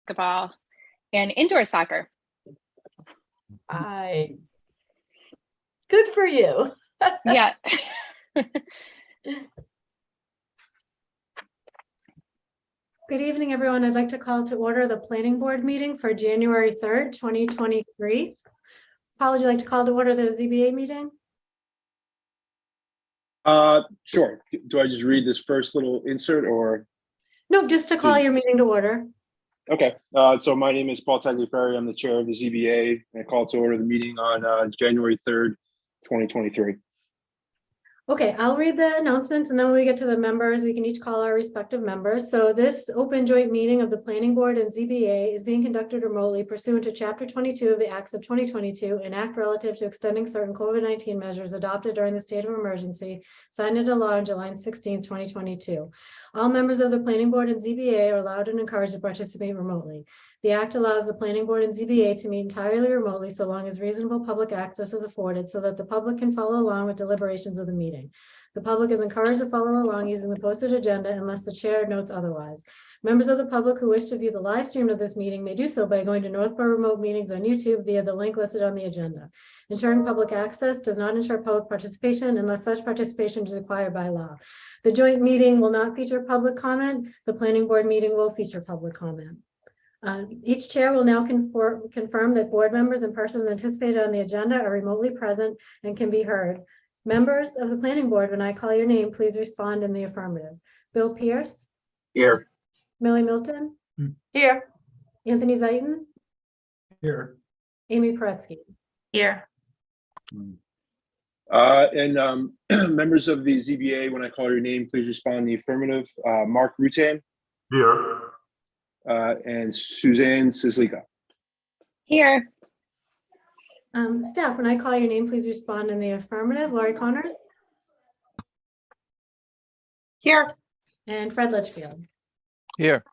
basketball, and indoor soccer. Good for you. Yeah. Good evening, everyone. I'd like to call to order the planning board meeting for January 3rd, 2023. Paul, would you like to call to order the ZBA meeting? Sure. Do I just read this first little insert or? No, just to call your meeting to order. Okay. So my name is Paul Tagliaferri. I'm the chair of the ZBA, and I call to order the meeting on January 3rd, 2023. Okay, I'll read the announcements, and then when we get to the members, we can each call our respective members. So this open joint meeting of the planning board and ZBA is being conducted remotely pursuant to Chapter 22 of the Acts of 2022, an act relative to extending certain COVID-19 measures adopted during the state of emergency, signed into law on July 16, 2022. All members of the planning board and ZBA are allowed and encouraged to participate remotely. The act allows the planning board and ZBA to meet entirely remotely so long as reasonable public access is afforded so that the public can follow along with deliberations of the meeting. The public is encouraged to follow along using the posted agenda unless the chair notes otherwise. Members of the public who wish to view the live stream of this meeting may do so by going to Northborough Remote Meetings on YouTube via the link listed on the agenda. Ensuring public access does not ensure public participation unless such participation is required by law. The joint meeting will not feature public comment. The planning board meeting will feature public comment. Each chair will now confirm that board members and persons anticipated on the agenda are remotely present and can be heard. Members of the planning board, when I call your name, please respond in the affirmative. Bill Pierce? Here. Millie Milton? Here. Anthony Zaitin? Here. Amy Paretsky? Here. Members of the ZBA, when I call your name, please respond in the affirmative. Mark Rutan. Here. And Suzanne Cislica. Here. Staff, when I call your name, please respond in the affirmative. Laurie Connors? Here. And Fred Litchfield? Here.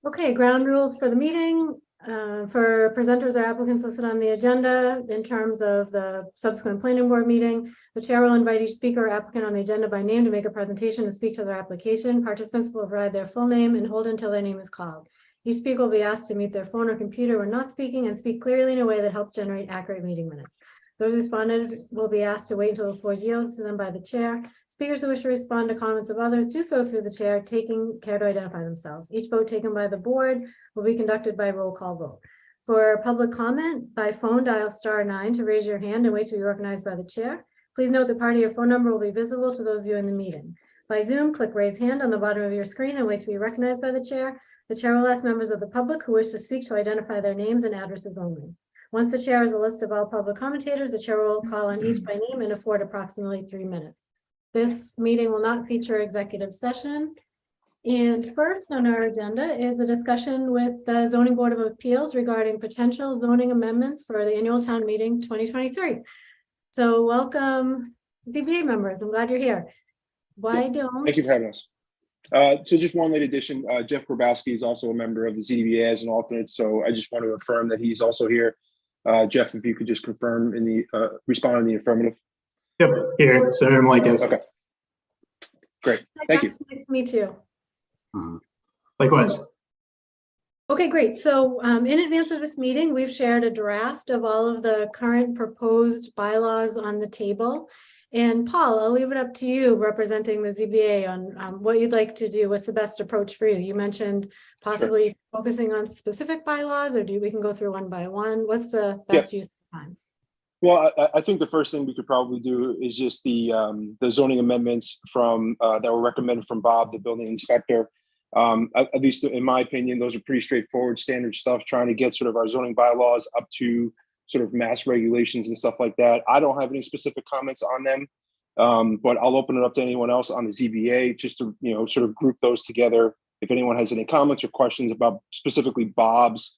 Okay, ground rules for the meeting. For presenters or applicants listed on the agenda, in terms of the subsequent planning board meeting, the chair will invite each speaker or applicant on the agenda by name to make a presentation and speak to their application. Participants will provide their full name and hold until their name is called. Each speaker will be asked to mute their phone or computer when not speaking and speak clearly in a way that helps generate accurate meeting minutes. Those responded will be asked to wait until the floor is yielded to them by the chair. Speakers who wish to respond to comments of others do so through the chair, taking care to identify themselves. Each vote taken by the board will be conducted by roll call vote. For public comment, by phone, dial *9 to raise your hand and wait to be recognized by the chair. Please note that part of your phone number will be visible to those viewing the meeting. By Zoom, click raise hand on the bottom of your screen and wait to be recognized by the chair. The chair will ask members of the public who wish to speak to identify their names and addresses only. Once the chair has a list of all public commentators, the chair will call on each by name and afford approximately 3 minutes. This meeting will not feature executive session. And first on our agenda is a discussion with the Zoning Board of Appeals regarding potential zoning amendments for the annual town meeting 2023. So welcome, ZBA members. I'm glad you're here. Thank you for having us. So just one late addition, Jeff Grabowski is also a member of the ZBA as an alternate. So I just want to affirm that he's also here. Jeff, if you could just confirm in the respond in the affirmative. Yep, here. Senator Malikos. Okay. Great. Thank you. Nice to meet you. Likewise. Okay, great. So in advance of this meeting, we've shared a draft of all of the current proposed bylaws on the table. And Paul, I'll leave it up to you representing the ZBA on what you'd like to do. What's the best approach for you? You mentioned possibly focusing on specific bylaws, or we can go through one by one. What's the best use of time? Well, I think the first thing we could probably do is just the zoning amendments from that were recommended from Bob, the building inspector. At least in my opinion, those are pretty straightforward, standard stuff, trying to get sort of our zoning bylaws up to sort of mass regulations and stuff like that. I don't have any specific comments on them, but I'll open it up to anyone else on the ZBA just to, sort of group those together. If anyone has any comments or questions about specifically Bob's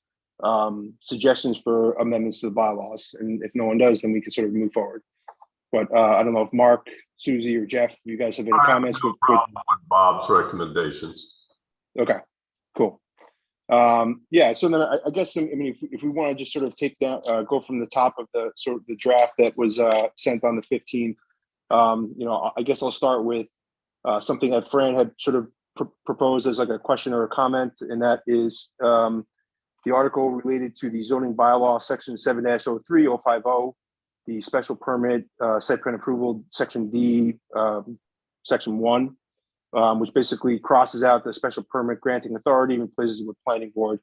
suggestions for amendments to the bylaws. And if no one does, then we can sort of move forward. But I don't know if Mark, Susie, or Jeff, if you guys have any comments. No problem with Bob's recommendations. Okay, cool. Yeah, so then I guess, if we want to just sort of take down, go from the top of the sort of the draft that was sent on the 15th, I guess I'll start with something that Fran had sort of propose as like a question or a comment, and that is the article related to the zoning bylaw, section 7-03-050, the special permit, site plan approval, section D, section 1, which basically crosses out the special permit granting authority and replaces it with planning board.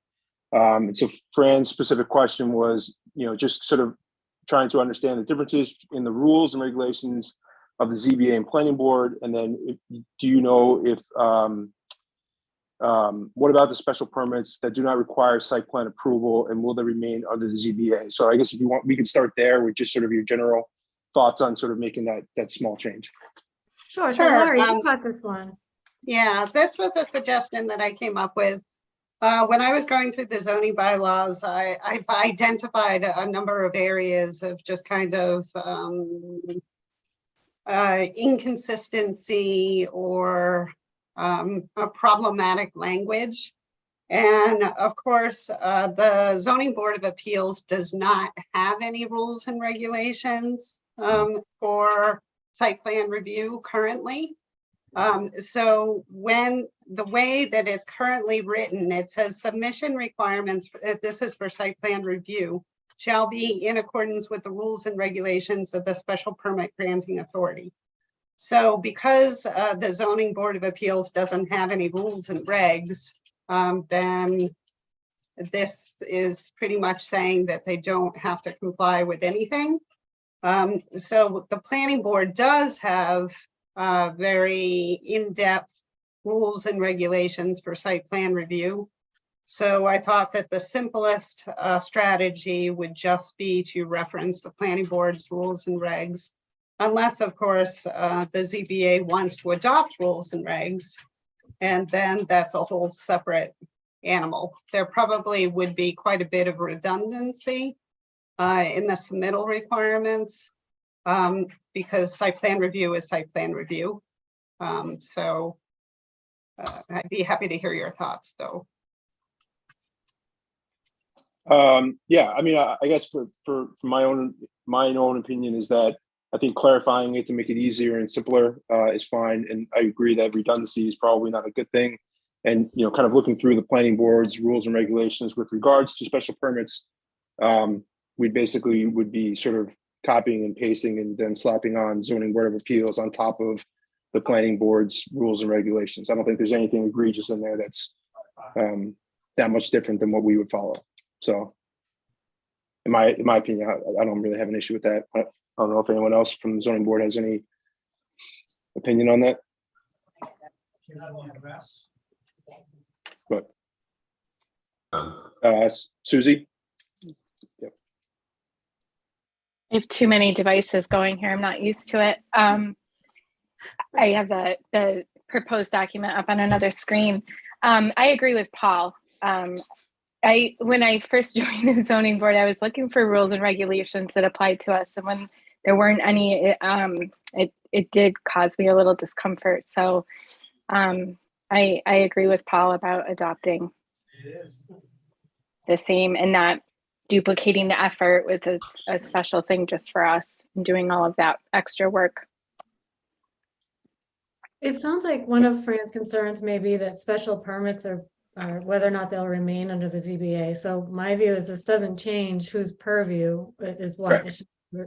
And so Fran's specific question was, just sort of trying to understand the differences in the rules and regulations of the ZBA and planning board. And then do you know if, what about the special permits that do not require site plan approval, and will they remain under the ZBA? So I guess if you want, we could start there with just sort of your general thoughts on sort of making that small change. Sure, so Sure, Laurie, you got this one. Yeah, this was a suggestion that I came up with. When I was going through the zoning bylaws, I've identified a number of areas of just kind of inconsistency or a problematic language. And of course, the Zoning Board of Appeals does not have any rules and regulations for site plan review currently. So when the way that it's currently written, it says submission requirements, this is for site plan review, shall be in accordance with the rules and regulations of the special permit granting authority. So because the Zoning Board of Appeals doesn't have any rules and regs, then this is pretty much saying that they don't have to comply with anything. So the planning board does have very in-depth rules and regulations for site plan review. So I thought that the simplest strategy would just be to reference the planning board's rules and regs, unless of course the ZBA wants to adopt rules and regs, and then that's a whole separate animal. There probably would be quite a bit of redundancy in the submittal requirements, because site plan review is site plan review. So I'd be happy to hear your thoughts though. Yeah, I mean, I guess for my own opinion is that I think clarifying it to make it easier and simpler is fine. And I agree that redundancy is probably not a good thing. And, kind of looking through the planning board's rules and regulations with regards to special permits, we basically would be sort of copying and pasting and then slapping on Zoning Board of Appeals on top of the planning board's rules and regulations. I don't think there's anything egregious in there that's that much different than what we would follow. So in my opinion, I don't really have an issue with that. I don't know if anyone else from the zoning board has any opinion on that. But Susie? Yep. I have too many devices going here. I'm not used to it. I have the proposed document up on another screen. I agree with Paul. When I first joined the zoning board, I was looking for rules and regulations that applied to us. And when there weren't any, it did cause me a little discomfort. So I agree with Paul about adopting the same and not duplicating the effort with a special thing just for us and doing all of that extra work. It sounds like one of Fran's concerns may be that special permits are whether or not they'll remain under the ZBA. So my view is this doesn't change whose purview is what. It's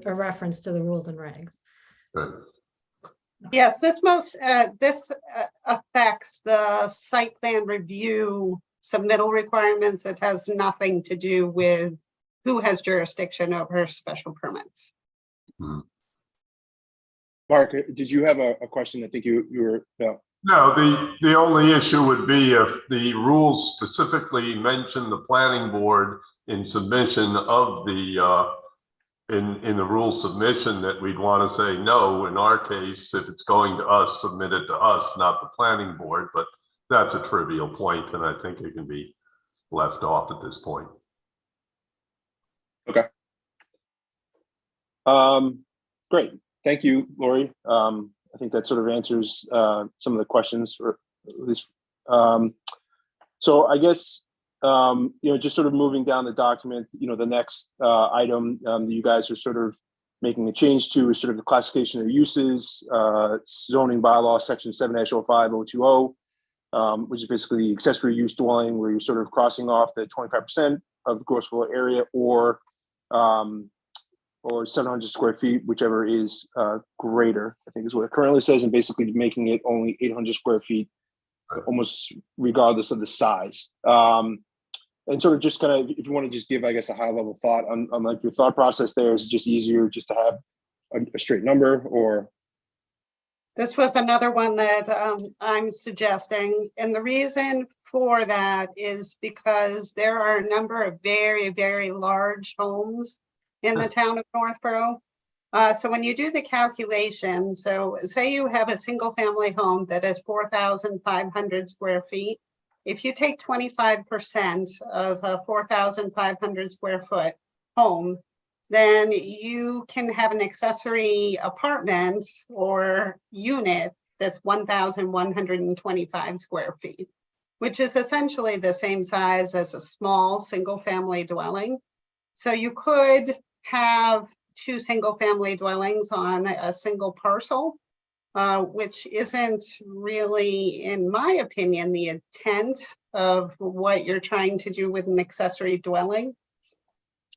a reference to the rules and regs. Right. Yes, this affects the site plan review submittal requirements. It has nothing to do with who has jurisdiction over special permits. Mark, did you have a question? I think you were. No, the only issue would be if the rules specifically mention the planning board in submission of the in the rule submission, that we'd want to say no. In our case, if it's going to us, submit it to us, not the planning board. But that's a trivial point, and I think it can be left off at this point. Okay. Great. Thank you, Lori. I think that sort of answers some of the questions, or at least. So I guess, just sort of moving down the document, the next item that you guys are sort of making a change to is sort of the classification of uses, zoning bylaw section 7-05-020. which is basically the accessory use dwelling where you're sort of crossing off the 25% of the gross floor area or 700 square feet, whichever is greater, I think is what it currently says, and basically making it only 800 square feet, almost regardless of the size. And sort of just kind of, if you want to just give, I guess, a high level thought on like your thought process there, is it just easier just to have a straight number, or? This was another one that I'm suggesting. And the reason for that is because there are a number of very, very large homes in the town of Northborough. So when you do the calculation, so say you have a single family home that is 4,500 square feet. If you take 25% of a 4,500 square foot home, then you can have an accessory apartment or unit that's 1,125 square feet, which is essentially the same size as a small single family dwelling. So you could have two single family dwellings on a single parcel, which isn't really, in my opinion, the intent of what you're trying to do with an accessory dwelling.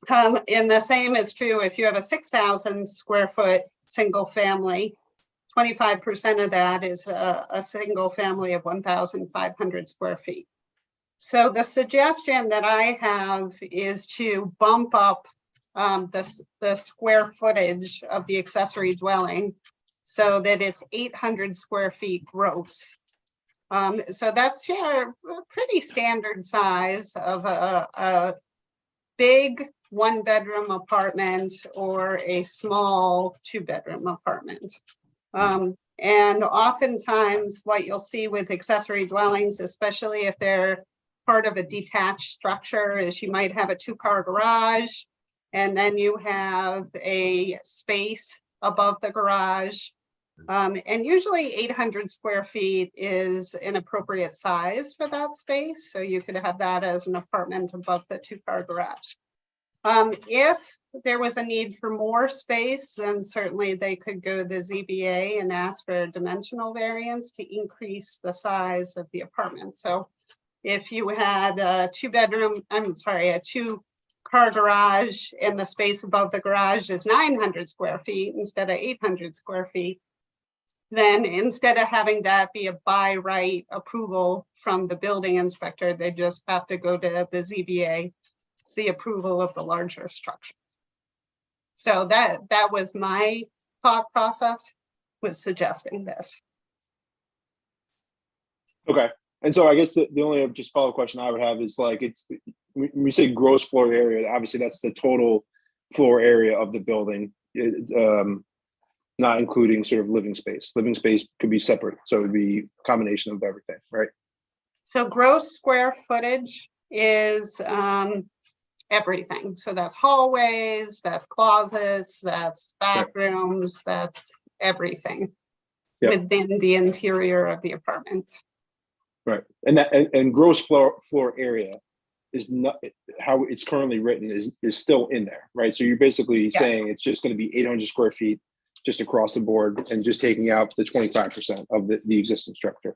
And the same is true if you have a 6,000 square foot single family, 25% of that is a single family of 1,500 square feet. So the suggestion that I have is to bump up the square footage of the accessory dwelling so that it's 800 square feet gross. So that's a pretty standard size of a big 1-bedroom apartment or a small 2-bedroom apartment. And oftentimes what you'll see with accessory dwellings, especially if they're part of a detached structure, is you might have a 2-car garage, and then you have a space above the garage. And usually 800 square feet is an appropriate size for that space. So you could have that as an apartment above the 2-car garage. If there was a need for more space, then certainly they could go to the ZBA and ask for a dimensional variance to increase the size of the apartment. So if you had a 2-car garage and the space above the garage is 900 square feet instead of 800 square feet, then instead of having that be a by right approval from the building inspector, they just have to go to the ZBA, the approval of the larger structure. So that was my thought process, was suggesting this. Okay. And so I guess the only just follow-up question I would have is like, when we say gross floor area, obviously that's the total floor area of the building, not including sort of living space. Living space could be separate. So it would be a combination of everything, right? So gross square footage is everything. So that's hallways, that's closets, that's bathrooms, that's everything within the interior of the apartment. Right. And gross floor area is not how it's currently written is still in there, right? So you're basically saying it's just going to be 800 square feet just across the board and just taking out the 25% of the existing structure.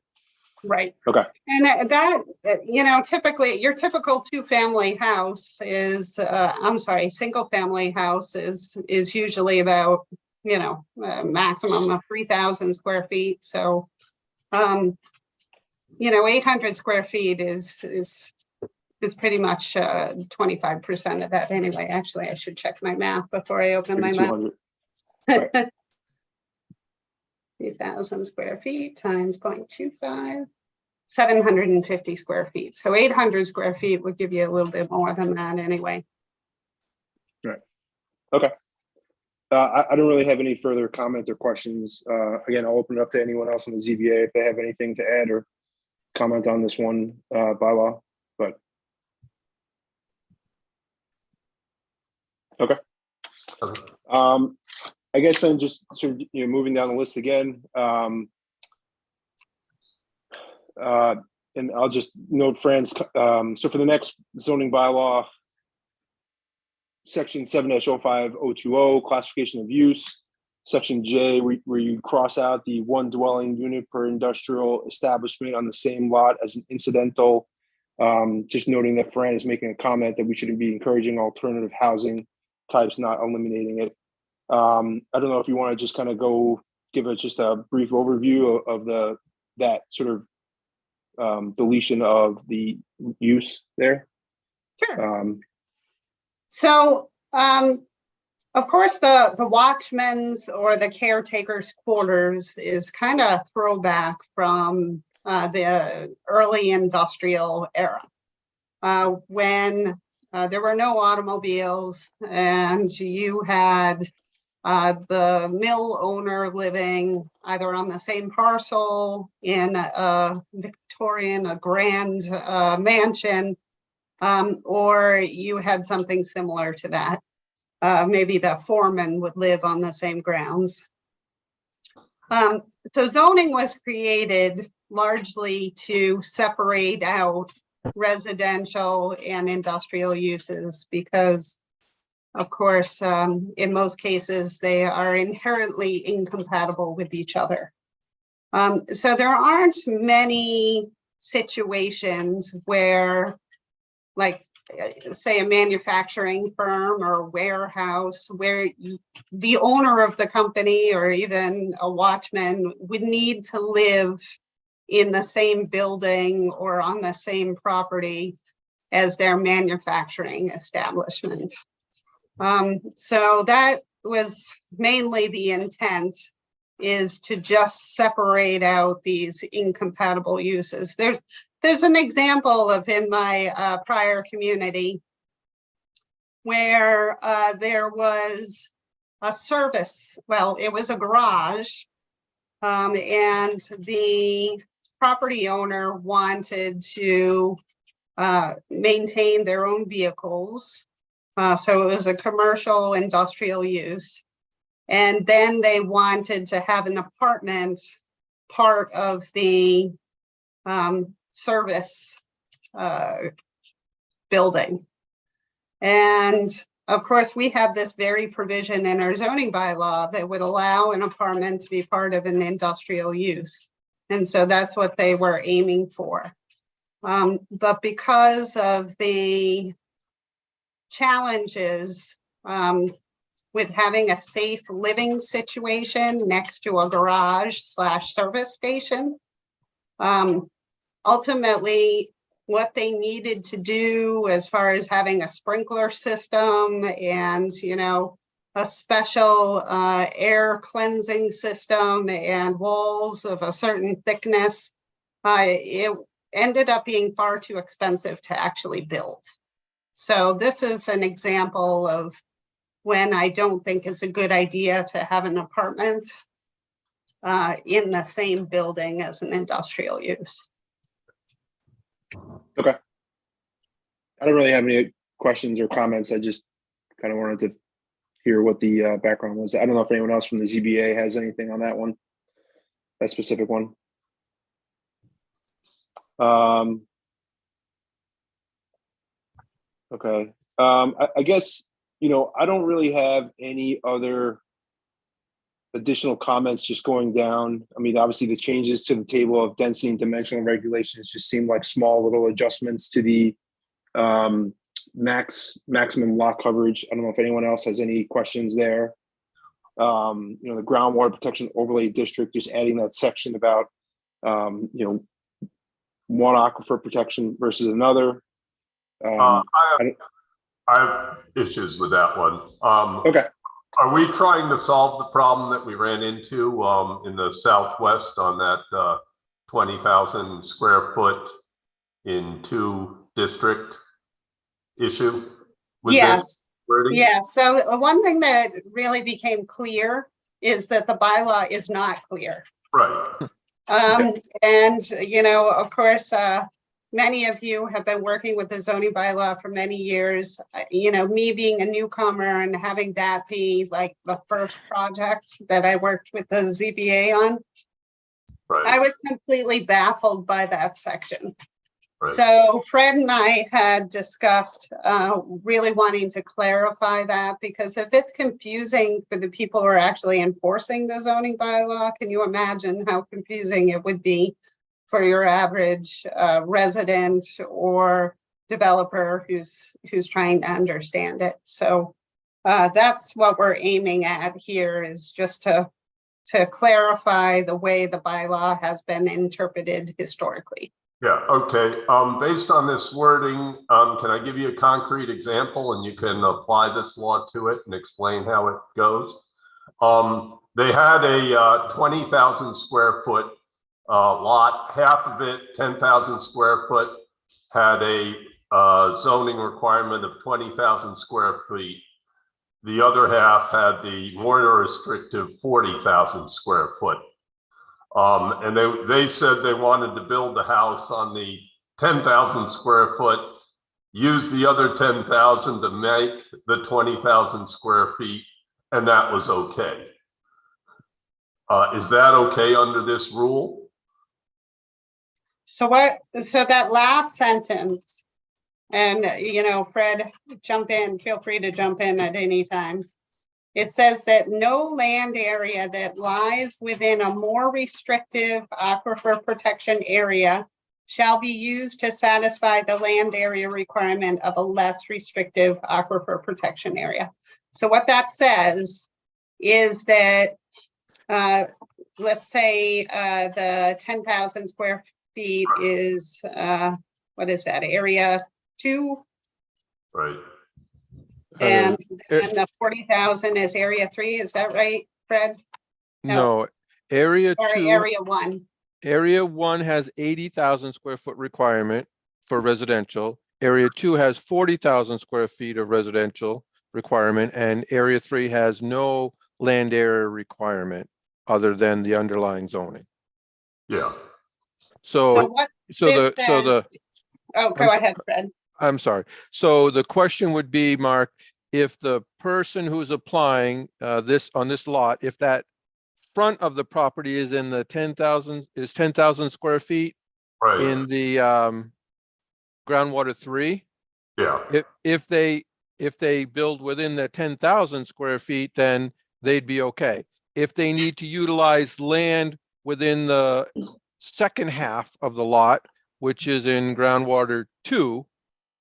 Right. Okay. And that, typically your typical 2-family house is, single family house is usually about, a maximum of 3,000 square feet. So, 800 square feet is pretty much 25% of that anyway. Actually, I should check my math before I open my mouth. 3,000 square feet times 0.25, 750 square feet. So 800 square feet would give you a little bit more than that anyway. Right. Okay. I don't really have any further comments or questions. Again, I'll open it up to anyone else in the ZBA if they have anything to add or comment on this one bylaw, but. Okay. I guess then just sort of, moving down the list again. And I'll just note, Franz, so for the next zoning bylaw, section 7-05020, classification of use. section J, where you cross out the one dwelling unit per industrial establishment on the same lot as an incidental. Just noting that Fran is making a comment that we shouldn't be encouraging alternative housing types, not eliminating it. I don't know if you want to just kind of give us just a brief overview of that sort of deletion of the use there. Sure. So, of course, the watchman's or the caretaker's quarters is kind of throwback from the early industrial era, when there were no automobiles and you had the mill owner living either on the same parcel in a Victorian, a grand mansion, or you had something similar to that. Maybe the foreman would live on the same grounds. So zoning was created largely to separate out residential and industrial uses because, of course, in most cases, they are inherently incompatible with each other. So there aren't many situations where, like, say a manufacturing firm or warehouse where the owner of the company or even a watchman would need to live in the same building or on the same property as their manufacturing establishment. So that was mainly the intent, is to just separate out these incompatible uses. There's an example of in my prior community where there was a service, well, it was a garage, and the property owner wanted to maintain their own vehicles. So it was a commercial industrial use. And then they wanted to have an apartment part of the service building. And of course, we have this very provision in our zoning bylaw that would allow an apartment to be part of an industrial use. And so that's what they were aiming for. But because of the challenges with having a safe living situation next to a garage / service station, ultimately, what they needed to do as far as having a sprinkler system and, you know, a special air cleansing system and walls of a certain thickness, it ended up being far too expensive to actually build. So this is an example of when I don't think it's a good idea to have an apartment in the same building as an industrial use. Okay. I don't really have any questions or comments. I just kind of wanted to hear what the background was. I don't know if anyone else from the ZBA has anything on that one, that specific one. Okay. I guess, you know, I don't really have any other additional comments just going down. I mean, obviously the changes to the table of density and dimensional regulations just seem like small little adjustments to the maximum lot coverage. I don't know if anyone else has any questions there. You know, the groundwater protection overlay district, just adding that section about, you know, one aquifer protection versus another. I have issues with that one. Okay. Are we trying to solve the problem that we ran into in the Southwest on that 20,000 square foot in 2 district issue? Yes. Yes. So one thing that really became clear is that the bylaw is not clear. Right. And, you know, of course, many of you have been working with the zoning bylaw for many years. You know, me being a newcomer and having that be like the first project that I worked with the ZBA on, Right. I was completely baffled by that section. Right. So Fred and I had discussed really wanting to clarify that, because if it's confusing for the people who are actually enforcing the zoning bylaw, can you imagine how confusing it would be for your average resident or developer who's trying to understand it? So that's what we're aiming at here, is just to clarify the way the bylaw has been interpreted historically. Yeah, okay. Based on this wording, can I give you a concrete example and you can apply this law to it and explain how it goes? They had a 20,000 square foot lot. Half of it, 10,000 square foot, had a zoning requirement of 20,000 square feet. The other half had the more restrictive 40,000 square foot. And they said they wanted to build the house on the 10,000 square foot, use the other 10,000 to make the 20,000 square feet, and that was okay. Is that okay under this rule? So that last sentence, and Fred, jump in, feel free to jump in at any time. It says that no land area that lies within a more restrictive aquifer protection area shall be used to satisfy the land area requirement of a less restrictive aquifer protection area. So what that says is that, let's say the 10,000 square feet is, what is that, area 2? Right. And the 40,000 is area 3, is that right, Fred? No, area Sorry, 2, area 1. area 1 has 80,000 square foot requirement for residential. Area 2 has 40,000 square feet of residential requirement, and area 3 has no land area requirement other than the underlying zoning. Yeah. So what this says- Oh, go ahead, Fred. I'm sorry. So the question would be, Mark, if the person who's applying on this lot, if that front of the property is in the 10,000 square feet Right. in the groundwater 3, Yeah. if they build within the 10,000 square feet, then they'd be okay. If they need to utilize land within the second half of the lot, which is in groundwater 2,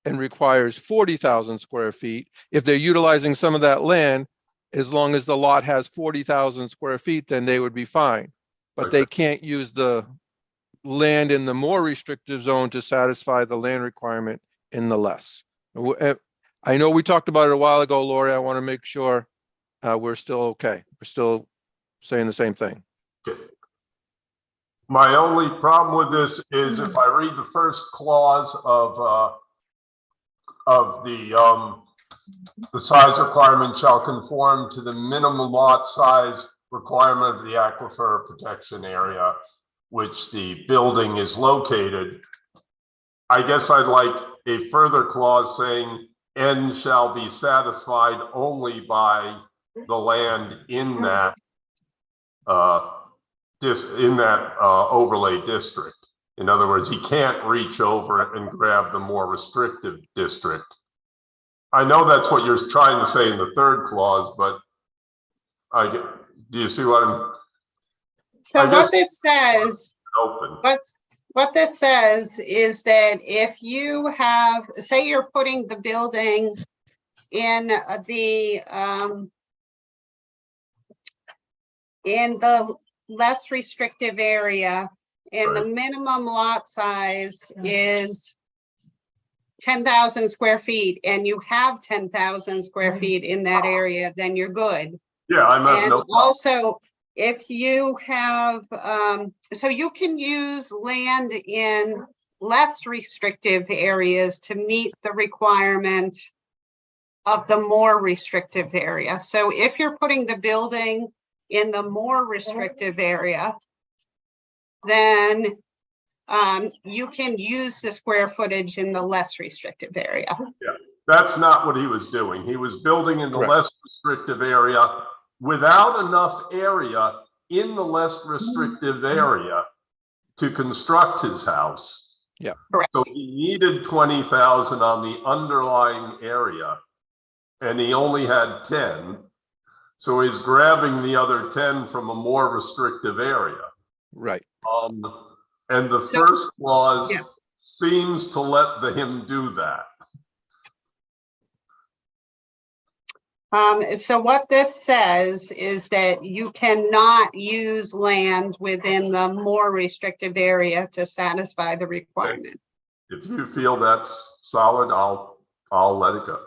and requires 40,000 square feet, if they're utilizing some of that land, as long as the lot has 40,000 square feet, then they would be fine. But they can't use the land in the more restrictive zone to satisfy the land requirement in the less. I know we talked about it a while ago, Lori. I want to make sure we're still okay. We're still saying the same thing. Okay. My only problem with this is if I read the first clause of the size requirement shall conform to the minimum lot size requirement of the aquifer protection area, which the building is located. I guess I'd like a further clause saying N shall be satisfied only by the land in that overlay district. In other words, he can't reach over and grab the more restrictive district. I know that's what you're trying to say in the third clause, but do you see what I'm? So what this says, Open. what this says is that if you have, say you're putting the building in the less restrictive area, and the minimum lot size is 10,000 square feet, and you have 10,000 square feet in that area, then you're good. Yeah, I'm at And no problem. also, if you have, so you can use land in less restrictive areas to meet the requirement of the more restrictive area. So if you're putting the building in the more restrictive area, then you can use the square footage in the less restrictive area. Yeah, that's not what he was doing. He was building in the Correct. less restrictive area without enough area in the less restrictive area to construct his house. Correct. So he needed 20,000 on the underlying area, and he only had 10. So he's grabbing the other 10 from a more restrictive area. Right. And the So- first clause yeah. seems to let him do that. So what this says is that you cannot use land within the more restrictive area to satisfy the requirement. If you feel that's solid, I'll let it go.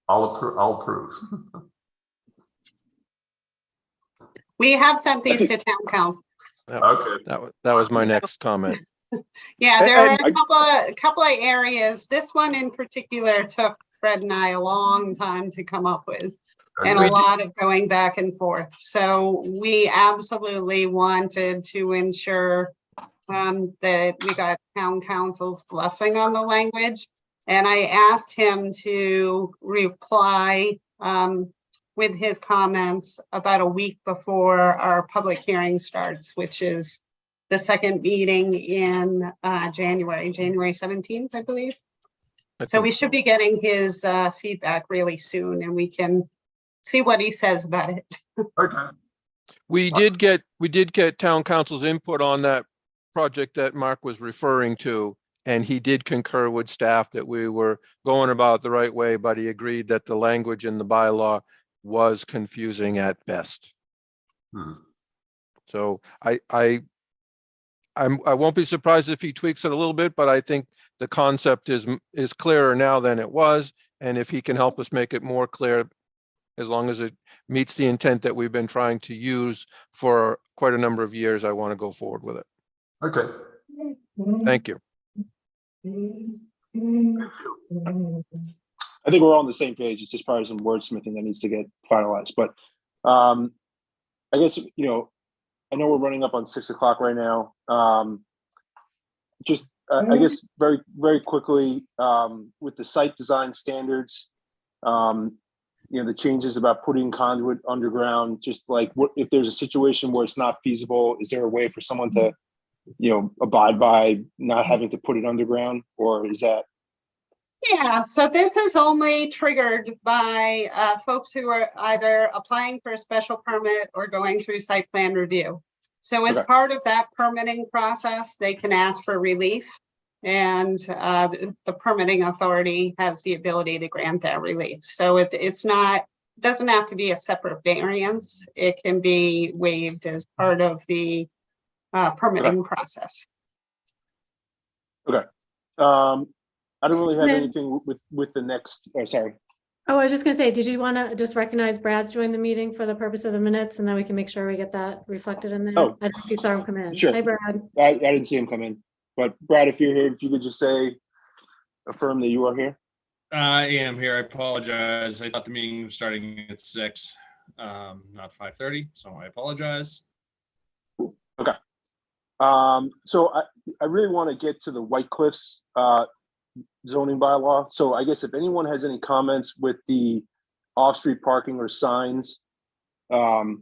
I'll approve. We have sent these to town council. Okay. That was my next comment. Yeah, there are And- a couple of areas. This one in particular took Fred and I a long time to come up with, and a lot of going back and forth. So we absolutely wanted to ensure that we got town council's blessing on the language. And I asked him to reply with his comments about a week before our public hearing starts, which is the second meeting in January 17th, I believe. So we should be getting his feedback really soon, and we can see what he says about it. Okay. We did get town council's input on that project that Mark was referring to, and he did concur with staff that we were going about the right way, but he agreed that the language in the bylaw was confusing at best. So I won't be surprised if he tweaks it a little bit, but I think the concept is clearer now than it was. And if he can help us make it more clear, as long as it meets the intent that we've been trying to use for quite a number of years, I want to go forward with it. Okay. Thank you. I think we're all on the same page. It's just probably some wordsmithing that needs to get finalized. But I guess, I know we're running up on 6 o'clock right now. I guess very, very quickly, with the site design standards, the changes about putting conduit underground, just like what if there's a situation where it's not feasible, is there a way for someone to, abide by not having to put it underground, or is that? Yeah, so this is only triggered by folks who are either applying for a special permit or going through site plan review. So as Okay. part of that permitting process, they can ask for relief, and the permitting authority has the ability to grant that relief. So it doesn't have to be a separate variance. It can be waived as part of the permitting process. I don't really have Then- anything with the next, sorry. Oh, I was just gonna say, did you want to just recognize Brad's joined the meeting for the purpose of the minutes, and then we can make sure we get that reflected in there? Oh, I don't know if you saw him come in. sure. Hi, Brad. I didn't see him come in, but Brad, if you're here, if you could just affirm that you are here. I am here. I apologize. I thought the meeting was starting at 6, not 5:30, so I apologize. So I really want to get to the White Cliffs zoning bylaw. So I guess if anyone has any comments with the off-street parking or signs, we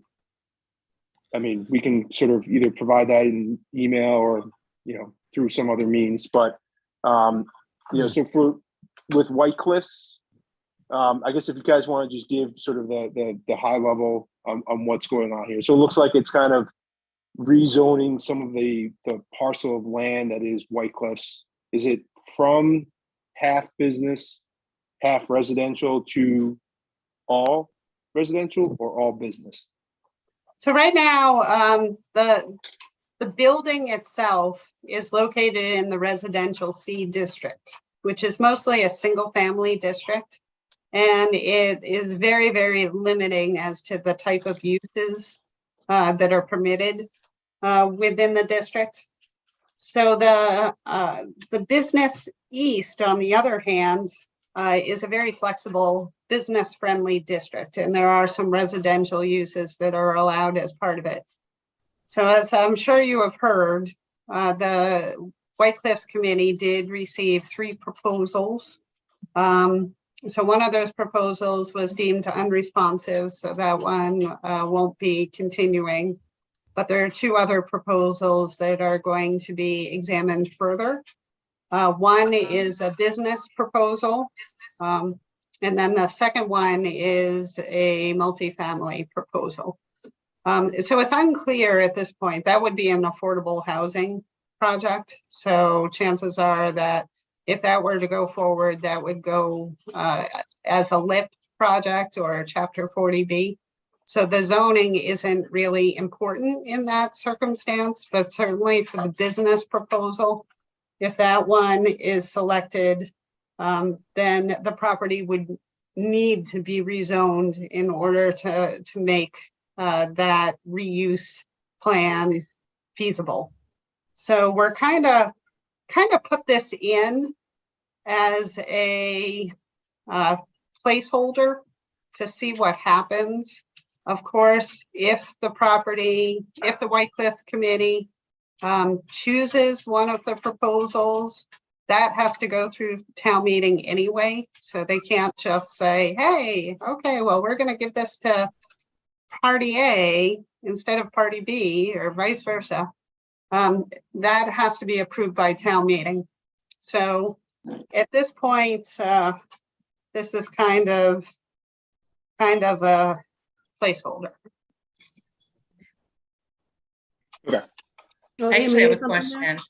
can sort of either provide that in email or, through some other means. But, so with White Cliffs, I guess if you guys want to just give sort of the high level on what's going on here. So it looks like it's kind of rezoning some of the parcel of land that is White Cliffs. Is it from half business, half residential to all residential or all business? So right now, the building itself is located in the residential C district, which is mostly a single family district. And it is very, very limiting as to the type of uses that are permitted within the district. So the business east, on the other hand, is a very flexible, business-friendly district, and there are some residential uses that are allowed as part of it. So as I'm sure you have heard, the White Cliffs Committee did receive 3 proposals. So one of those proposals was deemed unresponsive, so that one won't be continuing. But there are 2 other proposals that are going to be examined further. One is a business proposal. And then the second one is a multifamily proposal. So it's unclear at this point. That would be an affordable housing project. So chances are that if that were to go forward, that would go as a LIP project or a Chapter 40B. So the zoning isn't really important in that circumstance, but certainly for the business proposal, if that one is selected, then the property would need to be rezoned in order to make that reuse plan feasible. So we're kind of put this in as a placeholder to see what happens. Of course, if the White Cliffs Committee chooses one of the proposals, that has to go through town meeting anyway. So they can't just say, hey, okay, well, we're going to give this to party A instead of party B or vice versa. That has to be approved by town meeting. So at this point, this is kind of a placeholder. Oh, I Amy, actually you have a something there? question.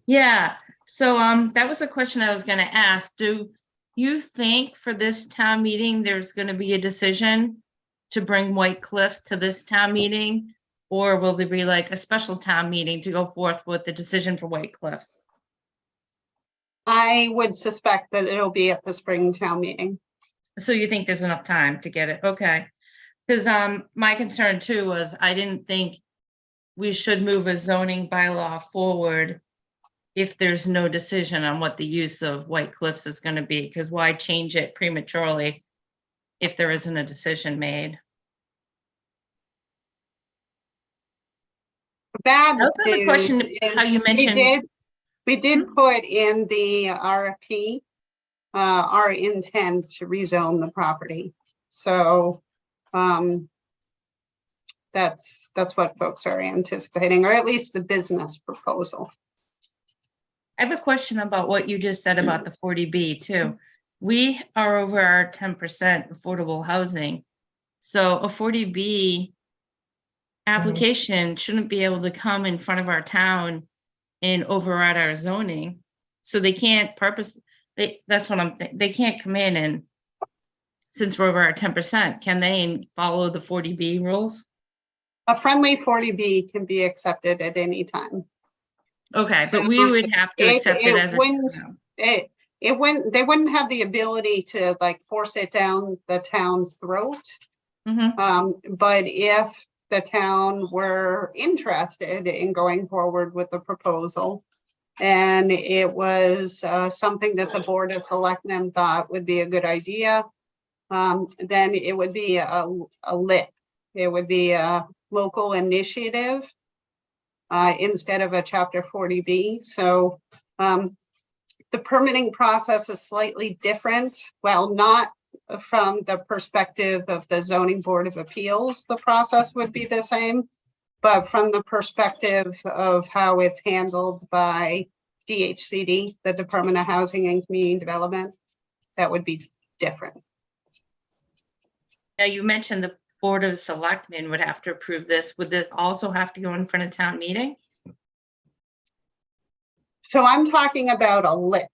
Yeah, so that was a question I was gonna ask. Do you think for this town meeting, there's gonna be a decision to bring White Cliffs to this town meeting? Or will there be like a special town meeting to go forth with the decision for White Cliffs? I would suspect that it'll be at the spring town meeting. So you think there's enough time to get it? Okay. Because my concern too was I didn't think we should move a zoning bylaw forward if there's no decision on what the use of White Cliffs is going to be, because why change it prematurely if there isn't a decision made? Bad I also have a news question, is how you mentioned- we did put in the RFP our intent to rezone the property. So that's what folks are anticipating, or at least the business proposal. I have a question about what you just said about the 40B too. We are over our 10% affordable housing. So a 40B application shouldn't be able to come in front of our town and override our zoning. So they can't that's what I'm thinking. They can't come in and, since we're over our 10%, can they follow the 40B rules? A friendly 40B can be accepted at any time. Okay, So but we would have to accept it as a. They wouldn't have the ability to like force it down the town's throat. But if the town were interested in going forward with the proposal and it was something that the Board of Selectmen thought would be a good idea, then it would be a LIP. It would be a local initiative instead of a Chapter 40B. So the permitting process is slightly different. Well, not from the perspective of the Zoning Board of Appeals, the process would be the same, but from the perspective of how it's handled by DHCD, the Department of Housing and Community Development, that would be different. Now, you mentioned the Board of Selectmen would have to approve this. Would it also have to go in front of town meeting? So I'm talking about a LIP.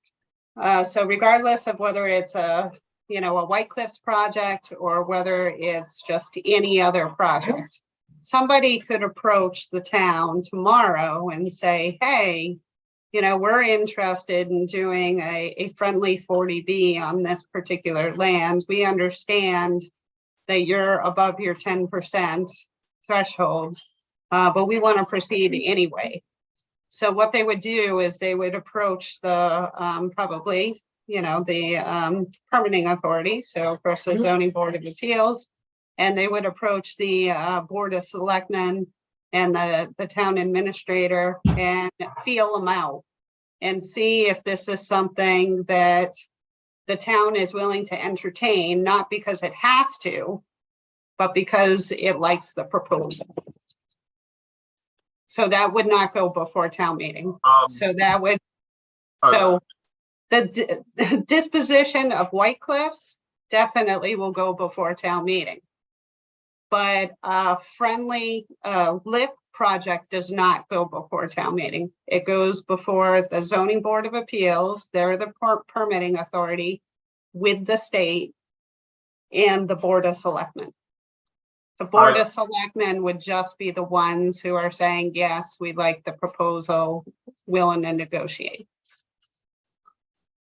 So regardless of whether it's a White Cliffs project or whether it's just any other project, somebody could approach the town tomorrow and say, hey, we're interested in doing a friendly 40B on this particular land. We understand that you're above your 10% threshold, but we want to proceed anyway. So what they would do is they would approach the probably, the permitting authority. So of course the Zoning Board of Appeals, and they would approach the Board of Selectmen and the town administrator and feel them out and see if this is something that the town is willing to entertain, not because it has to, but because it likes the proposal. So that would not go before town meeting. So that would So the disposition of White Cliffs definitely will go before town meeting. But a friendly lip project does not go before town meeting. It goes before the zoning board of appeals. They're the permitting authority with the state and the board of selectmen. The board of selectmen would just be the ones who are saying, yes, we like the proposal, willing to negotiate.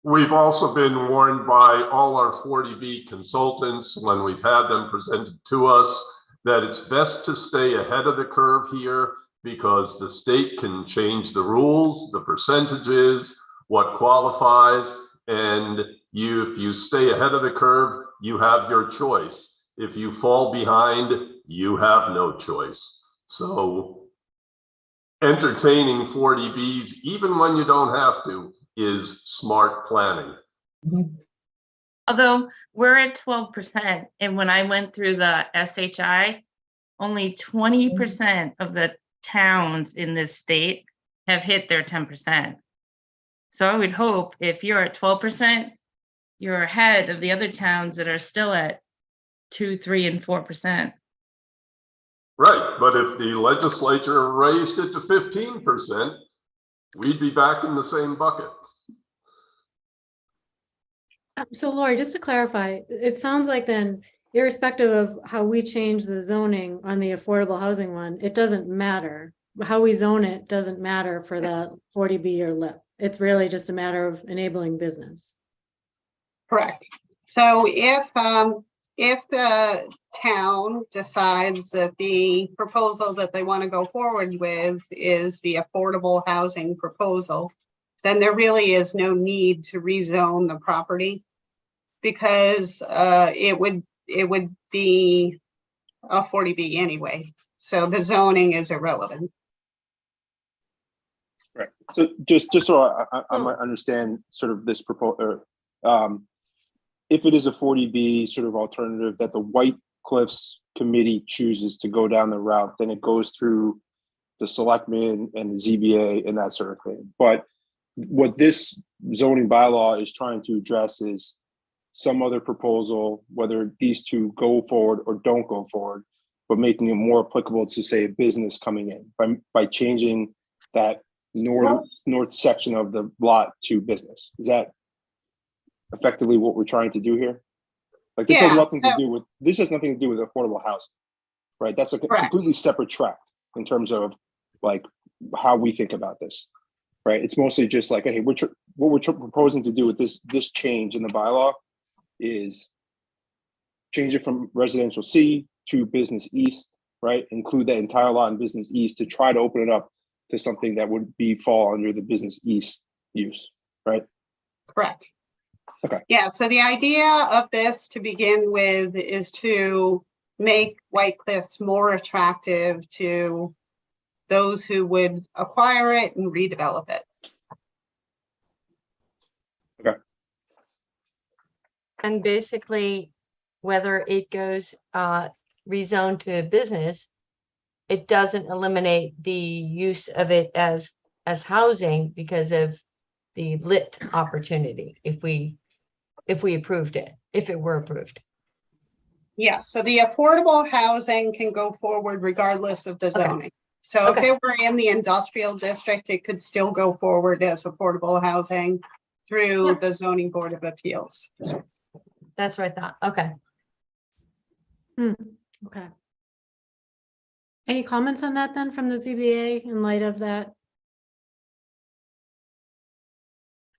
We've also been warned by all our 40B consultants when we've had them presented to us that it's best to stay ahead of the curve here because the state can change the rules, the percentages, what qualifies, and if you stay ahead of the curve, you have your choice. If you fall behind, you have no choice. So entertaining 40Bs, even when you don't have to, is smart planning. Although we're at 12%, and when I went through the SHI, only 20% of the towns in this state have hit their 10%. So I would hope if you're at 12%, you're ahead of the other towns that are still at 2, 3, and 4%. Right, but if the legislature raised it to 15%, we'd be back in the same bucket. So Lori, just to clarify, it sounds like then, irrespective of how we change the zoning on the affordable housing one, it doesn't matter. How we zone it doesn't matter for the 40B or LIP. It's really just a matter of enabling business. Correct. So if the town decides that the proposal that they want to go forward with is the affordable housing proposal, then there really is no need to rezone the property because it would be a 40B anyway. So the zoning is irrelevant. Right. So just so I might understand sort of this proposal, if it is a 40B sort of alternative that the White Cliffs committee chooses to go down the route, then it goes through the selectmen and the ZBA and that sort of thing. But what this zoning bylaw is trying to address is some other proposal, whether these two go forward or don't go forward, but making it more applicable to, say, a business coming in by changing that north section of the lot to business. Is that effectively what we're trying to do here? Like this has nothing to do with affordable housing, right? That's a completely separate track in terms of like how we think about this, right? It's mostly just like, okay, what we're proposing to do with this change in the bylaw is change it from residential C to business east, right? Include that entire lot in business east to try to open it up to something that would fall under the business east use, right? Correct. Okay. Yeah, so the idea of this to begin with is to make White Cliffs more attractive to those who would acquire it and redevelop it. Okay. And basically, whether it goes rezoned to business, it doesn't eliminate the use of it as housing because of the lit opportunity if we approved it, if it were approved. Yes, so the affordable housing can go forward regardless of the zoning. So if it were in the industrial district, it could still go forward as affordable housing through the zoning board of appeals. That's what I thought. Okay. Okay. Any comments on that then from the ZBA in light of that?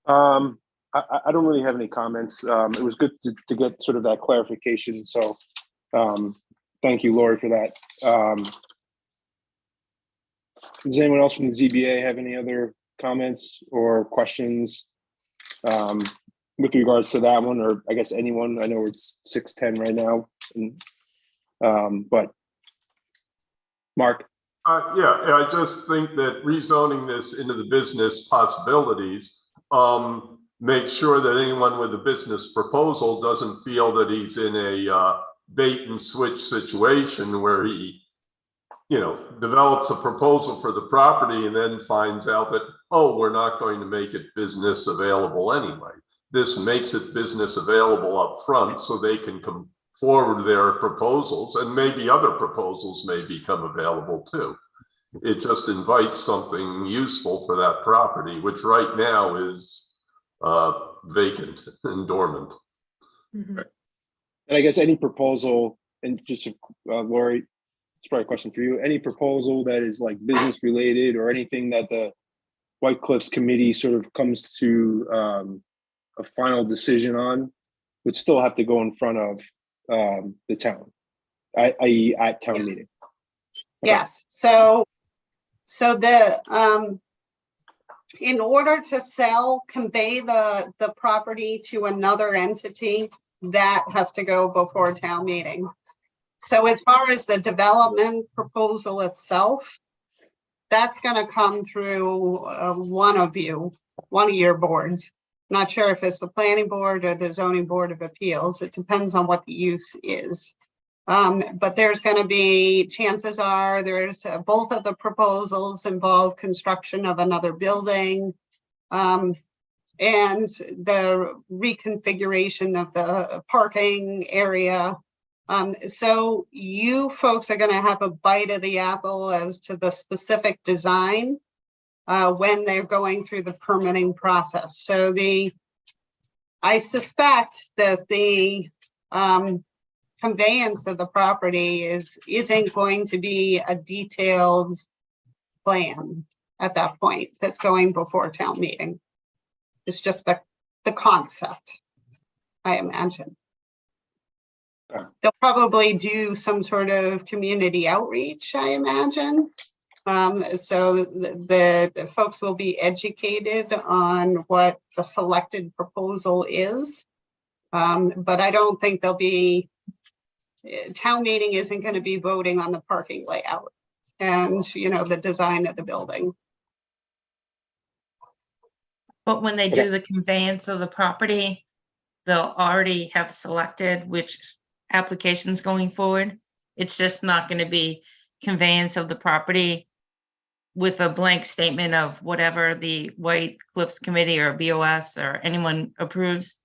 I don't really have any comments. It was good to get sort of that clarification. So thank you, Lori, for that. Does anyone else from the ZBA have any other comments or questions with regards to that one, or I guess anyone? I know it's 6:10 right now, but Mark. Yeah, I just think that rezoning this into the business possibilities make sure that anyone with a business proposal doesn't feel that he's in a bait and switch situation where he, develops a proposal for the property and then finds out that, oh, we're not going to make it business available anyway. This makes it business available up front so they can come forward their proposals, and maybe other proposals may become available too. It just invites something useful for that property, which right now is vacant and dormant. Mhm. And I guess any proposal, and just Lori, it's probably a question for you. Any proposal that is like business related or anything that the White Cliffs Committee sort of comes to a final decision on would still have to go in front of the town, i.e. at town Yes. meeting. Yes, so the, in order to convey the property to another entity, that has to go before town meeting. So as far as the development proposal itself, that's gonna come through one of your boards. Not sure if it's the planning board or the zoning board of appeals. It depends on what the use is. But there's going to be, chances are, there's both of the proposals involve construction of another building and the reconfiguration of the parking area. So you folks are going to have a bite of the apple as to the specific design when they're going through the permitting process. So I suspect that the conveyance of the property isn't going to be a detailed plan at that point that's going before town meeting. It's just the concept, I imagine. They'll probably do some sort of community outreach, I imagine. So the folks will be educated on what the selected proposal is. But I don't think there'll be, town meeting isn't going to be voting on the parking layout and, the design of the building. But when they do the conveyance of the property, they'll already have selected which applications going forward. It's just not going to be conveyance of the property with a blank statement of whatever the White Cliffs Committee or BOS or anyone approves.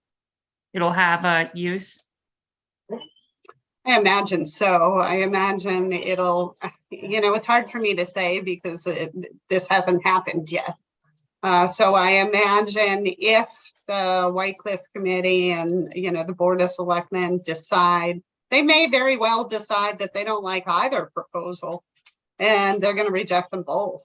It'll have a use. I imagine so. I imagine it'll, it's hard for me to say because this hasn't happened yet. So I imagine if the White Cliffs Committee and, the Board of Selectmen decide, they may very well decide that they don't like either proposal and they're going to reject them both.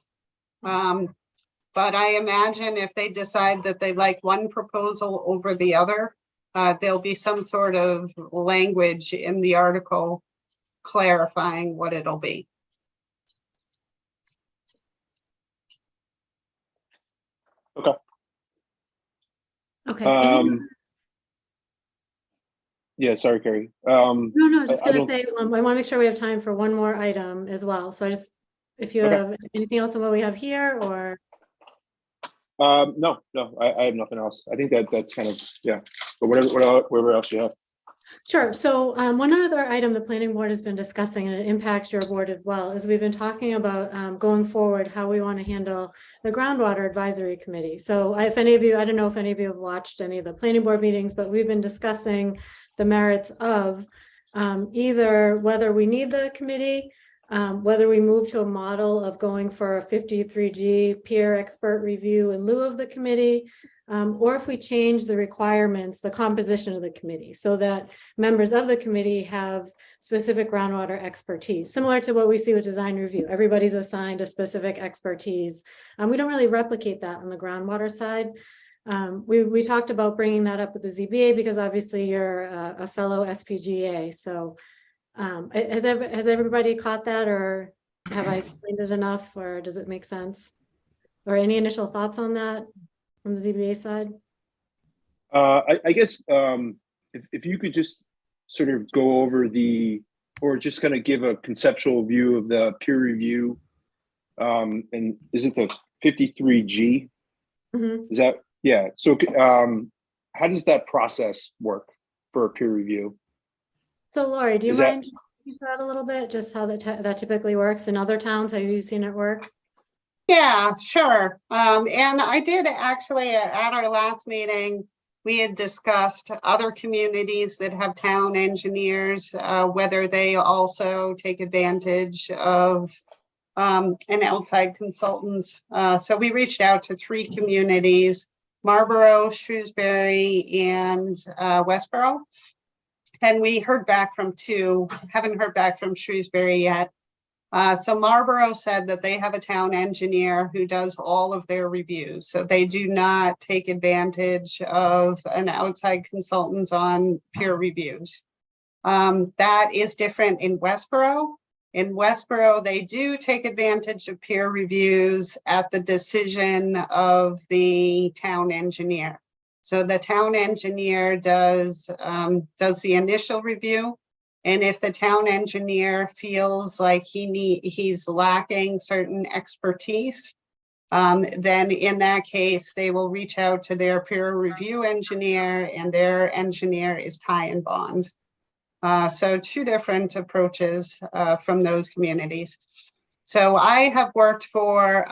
But I imagine if they decide that they like one proposal over the other, there'll be some sort of language in the article clarifying what it'll be. Okay. Okay. Yeah, sorry, Carrie. No, I was just I gonna don't- say, I want to make sure we have time for one more item as well. So if you Okay. have anything else on what we have here, or No, I have nothing else. I think that's kind of, yeah, but whatever else you have. sure. So one other item the planning board has been discussing, and it impacts your board as well, is we've been talking about going forward, how we want to handle the groundwater advisory committee. So if any of you, I don't know if any of you have watched any of the planning board meetings, but we've been discussing the merits of either whether we need the committee, whether we move to a model of going for a 53G peer expert review in lieu of the committee, or if we change the requirements, the composition of the committee, so that members of the committee have specific groundwater expertise, similar to what we see with design review. Everybody's assigned a specific expertise. We don't really replicate that on the groundwater side. We talked about bringing that up with the ZBA because obviously you're a fellow SPGA. So has everybody caught that, or have I explained it enough, or does it make sense? Or any initial thoughts on that from the ZBA side? I guess if you could just sort of go over or just kind of give a conceptual view of the peer review, and is it the 53G? Mm-hmm. Is that, yeah. So how does that process work for a peer review? So Lori, do you Is that- mind that a little bit, just how that typically works in other towns? Have you seen it work? Yeah, sure. And I did actually, at our last meeting, we had discussed other communities that have town engineers, whether they also take advantage of an outside consultant. So we reached out to 3 communities, Marlborough, Shrewsbury, and Westboro. And we heard back from 2, haven't heard back from Shrewsbury yet. So Marlborough said that they have a town engineer who does all of their reviews. So they do not take advantage of an outside consultant on peer reviews. That is different in Westboro. In Westboro, they do take advantage of peer reviews at the decision of the town engineer. So the town engineer does the initial review. And if the town engineer feels like he's lacking certain expertise, then in that case, they will reach out to their peer review engineer, and their engineer is Ty and Bond. So 2 different approaches from those communities. So I have worked for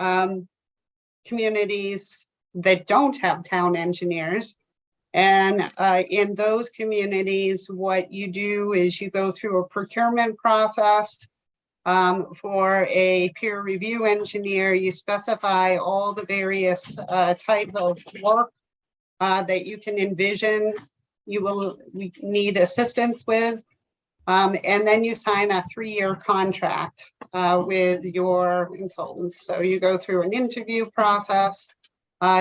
communities that don't have town engineers. And in those communities, what you do is you go through a procurement process for a peer review engineer. You specify all the various type of work that you can envision you will need assistance with. And then you sign a 3-year contract with your consultants. So you go through an interview process,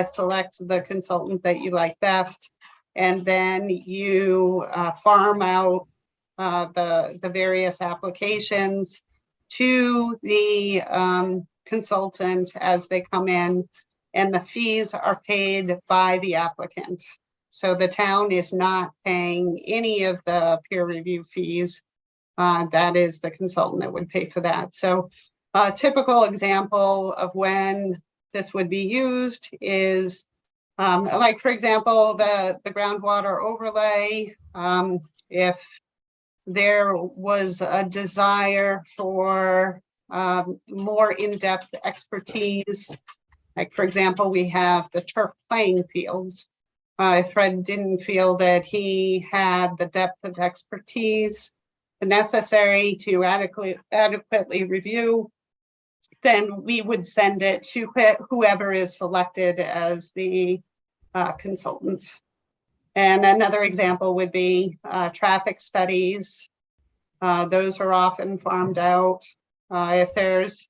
select the consultant that you like best, and then you farm out the various applications to the consultant as they come in, and the fees are paid by the applicant. So the town is not paying any of the peer review fees. That is the consultant that would pay for that. So a typical example of when this would be used is like, for example, the groundwater overlay. If there was a desire for more in-depth expertise, like, for example, we have the turf playing fields. If Fred didn't feel that he had the depth of expertise necessary to adequately review, then we would send it to whoever is selected as the consultant. And another example would be traffic studies. Those are often farmed out. If there's,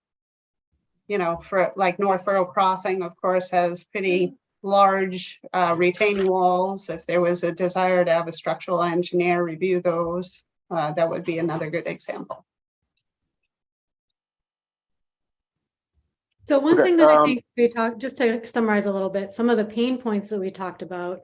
for like Northborough Crossing, of course, has pretty large retaining walls. If there was a desire to have a structural engineer review those, that would be another good example. So one Okay, thing that I think we talked, just to summarize a little bit, some of the pain points that we talked about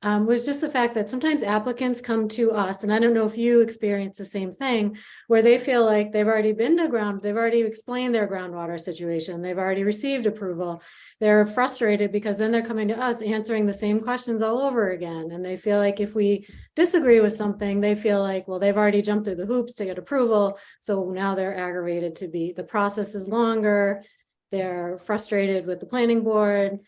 was just the fact that sometimes applicants come to us, and I don't know if you experience the same thing, where they feel like they've already been to they've already explained their groundwater situation, they've already received approval. They're frustrated because then they're coming to us answering the same questions all over again. And they feel like if we disagree with something, they feel like, well, they've already jumped through the hoops to get approval. So now they're aggravated to be, the process is longer. They're frustrated with the planning board.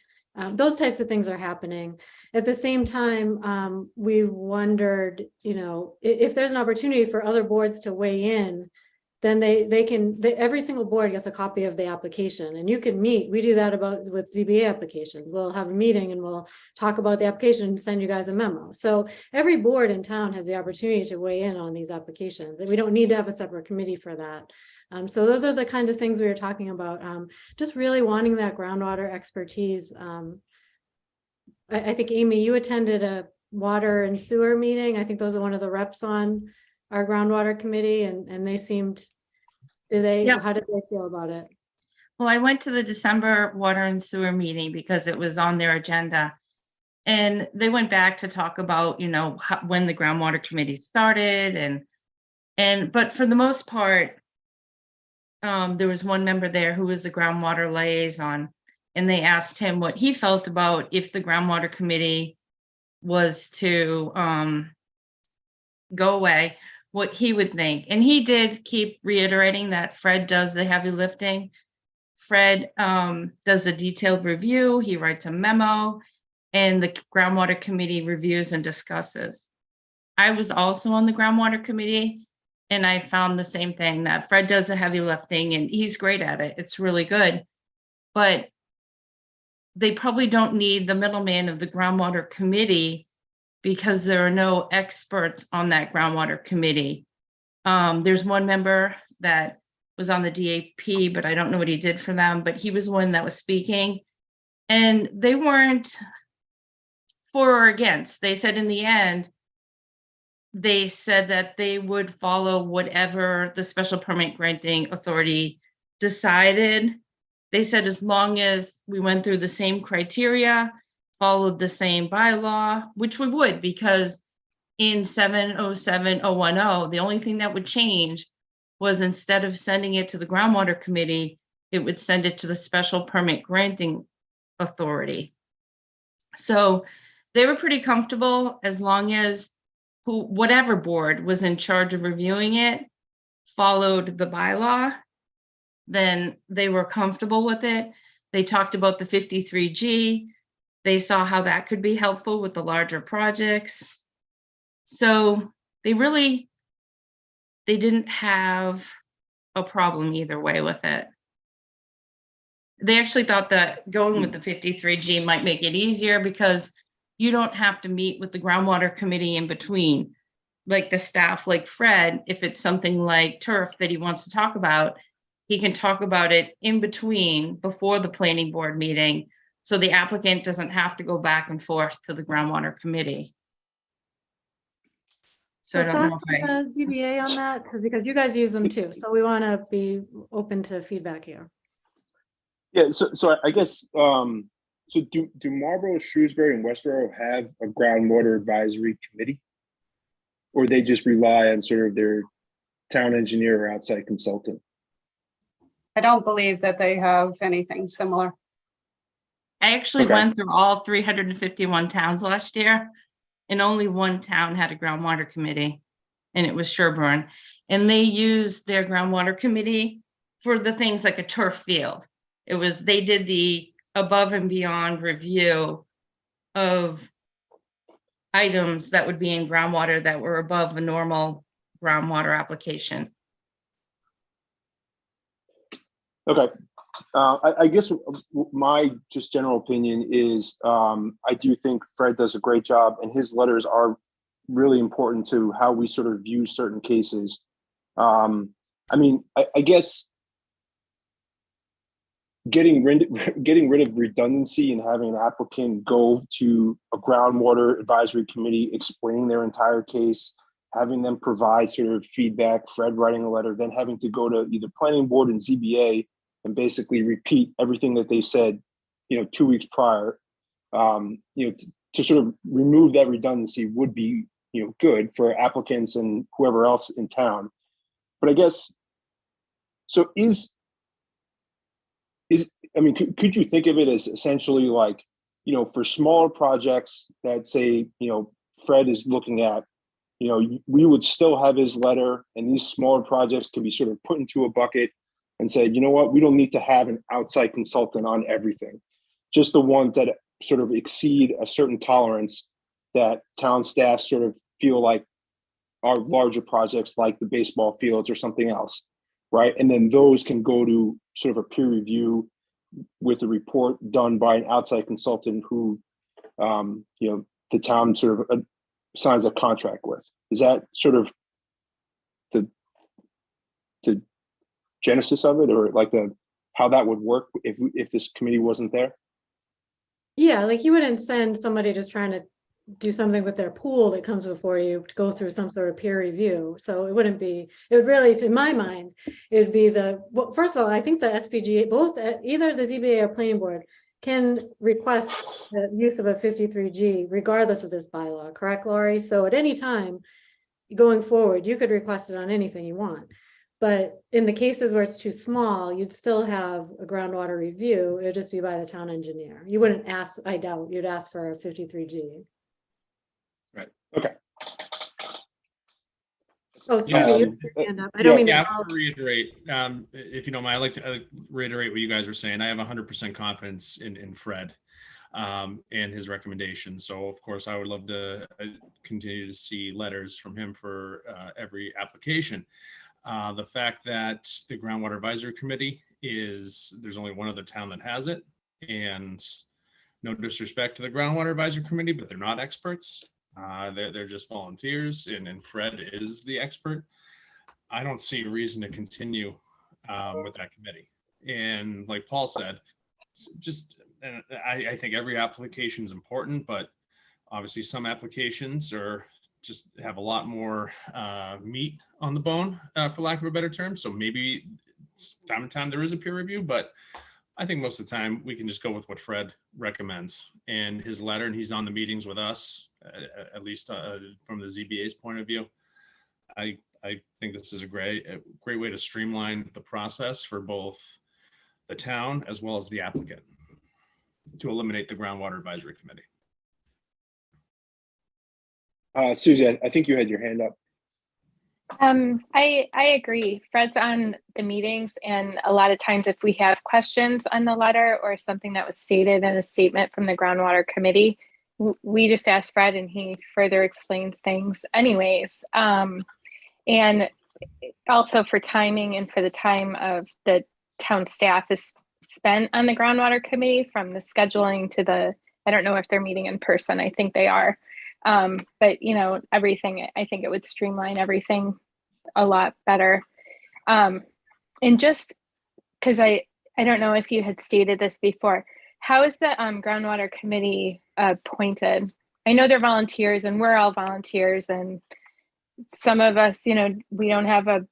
Those types of things are happening. At the same time, we wondered, if there's an opportunity for other boards to weigh in, then every single board gets a copy of the application, and you can meet. We do that with ZBA applications. We'll have a meeting and we'll talk about the application and send you guys a memo. So every board in town has the opportunity to weigh in on these applications. We don't need to have a separate committee for that. So those are the kind of things we were talking about. Just really wanting that groundwater expertise. I think, Amy, you attended a water and sewer meeting. I think those are one of the reps on our groundwater committee, and they seemed, Yep. How did they feel about it? Well, I went to the December water and sewer meeting because it was on their agenda. And they went back to talk about, when the groundwater committee started but for the most part, there was one member there who was the groundwater liaison, and they asked him what he felt about if the groundwater committee was to go away, what he would think. And he did keep reiterating that Fred does the heavy lifting. Fred does a detailed review, he writes a memo, and the groundwater committee reviews and discusses. I was also on the groundwater committee, and I found the same thing, that Fred does the heavy lifting and he's great at it. It's really good. But they probably don't need the middleman of the groundwater committee because there are no experts on that groundwater committee. There's one member that was on the DAP, but I don't know what he did for them, but he was one that was speaking. And they weren't for or against. They said in the end, they said that they would follow whatever the special permit granting authority decided. They said as long as we went through the same criteria, followed the same bylaw, which we would, because in 707010, the only thing that would change was instead of sending it to the groundwater committee, it would send it to the special permit granting authority. So they were pretty comfortable as long as whatever board was in charge of reviewing it followed the bylaw, then they were comfortable with it. They talked about the 53G. They saw how that could be helpful with the larger projects. So they didn't have a problem either way with it. They actually thought that going with the 53G might make it easier because you don't have to meet with the groundwater committee in between. Like the staff, like Fred, if it's something like turf that he wants to talk about, he can talk about it in between before the planning board meeting. So the applicant doesn't have to go back and forth to the groundwater committee. So I don't know if I. ZBA on that, because you guys use them too. So we want to be open to feedback here. Yeah, so I guess, so do Marlborough, Shrewsbury, and Westboro have a groundwater advisory committee? Or they just rely on sort of their town engineer or outside consultant? I don't believe that they have anything similar. I actually Okay. went through all 351 towns last year, and only one town had a groundwater committee, and it was Sherburne. And they used their groundwater committee for the things like a turf field. They did the above and beyond review of items that would be in groundwater that were above the normal groundwater application. Okay. I guess my just general opinion is I do think Fred does a great job, and his letters are really important to how we sort of view certain cases. I mean, I guess getting rid of redundancy and having an applicant go to a groundwater advisory committee explaining their entire case, having them provide sort of feedback, Fred writing a letter, then having to go to either planning board and ZBA and basically repeat everything that they said, 2 weeks prior, to sort of remove that redundancy would be, good for applicants and whoever else in town. But I guess, so could you think of it as essentially like, for smaller projects that say, Fred is looking at, we would still have his letter, and these smaller projects can be sort of put into a bucket and say, you know what, we don't need to have an outside consultant on everything. Just the ones that sort of exceed a certain tolerance that town staff sort of feel like are larger projects like the baseball fields or something else, right? And then those can go to sort of a peer review with a report done by an outside consultant who, the town sort of signs a contract with. Is that sort of the genesis of it, or like how that would work if this committee wasn't there? Yeah, like you wouldn't send somebody just trying to do something with their pool that comes before you to go through some sort of peer review. So it would really, to my mind, it would be well, first of all, I think the SPGA, both either the ZBA or planning board can request the use of a 53G regardless of this bylaw, correct, Laurie? So at any time going forward, you could request it on anything you want. But in the cases where it's too small, you'd still have a groundwater review. It'd just be by the town engineer. You wouldn't ask, I doubt, you'd ask for a 53G. Okay. Oh, Susie, Yeah. you have your hand up. I don't mean Yeah, to. I want to reiterate, if you don't mind, I'd like to reiterate what you guys were saying. I have 100% confidence in Fred and his recommendations. So of course, I would love to continue to see letters from him for every application. The fact that the Groundwater Advisory Committee there's only one other town that has it, and no disrespect to the Groundwater Advisory Committee, but they're not experts. They're just volunteers, and Fred is the expert. I don't see a reason to continue with that committee. And like Paul said, and I think every application is important, but obviously some applications just have a lot more meat on the bone, for lack of a better term. So maybe time to time there is a peer review, but I think most of the time we can just go with what Fred recommends and his letter, and he's on the meetings with us, at least from the ZBA's point of view. I think this is a great way to streamline the process for both the town as well as the applicant to eliminate the Groundwater Advisory Committee. Susie, I think you had your hand up. I agree. Fred's on the meetings, and a lot of times if we have questions on the letter or something that was stated in a statement from the Groundwater Committee, we just ask Fred and he further explains things anyways. And also for timing and for the time of the town staff is spent on the Groundwater Committee, from the scheduling to I don't know if they're meeting in person. I think they are. But everything, I think it would streamline everything a lot better. And just because I don't know if you had stated this before, how is the Groundwater Committee appointed? I know they're volunteers and we're all volunteers, and some of us, we don't have a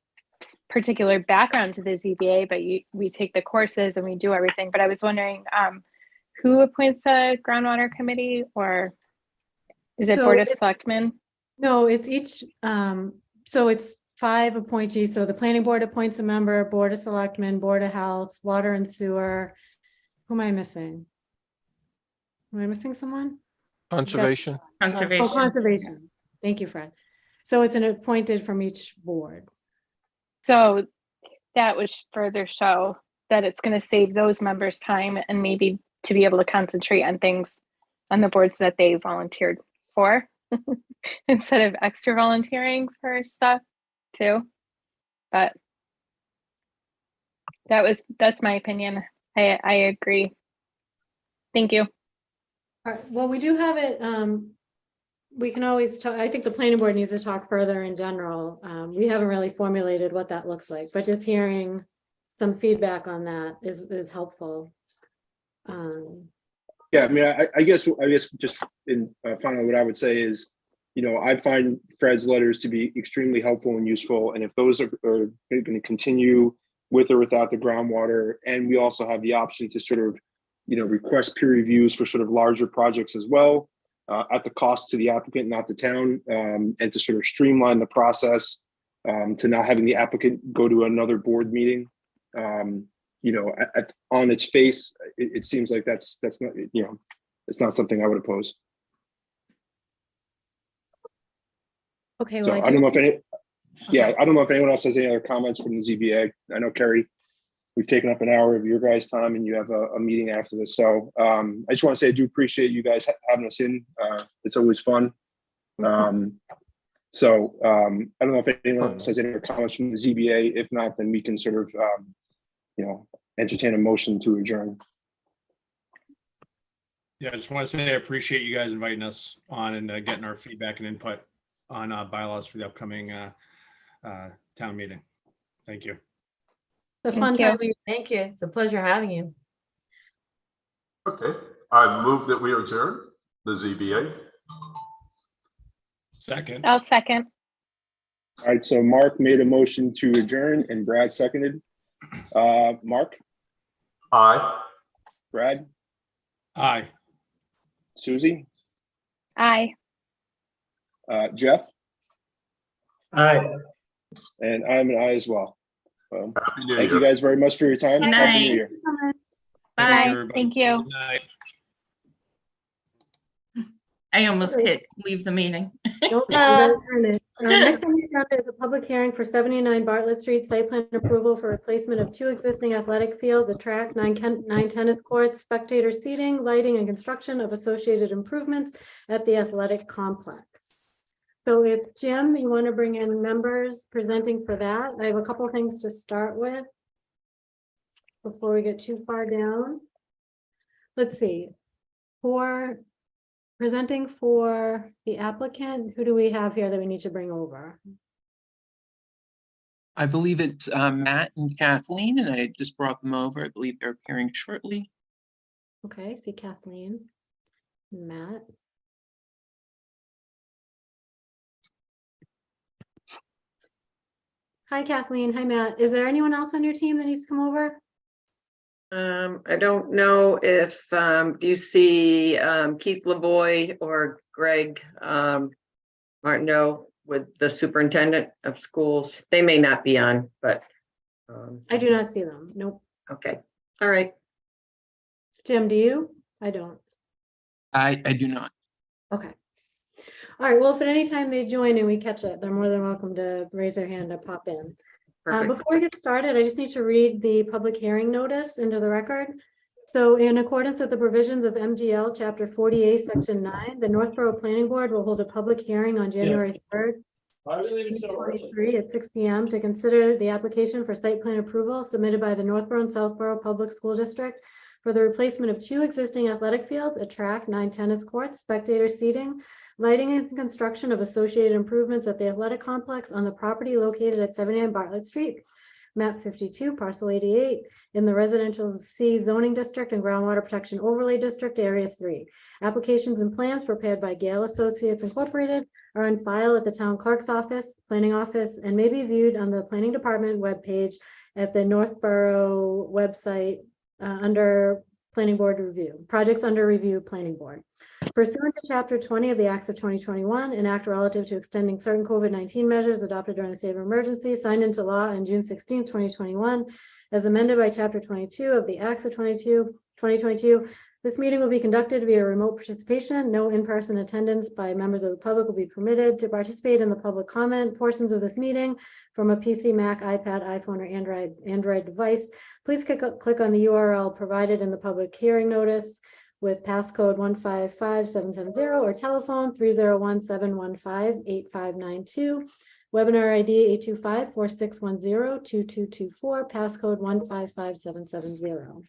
particular background to the ZBA, but we take the courses and we do everything. But I was wondering, who appoints a Groundwater Committee, or is it Board of Selectmen? No, it's each, so it's 5 appointees. So the planning board appoints a member, Board of Selectmen, Board of Health, Water and Sewer. Who am I missing? Am I missing someone? Conservation. Oh, Conservation. Thank you, Fred. So it's an appointed from each board. So that would further show that it's going to save those members time, and maybe to be able to concentrate on things on the boards that they volunteered for instead of extra volunteering for stuff too. But that's my opinion. I agree. Thank you. All right, well, we do have it. We can always talk. I think the planning board needs to talk further in general. We haven't really formulated what that looks like, but just hearing some feedback on that is helpful. Yeah, I mean, I guess just in finally, what I would say is, I find Fred's letters to be extremely helpful and useful. And if those are going to continue with or without the groundwater, and we also have the option to sort of, request peer reviews for sort of larger projects as well, at the cost to the applicant, not the town, and to sort of streamline the process, to not having the applicant go to another board meeting. On its face, it seems like that's not, it's not something I would oppose. Okay. So Well, I don't know if anyone else has any other comments from the ZBA. I know, Kerry, we've taken up an hour of your guys' time, and you have a meeting after this. So I just want to say I do appreciate you guys having us in. It's always fun. I don't know if anyone else has any other comments from the ZBA. If not, then we can sort of entertain a motion to adjourn. Yeah, I just want to say I appreciate you guys inviting us on and getting our feedback and input on bylaws for the upcoming town meeting. Thank you. The fun time. Thank you. It's a pleasure having you. Okay, I move that we adjourn the ZBA. Second. I'll second. All right, so Mark made a motion to adjourn and Brad seconded. Mark? Aye. Brad? Aye. Susie? Aye. Jeff? Aye. And I'm an aye as well. Happy New Thank Year. you guys very much for your time. Good Happy night. New Year. Bye. everybody. Thank you. Good night. I almost hit leave the meeting. Nope, I'm gonna turn it. Next on the agenda is a public public hearing for 79 Bartlett Street site plan approval for replacement of 2 existing athletic fields, a track, 9 tennis courts, spectator seating, lighting, and construction of associated improvements at the athletic complex. So if Jim, you want to bring in members presenting for that, I have a couple things to start with before we get too far down. Let's see. For presenting for the applicant, who do we have here that we need to bring over? I believe it's Matt and Kathleen, and I just brought them over. I believe they're appearing shortly. Okay, see Kathleen, Matt. Hi Kathleen, hi Matt. Is there anyone else on your team that needs to come over? I don't know if, do you see Keith Lavoy or Greg Martineau with the superintendent of schools? They may not be on, but. I do not see them. Nope. Okay, all right. Jim, do you? I don't. I do not. Okay. All right, well, if at any time they join and we catch it, they're more than welcome to raise their hand to pop in. Perfect. Before we get started, I just need to read the public hearing notice into the record. So in accordance with the provisions of MGL Chapter 48, Section 9, the Northborough Planning Board will hold a public hearing on January 3rd, 2023 at 6 p.m. to consider the application for site plan approval submitted by the Northborough and Southborough Public School District for the replacement of 2 existing athletic fields, a track, 9 tennis courts, spectator seating, lighting and construction of associated improvements at the athletic complex on the property located at 79 Bartlett Street, map 52, parcel 88, in the residential C zoning district and groundwater protection overlay district, area 3. Applications and plans prepared by Gale Associates Incorporated are on file at the town clerk's office, planning office, and may be viewed on the planning department webpage at the Northborough website under planning board review, projects under review, planning board. Pursuant to Chapter 20 of the Acts of 2021, an act relative to extending certain COVID-19 measures adopted during the state of emergency, signed into law on June 16, 2021, as amended by Chapter 22 of the Acts of 2022. This meeting will be conducted via remote participation. No in-person attendance by members of the public will be permitted. To participate in the public comment portions of this meeting from a PC, Mac, iPad, iPhone, or Android device, please click on the URL provided in the public hearing notice with passcode 155770 or telephone 301-715-8592, webinar ID 825-4610-2224, passcode 155770.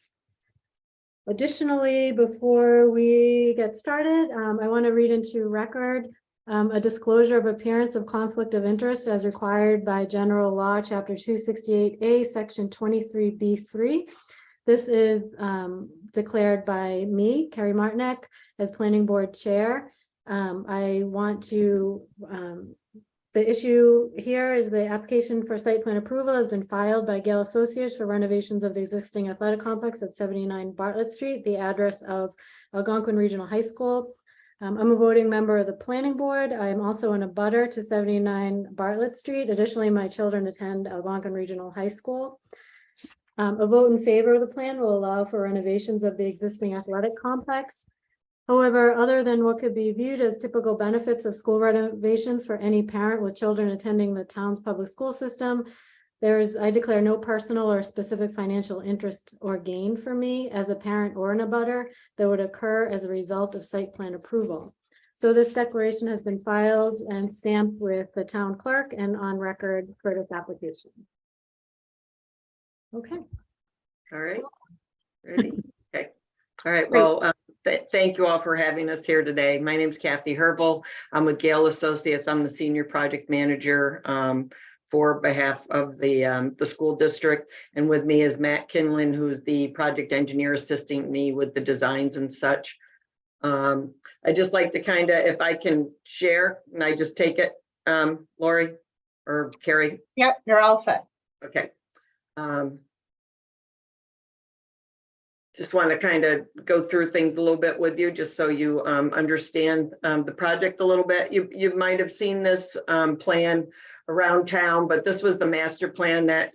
Additionally, before we get started, I want to read into record a disclosure of appearance of conflict of interest as required by General Law, Chapter 268A, Section 23B3. This is declared by me, Carrie Martinek, as Planning Board Chair. I want to, the issue here is the application for site plan approval has been filed by Gale Associates for renovations of the existing athletic complex at 79 Bartlett Street, the address of Algonquin Regional High School. I'm a voting member of the Planning Board. I am also an abutter to 79 Bartlett Street. Additionally, my children attend Algonquin Regional High School. A vote in favor of the plan will allow for renovations of the existing athletic complex. However, other than what could be viewed as typical benefits of school renovations for any parent with children attending the town's public school system, I declare no personal or specific financial interest or gain for me as a parent or an abutter that would occur as a result of site plan approval. So this declaration has been filed and stamped with the town clerk and on record for this application. Okay. All right. Ready? Okay. All right. Well, thank you all for having us here today. My name is Kathy Herbal. I'm with Gale Associates. I'm the senior project manager for behalf of the school district. And with me is Matt Kinlan, who's the project engineer assisting me with the designs and such. I just like to kind of, if I can share, and I just take it, Lori or Carrie? Yep, you're all set. Okay. Just want to kind of go through things a little bit with you, just so you understand the project a little bit. You might have seen this plan around town, but this was the master plan that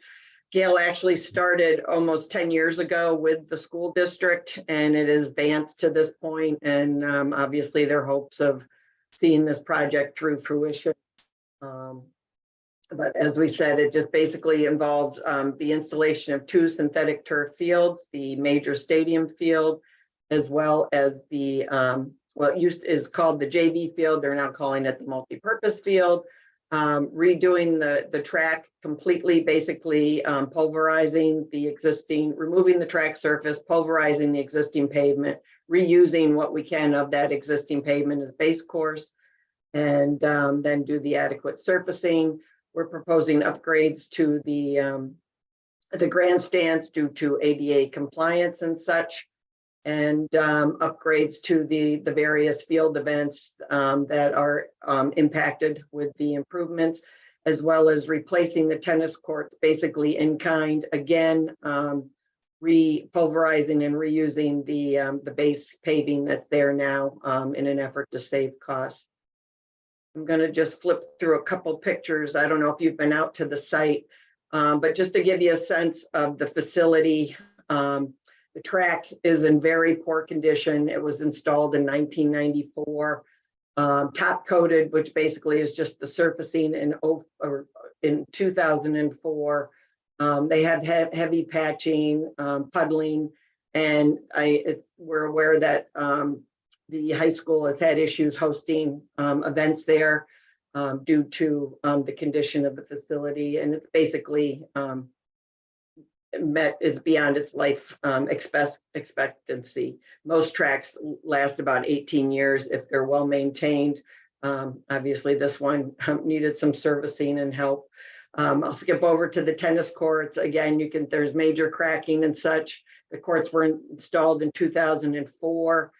Gale actually started almost 10 years ago with the school district, and it has advanced to this point, and obviously their hopes of seeing this project through fruition. The But as we said, it just basically involves the installation of 2 synthetic turf fields, the major stadium field, as well as the, what is called the JV field. They're now calling it the multi-purpose field. Redoing the track completely, basically pulverizing the existing, removing the track surface, pulverizing the existing pavement, reusing what we can of that existing pavement as base course, and then do the adequate surfacing. We're proposing upgrades to the grandstands due to ADA compliance and such, and upgrades to the various field events that are impacted with the improvements, as well as replacing the tennis courts basically in kind, again, repulverizing and reusing the base paving that's there now in an effort to save costs. I'm going to just flip through a couple pictures. I don't know if you've been out to the site, but just to give you a sense of the facility, the track is in very poor condition. It was installed in 1994, top coated, which basically is just the surfacing in 2004. They have heavy patching, puddling, and we're aware that the high school has had issues hosting events there due to the condition of the facility, and it's basically it's beyond its life expectancy. Most tracks last about 18 years if they're well maintained. Obviously, this one needed some servicing and help. I'll skip over to the tennis courts. Again, there's major cracking and such. The courts were installed in 2004.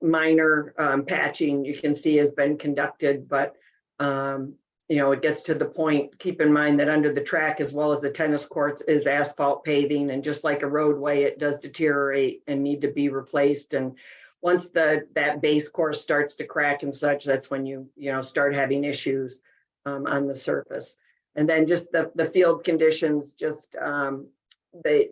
Minor patching you can see has been conducted, but it gets to the point. Keep in mind that under the track as well as the tennis courts is asphalt paving, and just like a roadway, it does deteriorate and need to be replaced. And once that base course starts to crack and such, that's when you start having issues on the surface. And then just the field conditions, just the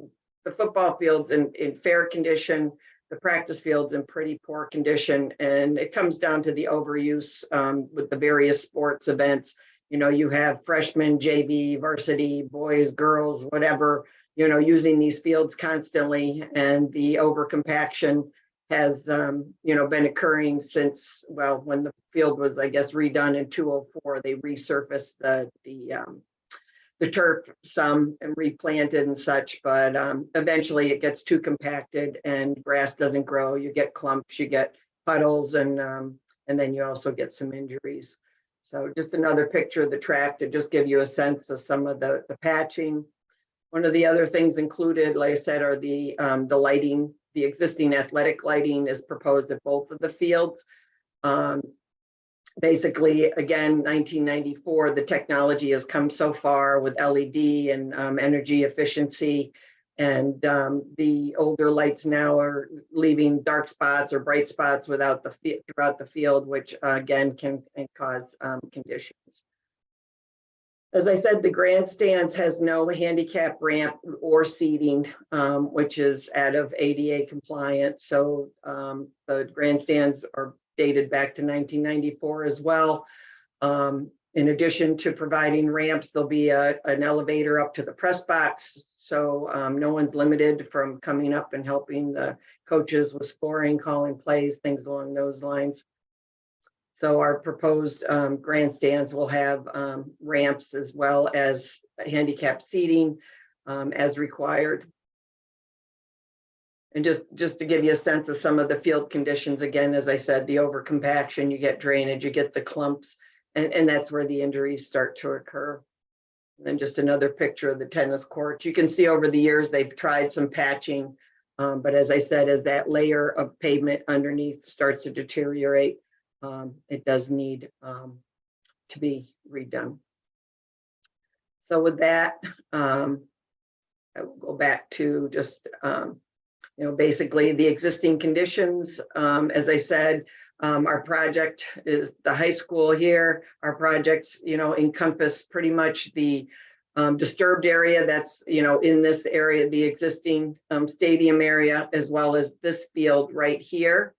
football fields in fair condition, the practice fields in pretty poor condition, and it comes down to the overuse with the various sports events. You have freshmen, JV, varsity, boys, girls, whatever, using these fields constantly, and the overcompaction has, been occurring since, well, when the field was, I guess, redone in 2004, they resurfaced the turf some and replanted and such, but eventually it gets too compacted and grass doesn't grow. You get clumps, you get puddles, and then you also get some injuries. So just another picture of the track to just give you a sense of some of the patching. One of the other things included, like I said, are the lighting. The existing athletic lighting is proposed at both of the fields. Basically, again, 1994, the technology has come so far with LED and energy efficiency, and the older lights now are leaving dark spots or bright spots throughout the field, which again can cause conditions. As I said, the grandstands has no handicap ramp or seating, which is out of ADA compliance. So the grandstands are dated back to 1994 as well. In addition to providing ramps, there'll be an elevator up to the press box. So no one's limited from coming up and helping the coaches with scoring, calling plays, things along those lines. So our proposed grandstands will have ramps as well as handicap seating as required. And just to give you a sense of some of the field conditions, again, as I said, the overcompaction, you get drainage, you get the clumps, and that's where the injuries start to occur. And then just another picture of the tennis courts. You can see over the years, they've tried some patching, but as I said, as that layer of pavement underneath starts to deteriorate, it does need to be redone. So with that, I will go back to just, basically the existing conditions. As I said, our project is the high school here. Our projects, encompass pretty much the disturbed area that's, in this area, the existing stadium area, as well as this field right here.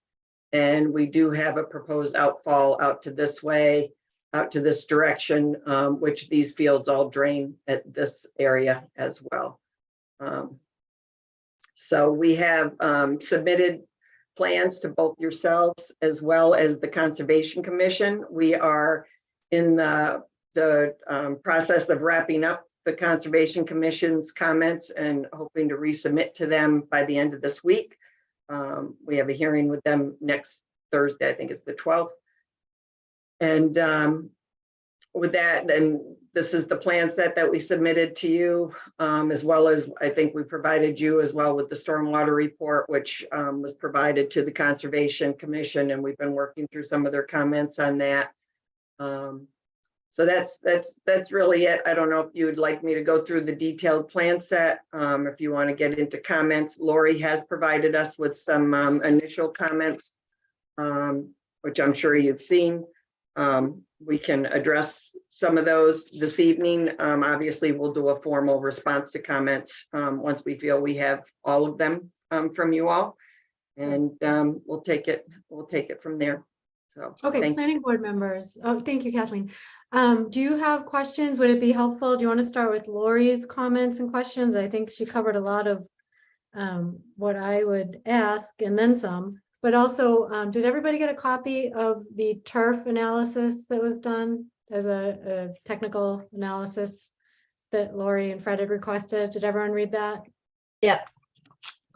And we do have a proposed outfall out to this way. out to this direction, which these fields all drain at this area as well. So we have submitted plans to both yourselves as well as the Conservation Commission. We are in the process of wrapping up the Conservation Commission's comments and hoping to resubmit to them by the end of this week. We have a hearing with them next Thursday, I think it's the 12th. And with that, and this is the plan set that we submitted to you, as well as I think we provided you as well with the stormwater report, which was provided to the Conservation Commission, and we've been working through some of their comments on that. So that's really it. I don't know if you would like me to go through the detailed plan set. If you want to get into comments, Lori has provided us with some initial comments, which I'm sure you've seen. We can address some of those this evening. Obviously, we'll do a formal response to comments once we feel we have all of them from you all, and we'll take it from there. So Okay, planning board members. Oh, thank you, Kathleen. Do you have questions? Would it be helpful? Do you want to start with Lori's comments and questions? I think she covered a lot of what I would ask and then some. But also, did everybody get a copy of the turf analysis that was done as a technical analysis that Lori and Fred had requested? Did everyone read that? Yeah.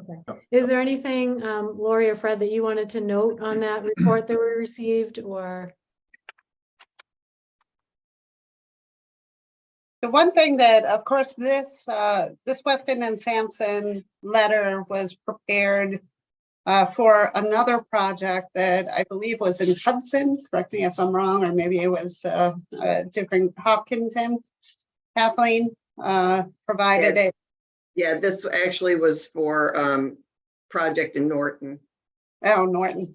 Okay. Is there anything, Lori or Fred, that you wanted to note on that report that we received, or? The one thing that, of course, this Weston and Sampson letter was prepared for another project that I believe was in Hudson. Correct me if I'm wrong, or maybe it was a different Hopkinton. Kathleen provided it. Yeah, this actually was for project in Norton. Oh, Norton.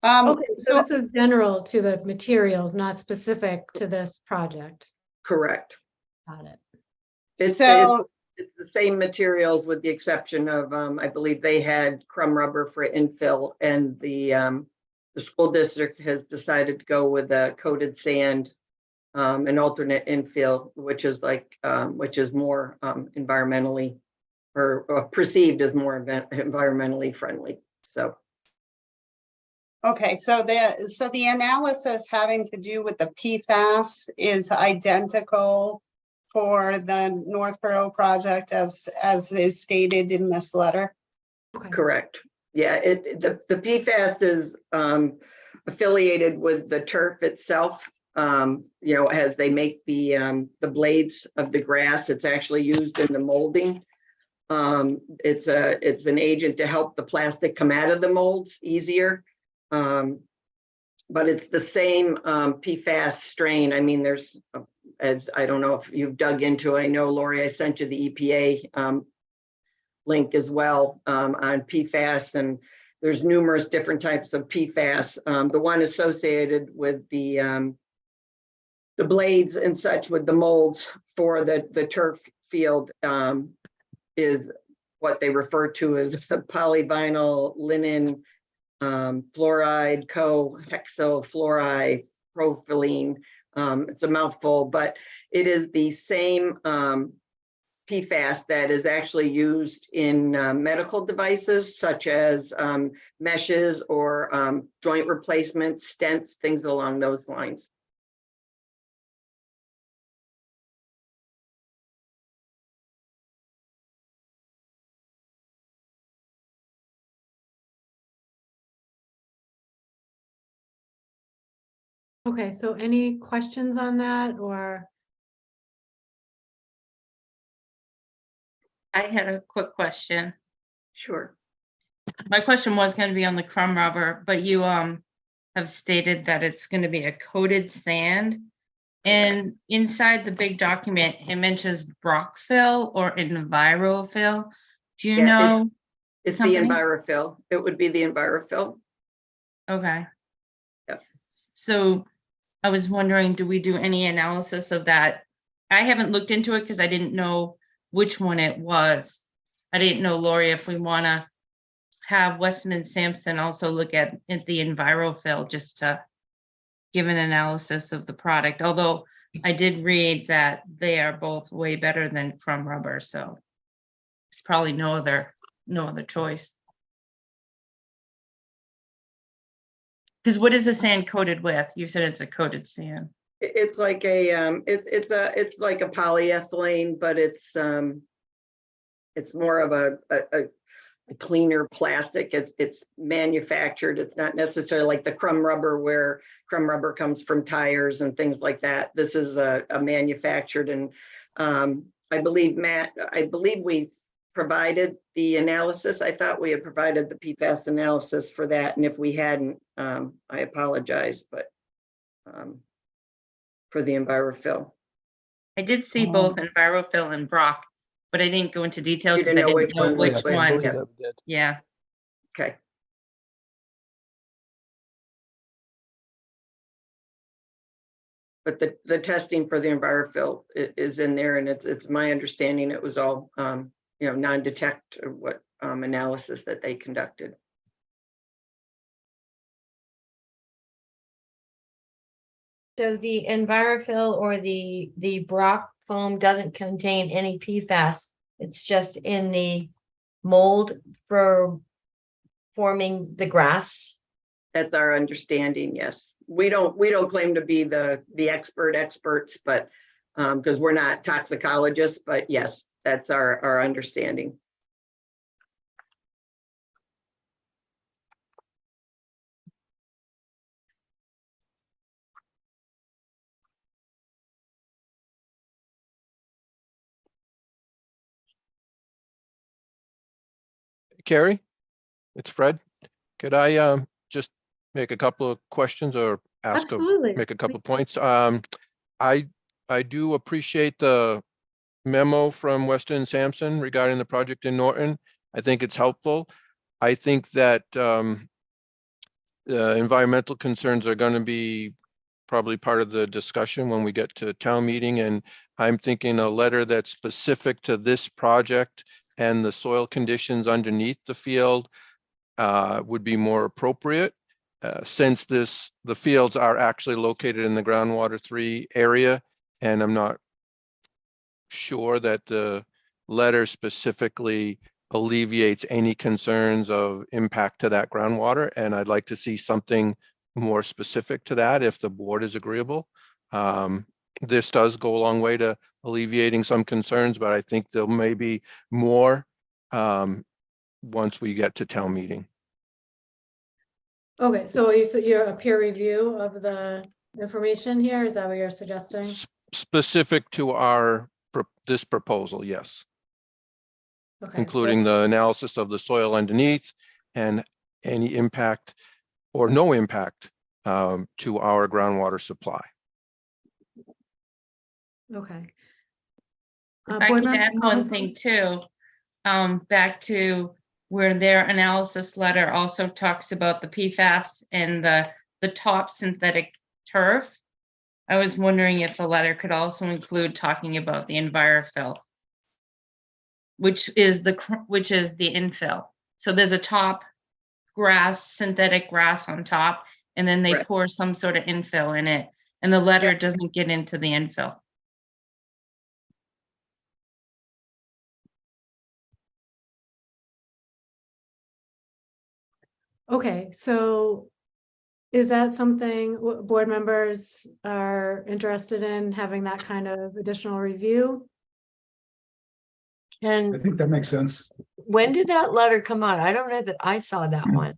Okay, so this is general to the materials, not specific to this project. Correct. Got it. It's the same materials with the exception of, I believe they had crumb rubber for infill, and the school district has decided to go with a coated sand, an alternate infill, which is more environmentally or perceived as more environmentally friendly. So. Okay, so the analysis having to do with the PFAS is identical for the Northborough project as is stated in this letter. Okay. Correct. Yeah, the PFAS is affiliated with the turf itself. As they make the blades of the grass, it's actually used in the molding. It's an agent to help the plastic come out of the molds easier. But it's the same PFAS strain. I mean, there's, as I don't know if you've dug into, I know, Lori, I sent you the EPA link as well on PFAS, and there's numerous different types of PFAS. The one associated with the blades and such with the molds for the turf field is what they refer to as the polyvinyl linen fluoride cohexafluoride propylene. It's a mouthful, but it is the same PFAS that is actually used in medical devices such as meshes or joint replacements, stents, things along those lines. Okay, so any questions on that, or? I had a quick question. Sure. My question was going to be on the crumb rubber, but you have stated that it's going to be a coated sand. And inside the big document, it mentions Brockfill or Envirofill. Do you know? It's the Envirofill. It would be the Envirofill. Okay. Yep. So I was wondering, do we do any analysis of that? I haven't looked into it because I didn't know which one it was. I didn't know, Lori, if we want to have Weston and Sampson also look at the Envirofill just to give an analysis of the product, although I did read that they are both way better than Crumb Rubber, so it's probably no other choice. Because what is the sand coated with? You said it's a coated sand. It's like a, it's like a polyethylene, but it's more of a cleaner plastic. It's manufactured. It's not necessarily like the Crumb Rubber, where Crumb Rubber comes from tires and things like that. This is a manufactured, and I believe we provided the analysis. I thought we had provided the PFAS analysis for that, and if we hadn't, I apologize, but for the EnviroFill. I did see both EnviroFill and Brock, but I didn't go into detail You because I didn't know didn't know which which one. one. Yeah. Yeah. Okay. But the testing for the EnviroFill is in there, and it's my understanding it was all non-detect or what analysis that they conducted. So the EnviroFill or the Brock foam doesn't contain any PFAS. It's just in the mold for forming the grass. That's our understanding. Yes, we don't claim to be the experts, but because we're not toxicologists, but yes, that's our understanding. Carrie, it's Fred. Could I just make a couple of questions or Absolutely. make a couple of points? I do appreciate the memo from Weston and Sampson regarding the project in Norton. I think it's helpful. I think that environmental concerns are going to be probably part of the discussion when we get to town meeting, and I'm thinking a letter that's specific to this project and the soil conditions underneath the field would be more appropriate, since the fields are actually located in the groundwater 3 area, and I'm not sure that the letter specifically alleviates any concerns of impact to that groundwater, and I'd like to see something more specific to that if the board is agreeable. This does go a long way to alleviating some concerns, but I think there may be more once we get to town meeting. Okay, so you're a peer review of the information here? Is that what you're suggesting? Specific to this proposal, yes. Okay, Including the analysis of the soil underneath and any impact or no impact to our groundwater supply. okay. I Board can member add one thing too, back to where their analysis letter also talks about the PFAS and the top synthetic turf. I was wondering if the letter could also include talking about the EnviroFill, which is the infill. So there's a top grass, synthetic grass on top, and then they pour some sort of infill in it, and the letter doesn't get into the infill. Okay, so is that something board members are interested in, having that kind of additional review? I And think that makes sense. when did that letter come out? I don't know that I saw that one.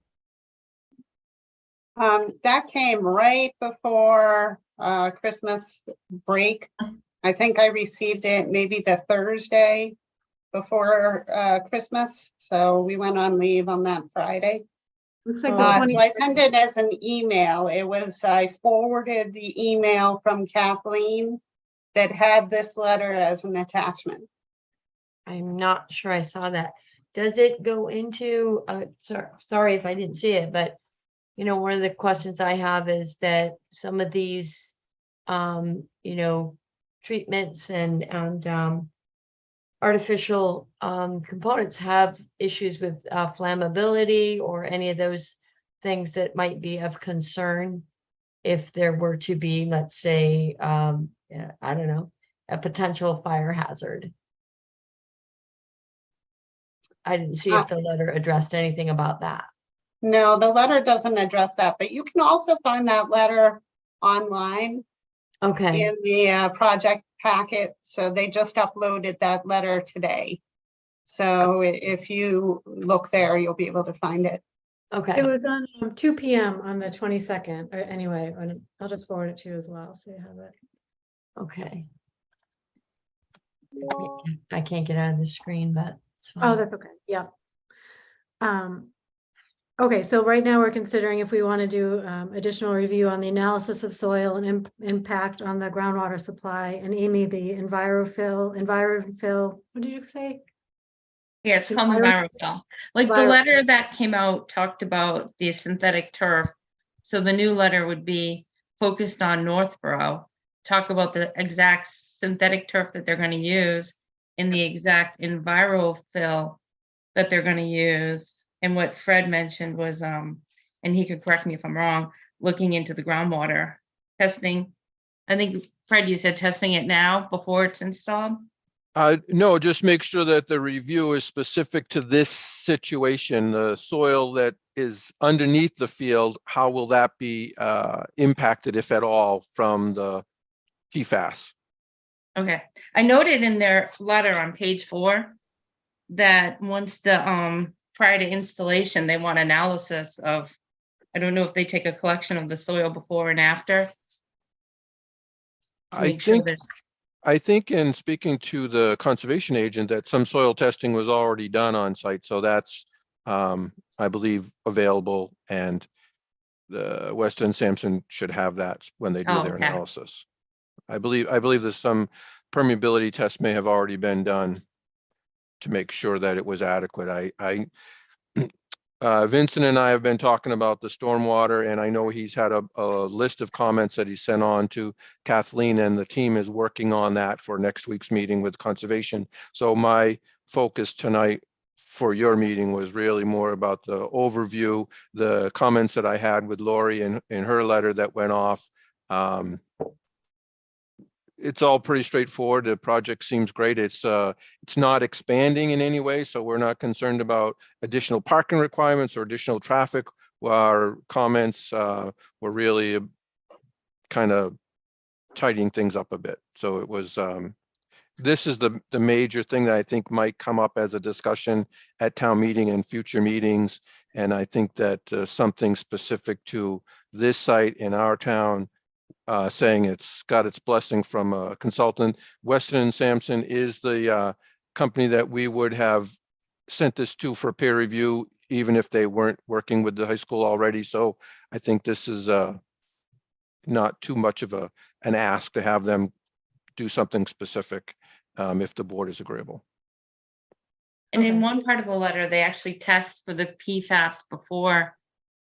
That came right before Christmas break. I think I received it maybe the Thursday before Christmas. So we went on leave on that Friday. Looks like So I sent it as an email. I forwarded the email from Kathleen that had this letter as an attachment. I'm not sure I saw that. Does it go into, sorry if I didn't see it, but one of the questions I have is that some of these, treatments and artificial components have issues with flammability or any of those things that might be of concern if there were to be, let's say, yeah, I don't know, a potential fire hazard. I didn't see if the letter addressed anything about that. No, the letter doesn't address that, but you can also find that letter online Okay, in the project packet. So they just uploaded that letter today. So if you look there, you'll be able to find it. It okay, was on 2 p.m. on the 22nd, or anyway, and I'll just forward it to you as well, so you have it. okay. I can't get out of the screen, but it's Oh, fine. that's okay, yeah. Okay, so right now we're considering if we want to do additional review on the analysis of soil and impact on the groundwater supply, and Amy, the EnviroFill, what did you say? Yeah, it's called Enviro- EnviroFill. Like the Enviro- letter that came out talked about the synthetic turf. So the new letter would be focused on Northborough, talk about the exact synthetic turf that they're going to use and the exact EnviroFill that they're going to use. And what Fred mentioned was, and he could correct me if I'm wrong, looking into the groundwater testing. I think, Fred, you said testing it now before it's installed? No, just make sure that the review is specific to this situation, the soil that is underneath the field. How will that be impacted, if at all, from the PFAS? Okay, I noted in their letter on page 4 that once the prior to installation, they want analysis of, I don't know if they take a collection of the soil before and after. To make sure there's, I think in speaking to the conservation agent that some soil testing was already done on site, so that's I believe available, and the Weston Sampson should have that when they do Oh, their okay. analysis. I believe there's some permeability tests may have already been done to make sure that it was adequate. Vincent and I have been talking about the stormwater, and I know he's had a list of comments that he sent on to Kathleen, and the team is working on that for next week's meeting with conservation. So my focus tonight for your meeting was really more about the overview, the comments that I had with Lori in her letter that went off. It's all pretty straightforward. The project seems great. It's not expanding in any way, so we're not concerned about additional parking requirements or additional traffic. Our comments were really kind of tidying things up a bit. So it was, this is the major thing that I think might come up as a discussion at town meeting and future meetings. And I think that something specific to this site in our town, saying it's got its blessing from a consultant. Weston and Sampson is the company that we would have sent this to for peer review, even if they weren't working with the high school already. So I think this is not too much of an ask to have them do something specific if the board is agreeable. and in Okay. one part of the letter, they actually test for the PFAS before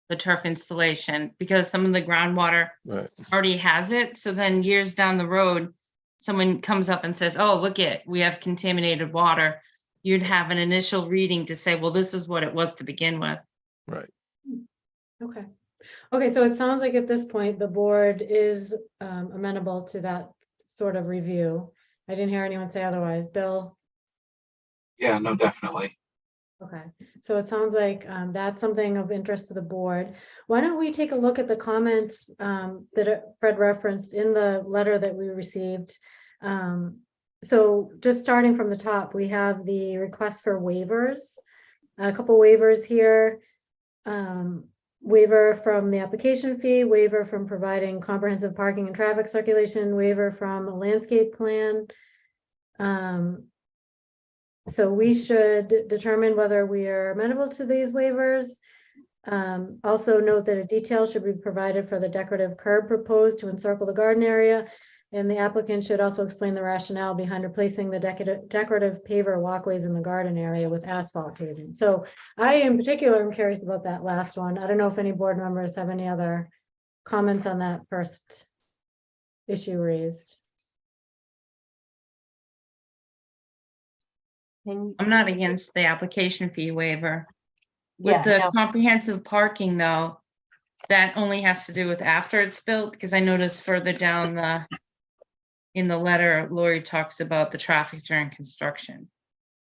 the turf installation, because some of the groundwater Right. already has it. So then years down the road, someone comes up and says, oh, look we have contaminated water. You'd have an initial reading to say, well, this is what it was to begin with. Right. Okay. Okay, so it sounds like at this point, the board is amenable to that sort of review. I didn't hear anyone say otherwise. Bill? Yeah, no, definitely. Okay, so it sounds like that's something of interest to the board. Why don't we take a look at the comments that Fred referenced in the letter that we received? So just starting from the top, we have the request for waivers, a couple waivers here. Waiver from the application fee, waiver from providing comprehensive parking and traffic circulation, waiver from a landscape plan. So we should determine whether we are amenable to these waivers. Also note that a detail should be provided for the decorative curb proposed to encircle the garden area. And the applicant should also explain the rationale behind replacing the decorative paver walkways in the garden area with asphalt paving. So I in particular am curious about that last one. I don't know if any board members have any other comments on that first issue raised. I'm not against the application fee waiver. Yeah, With the no. comprehensive parking though, that only has to do with after it's built? Because I noticed further down in the letter, Lori talks about the traffic during construction.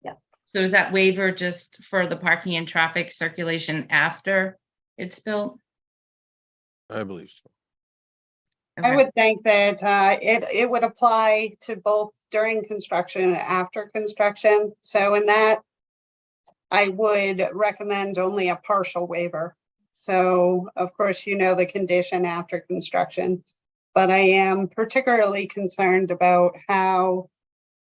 Yeah. So is that waiver just for the parking and traffic circulation after it's built? I believe so. I Okay. would think that it would apply to both during construction and after construction. So in that, I would recommend only a partial waiver. So of course, you know, the condition after construction, but I am particularly concerned about how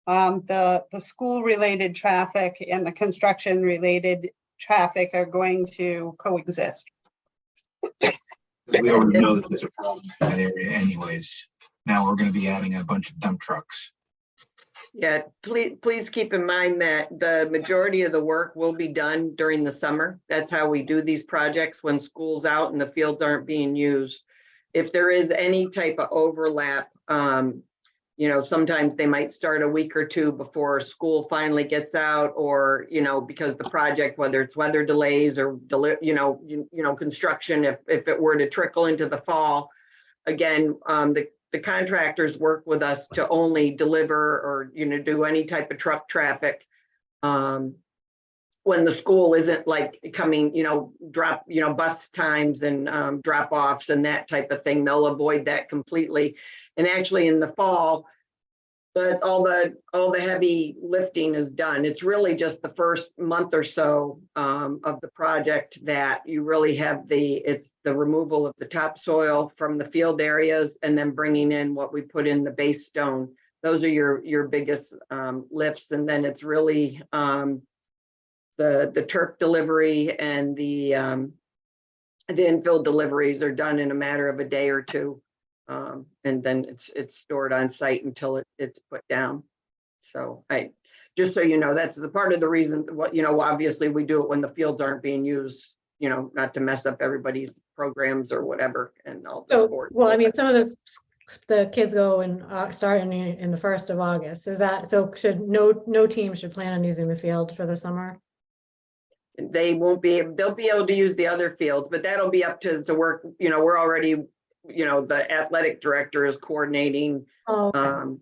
the school-related traffic and the construction-related traffic are going to coexist. We already know that there's a problem in that area anyways. Now we're gonna be adding a bunch of dump trucks. Yeah, please keep in mind that the majority of the work will be done during the summer. That's how we do these projects when school's out and the fields aren't being used. If there is any type of overlap, you know, sometimes they might start a week or two before school finally gets out, or, you know, because the project, whether it's weather delays or, construction, if it were to trickle into the fall, again, the contractors work with us to only deliver or, do any type of truck traffic when the school isn't like coming, drop, bus times and drop offs and that type of thing. They'll avoid that completely. And actually in the fall, but all the heavy lifting is done. It's really just the first month or so of the project that you really have it's the removal of the topsoil from the field areas and then bringing in what we put in the base stone. Those are your biggest lifts. And then it's really the turf delivery and the infill deliveries are done in a matter of a day or two. And then it's stored on site until it's put down. So just so you know, that's the part of the reason obviously we do it when the fields aren't being used, not to mess up everybody's programs or whatever and all the sports. Well, I mean, some of the kids go and start in the 1st of August. Is that so? Should no team should plan on using the field for the summer? They won't be. They'll be able to use the other fields, but that'll be up to the work. We're already. The athletic director is coordinating. Oh, okay.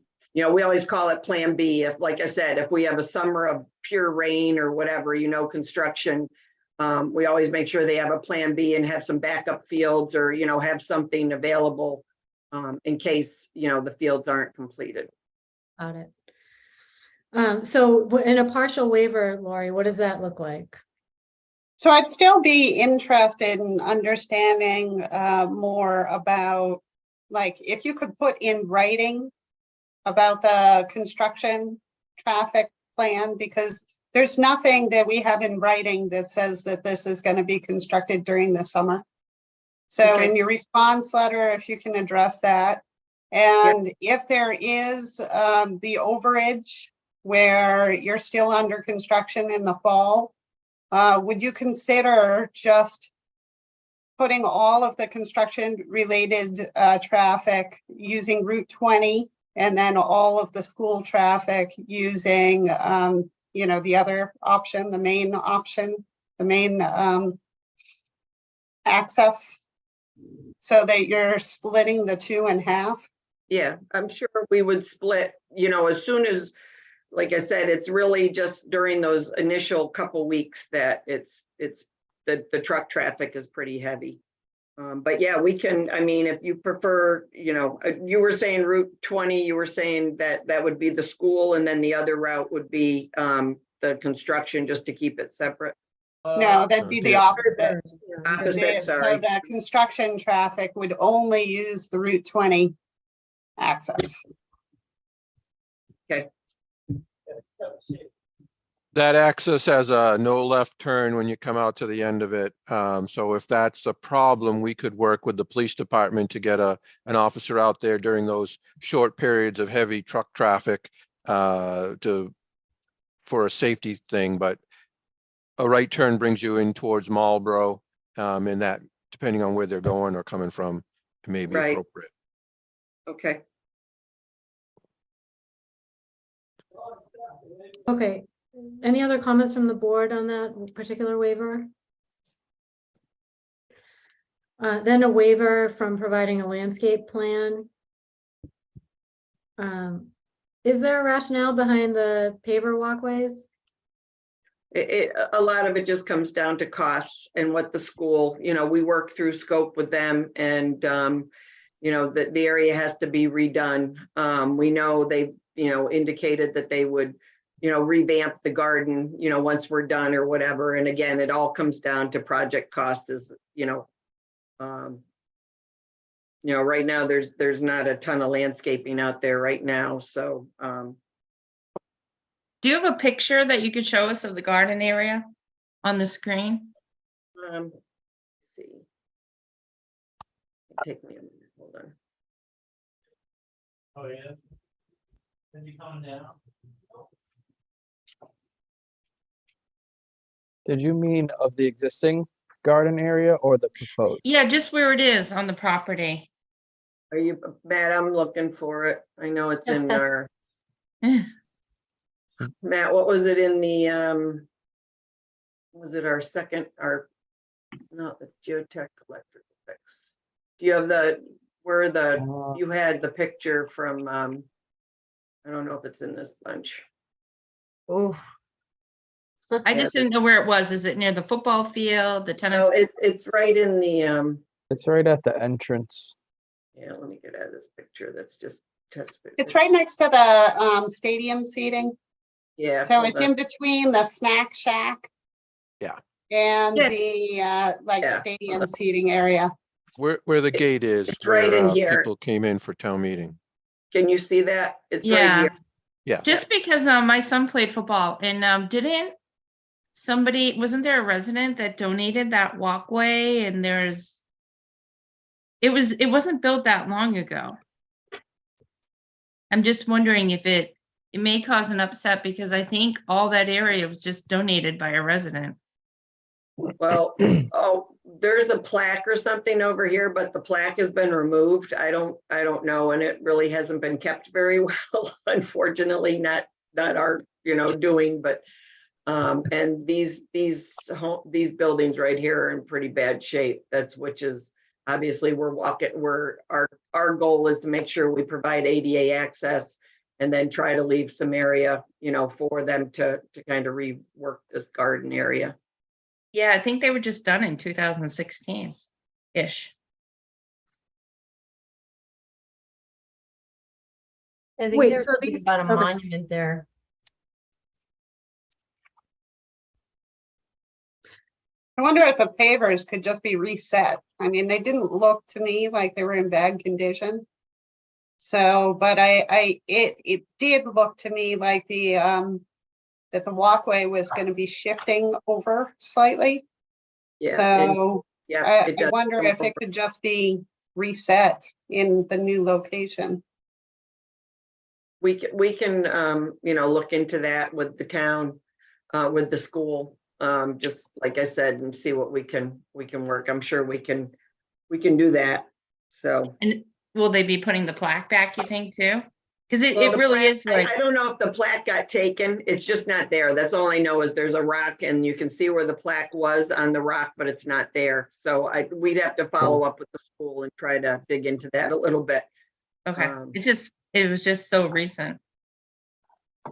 We always call it Plan B. If, like I said, if we have a summer of pure rain or whatever, construction, we always make sure they have a Plan B and have some backup fields or, have something available in case, the fields aren't completed. Got it. So in a partial waiver, Lori, what does that look like? So I'd still be interested in understanding more about, like, if you could put in writing about the construction traffic plan, because there's nothing that we have in writing that says that this is going to be constructed during the summer. So Okay. in your response letter, if you can address that. And if there is the overage where you're still under construction in the fall, would you consider just putting all of the construction related traffic using Route 20 and then all of the school traffic using, the other option, the main option, the main access, so that you're splitting the two in half? Yeah, I'm sure we would split, as soon as, like I said, it's really just during those initial couple weeks that it's the truck traffic is pretty heavy. But yeah, we can, if you prefer, you were saying Route 20, you were saying that would be the school and then the other route would be the construction, just to keep it separate. No, that'd be the opposite. Opposite, So sorry. the construction traffic would only use the Route 20 access. Okay. That access has a no left turn when you come out to the end of it. So if that's a problem, we could work with the police department to get an officer out there during those short periods of heavy truck traffic for a safety thing. But a right turn brings you in towards Marlboro, and that, depending on where they're going or coming from, it may be Right. appropriate. Okay. Okay. Any other comments from the board on that particular waiver? Then a waiver from providing a landscape plan. Is there a rationale behind the paver walkways? A lot of it just comes down to costs and what the school, we work through scope with them and, the area has to be redone. We know they've, indicated that they would, revamp the garden, once we're done or whatever. And again, it all comes down to project costs right now there's not a ton of landscaping out there right now. So, Do you have a picture that you could show us of the garden area on the screen? let's see. Take me a minute, hold on. Oh, yeah. Is he coming down? Did you mean of the existing garden area or the proposed? Yeah, just where it is on the property. Are you, Matt, I'm looking for it. I know it's in our, Matt, what was it in the, was it our second, no, the geotech electrical fix? Do you have you had the picture from, I don't know if it's in this bunch. Oh, I just didn't know where it was. Is it near the football field, the tennis? No, it's right in the, It's right at the entrance. yeah, let me get out of this picture. That's just test. It's right next to the stadium seating. Yeah. So hold it's on. in between the snack shack. Yeah. And Yeah. the Yeah. stadium seating area. Where the gate is. It's right where, in here. People came in for town meeting. Can you see that? It's right Yeah, here. Yeah. just because my son played football and wasn't there a resident that donated that walkway and it wasn't built that long ago. I'm just wondering if it may cause an upset because I think all that area was just donated by a resident. Well, there's a plaque or something over here, but the plaque has been removed. I don't know, and it really hasn't been kept very well, unfortunately, not our, doing, but and these buildings right here are in pretty bad shape. Which is obviously our goal is to make sure we provide ADA access and then try to leave some area, for them to kind of rework this garden area. Yeah, I think they were just done in 2016-ish. I think Wait, there's so something these- about a okay. monument there. I wonder if the pavers could just be reset. I mean, they didn't look to me like they were in bad condition. So, but it did look to me like that the walkway was going to be shifting over slightly. Yeah. So Yeah. I wonder if it could just be reset in the new location. We can look into that with the town, with the school, just like I said, and see what we can work. I'm sure we can do that. So. And will they be putting the plaque back, you think, too? Because Well, it the really plaque, is like, I don't know if the plaque got taken. It's just not there. That's all I know is there's a rock and you can see where the plaque was on the rock, but it's not there. So we'd have to follow up with the school and try to dig into that a little bit. okay, it was just so recent.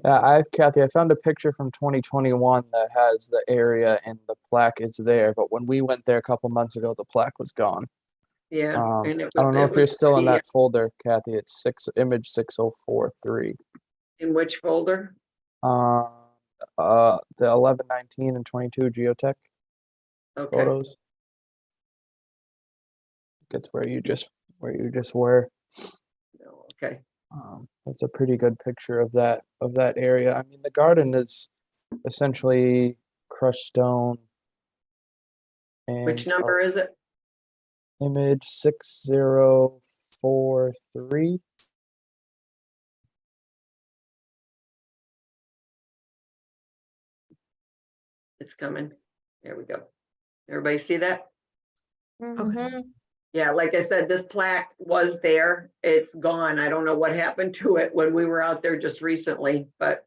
Kathy, I found a picture from 2021 that has the area and the plaque is there, but when we went there a couple months ago, the plaque was gone. Yeah. And I don't know if you're still in pretty- that folder, Kathy. It's image 6043. In which folder? The 11, 19, and 22 geotech Okay. photos. It's where you just were. No, okay. That's a pretty good picture of that area. I mean, the garden is essentially crushed stone. And Which number is it? Image 6043. It's coming. There we go. Everybody see that? Mhm. Yeah, like I said, this plaque was there. It's gone. I don't know what happened to it when we were out there just recently, but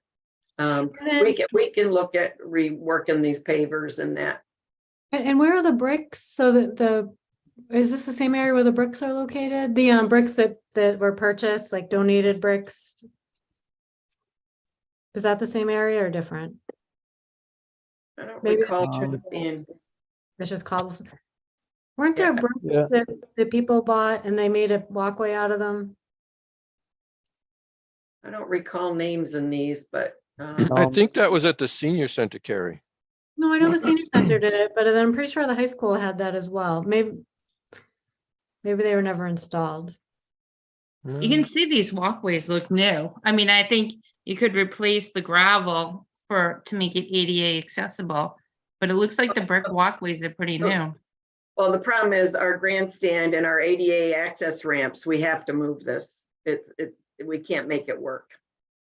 we can look at reworking these pavers and that. And where are the bricks so that Is this the same area where the bricks are located? The bricks that were purchased, like donated bricks? Is that the same area or different? I don't Maybe it's recall pictures. being, It's just cobblestone. Weren't there Yeah. bricks Yeah. that people bought and they made a walkway out of them? I don't recall names in these, but I think that was at the senior center, Carrie. No, I know the senior center did it, but then I'm pretty sure the high school had that as well. Maybe they were never installed. You can see these walkways look new. I mean, I think you could replace the gravel to make it ADA accessible, but it looks like the brick walkways are pretty new. well, the problem is our grandstand and our ADA access ramps, we have to move this. We can't make it work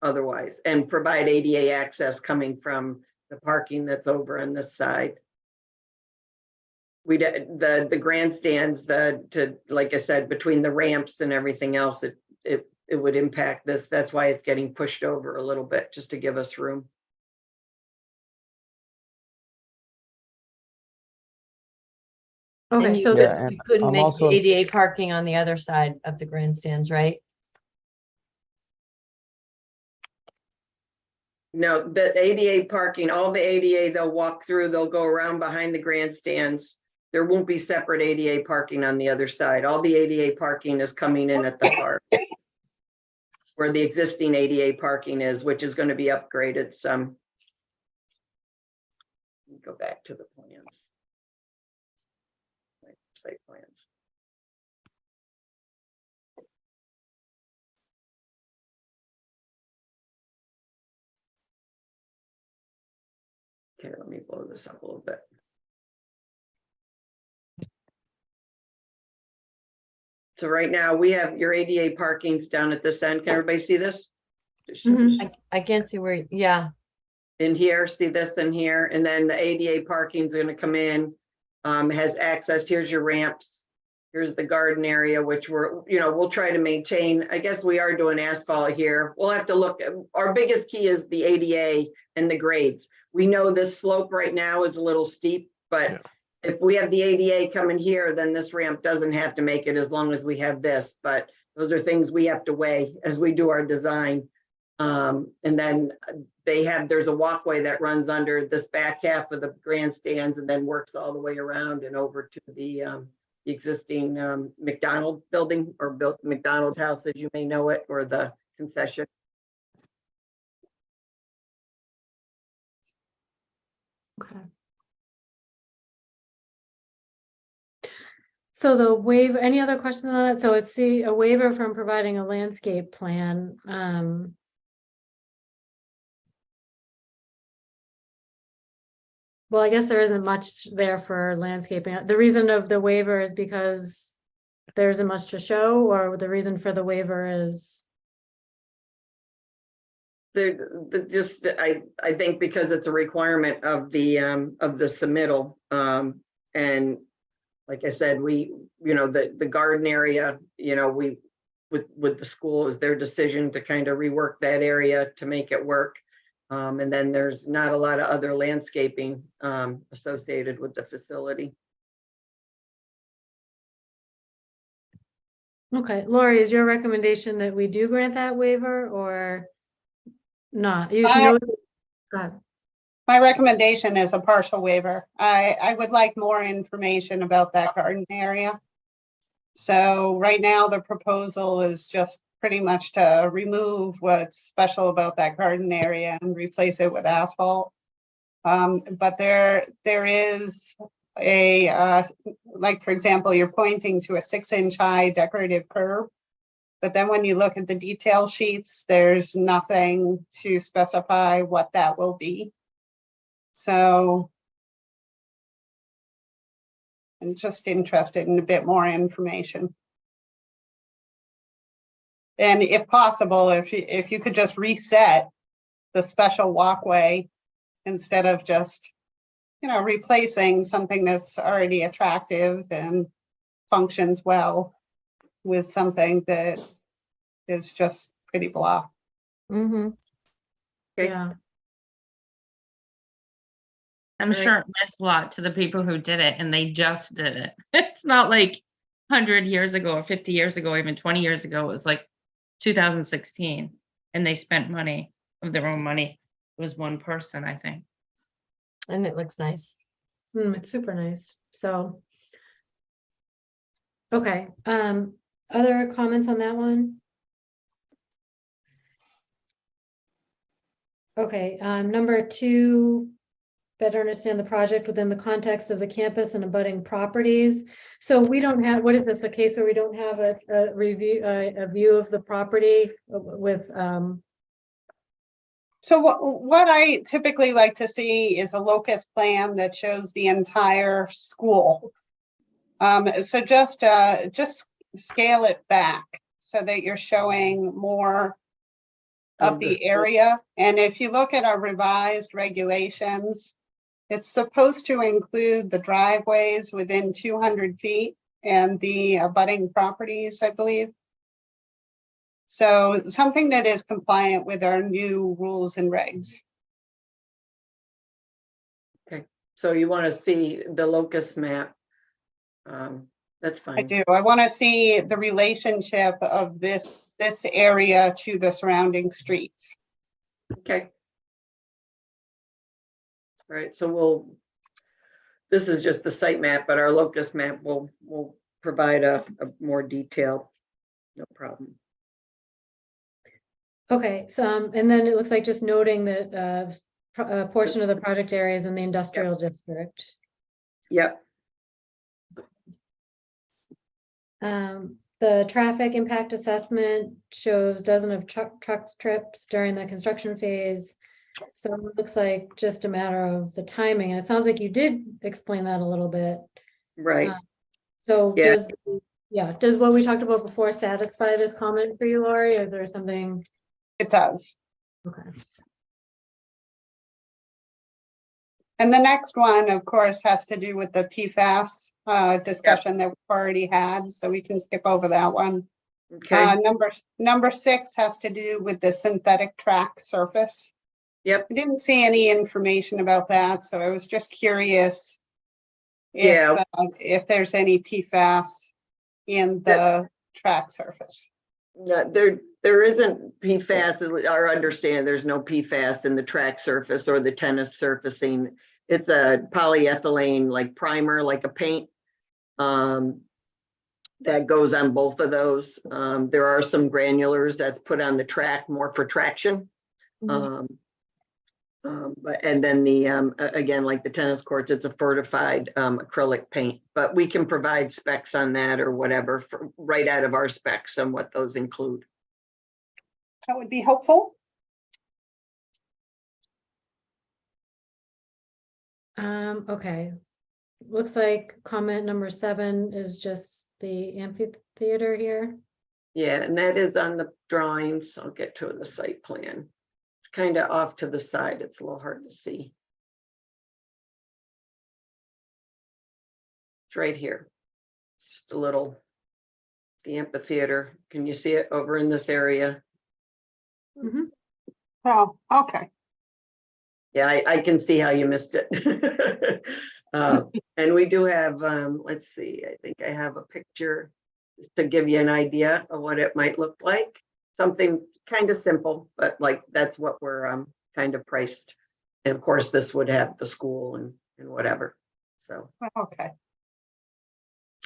otherwise and provide ADA access coming from the parking that's over on this side. The grandstands, like I said, between the ramps and everything else, it would impact this. That's why it's getting pushed over a little bit, just to give us room. Okay, And you so Yeah, and you couldn't I'm make also- the ADA parking on the other side of the grandstands, right? No, the ADA parking, all the ADA, they'll walk through, they'll go around behind the grandstands. There won't be separate ADA parking on the other side. All the ADA parking is coming in at the park, where the existing ADA parking is, which is going to be upgraded some. Go back to the plans. Site plans. Okay, let me blow this up a little bit. So right now we have your ADA parkings down at this end. Can everybody see this? I can't see where, yeah, In here, see this in here, and then the ADA parking is going to come in, has access. Here's your ramps. Here's the garden area, which we'll try to maintain. I guess we are doing asphalt here. We'll have to look. Our biggest key is the ADA and the grades. We know this slope right now is a little steep, but if we have the ADA coming here, then this ramp doesn't have to make it as long as we have this. But those are things we have to weigh as we do our design. And then there's a walkway that runs under this back half of the grandstands and then works all the way around and over to the existing McDonald building, or built McDonald house, as you may know it, or the concession. Okay. So the waiver, any other questions on that? So it's a waiver from providing a landscape plan. Well, I guess there isn't much there for landscaping. The reason of the waiver is because there isn't much to show, or the reason for the waiver is? I think because it's a requirement of the submittal. And like I said, the garden area, with the school, is their decision to kind of rework that area to make it work. And then there's not a lot of other landscaping associated with the facility. Okay, Lori, is your recommendation that we do grant that waiver or not? You know. Go ahead. My recommendation is a partial waiver. I would like more information about that garden area. So right now the proposal is just pretty much to remove what's special about that garden area and replace it with asphalt. But there is like, for example, you're pointing to a 6-inch high decorative curb. But then when you look at the detail sheets, there's nothing to specify what that will be. So I'm just interested in a bit more information. And if possible, if you could just reset the special walkway instead of just, replacing something that's already attractive and functions well with something that is just pretty blah. Mm-hmm. Okay. Yeah. I'm sure it meant a lot to the people who did it, and they just did it. It's not like 100 years ago or 50 years ago, even 20 years ago, it was like 2016, and they spent money of their own money. It was one person, I think. And it looks nice. It's super nice. So. Okay, other comments on that one? Okay, number 2, better understand the project within the context of the campus and abutting properties. So we don't have, what is this, a case where we don't have a review, a view of the property with, So what I typically like to see is a locus plan that shows the entire school. So just scale it back so that you're showing more of the area. And if you look at our revised regulations, it's supposed to include the driveways within 200 feet and the abutting properties, I believe. So something that is compliant with our new rules and regs. Okay, so you want to see the locus map. That's fine. I do. I want to see the relationship of this area to the surrounding streets. Okay. All right, so this is just the site map, but our locus map will provide a more detail. No problem. okay, so, and then it looks like just noting that, a portion of the project area is in the industrial district. Yep. The traffic impact assessment shows dozen of trucks trips during the construction phase. So it looks like just a matter of the timing, and it sounds like you did explain that a little bit. Right. So Yeah. does what we talked about before satisfy this comment for you, Lori, or is there something? It does. Okay. And the next one, of course, has to do with the PFAS discussion that we've already had, so we can skip over that one. Okay. Number 6 has to do with the synthetic track surface. Yep. I didn't see any information about that, so I was just curious if there's any PFAS in the track surface. No, there isn't PFAS. Our understand there's no PFAS in the track surface or the tennis surfacing. It's a polyethylene like primer, like a paint that goes on both of those. There are some granulars that's put on the track more for traction. But and then the again, like the tennis courts, it's a fortified acrylic paint, but we can provide specs on that or whatever right out of our specs on what those include. That would be helpful. Okay. Looks like comment number 7 is just the amphitheater here. Yeah, and that is on the drawings. I'll get to the site plan. It's kind of off to the side. It's a little hard to see. It's right here. It's just a little, the amphitheater. Can you see it over in this area? Oh, okay. Yeah, I can see how you missed it. And we do have, let's see, I think I have a picture just to give you an idea of what it might look like. Something kind of simple, but like that's what we're kind of priced. And of course, this would have the school and whatever. So, Okay.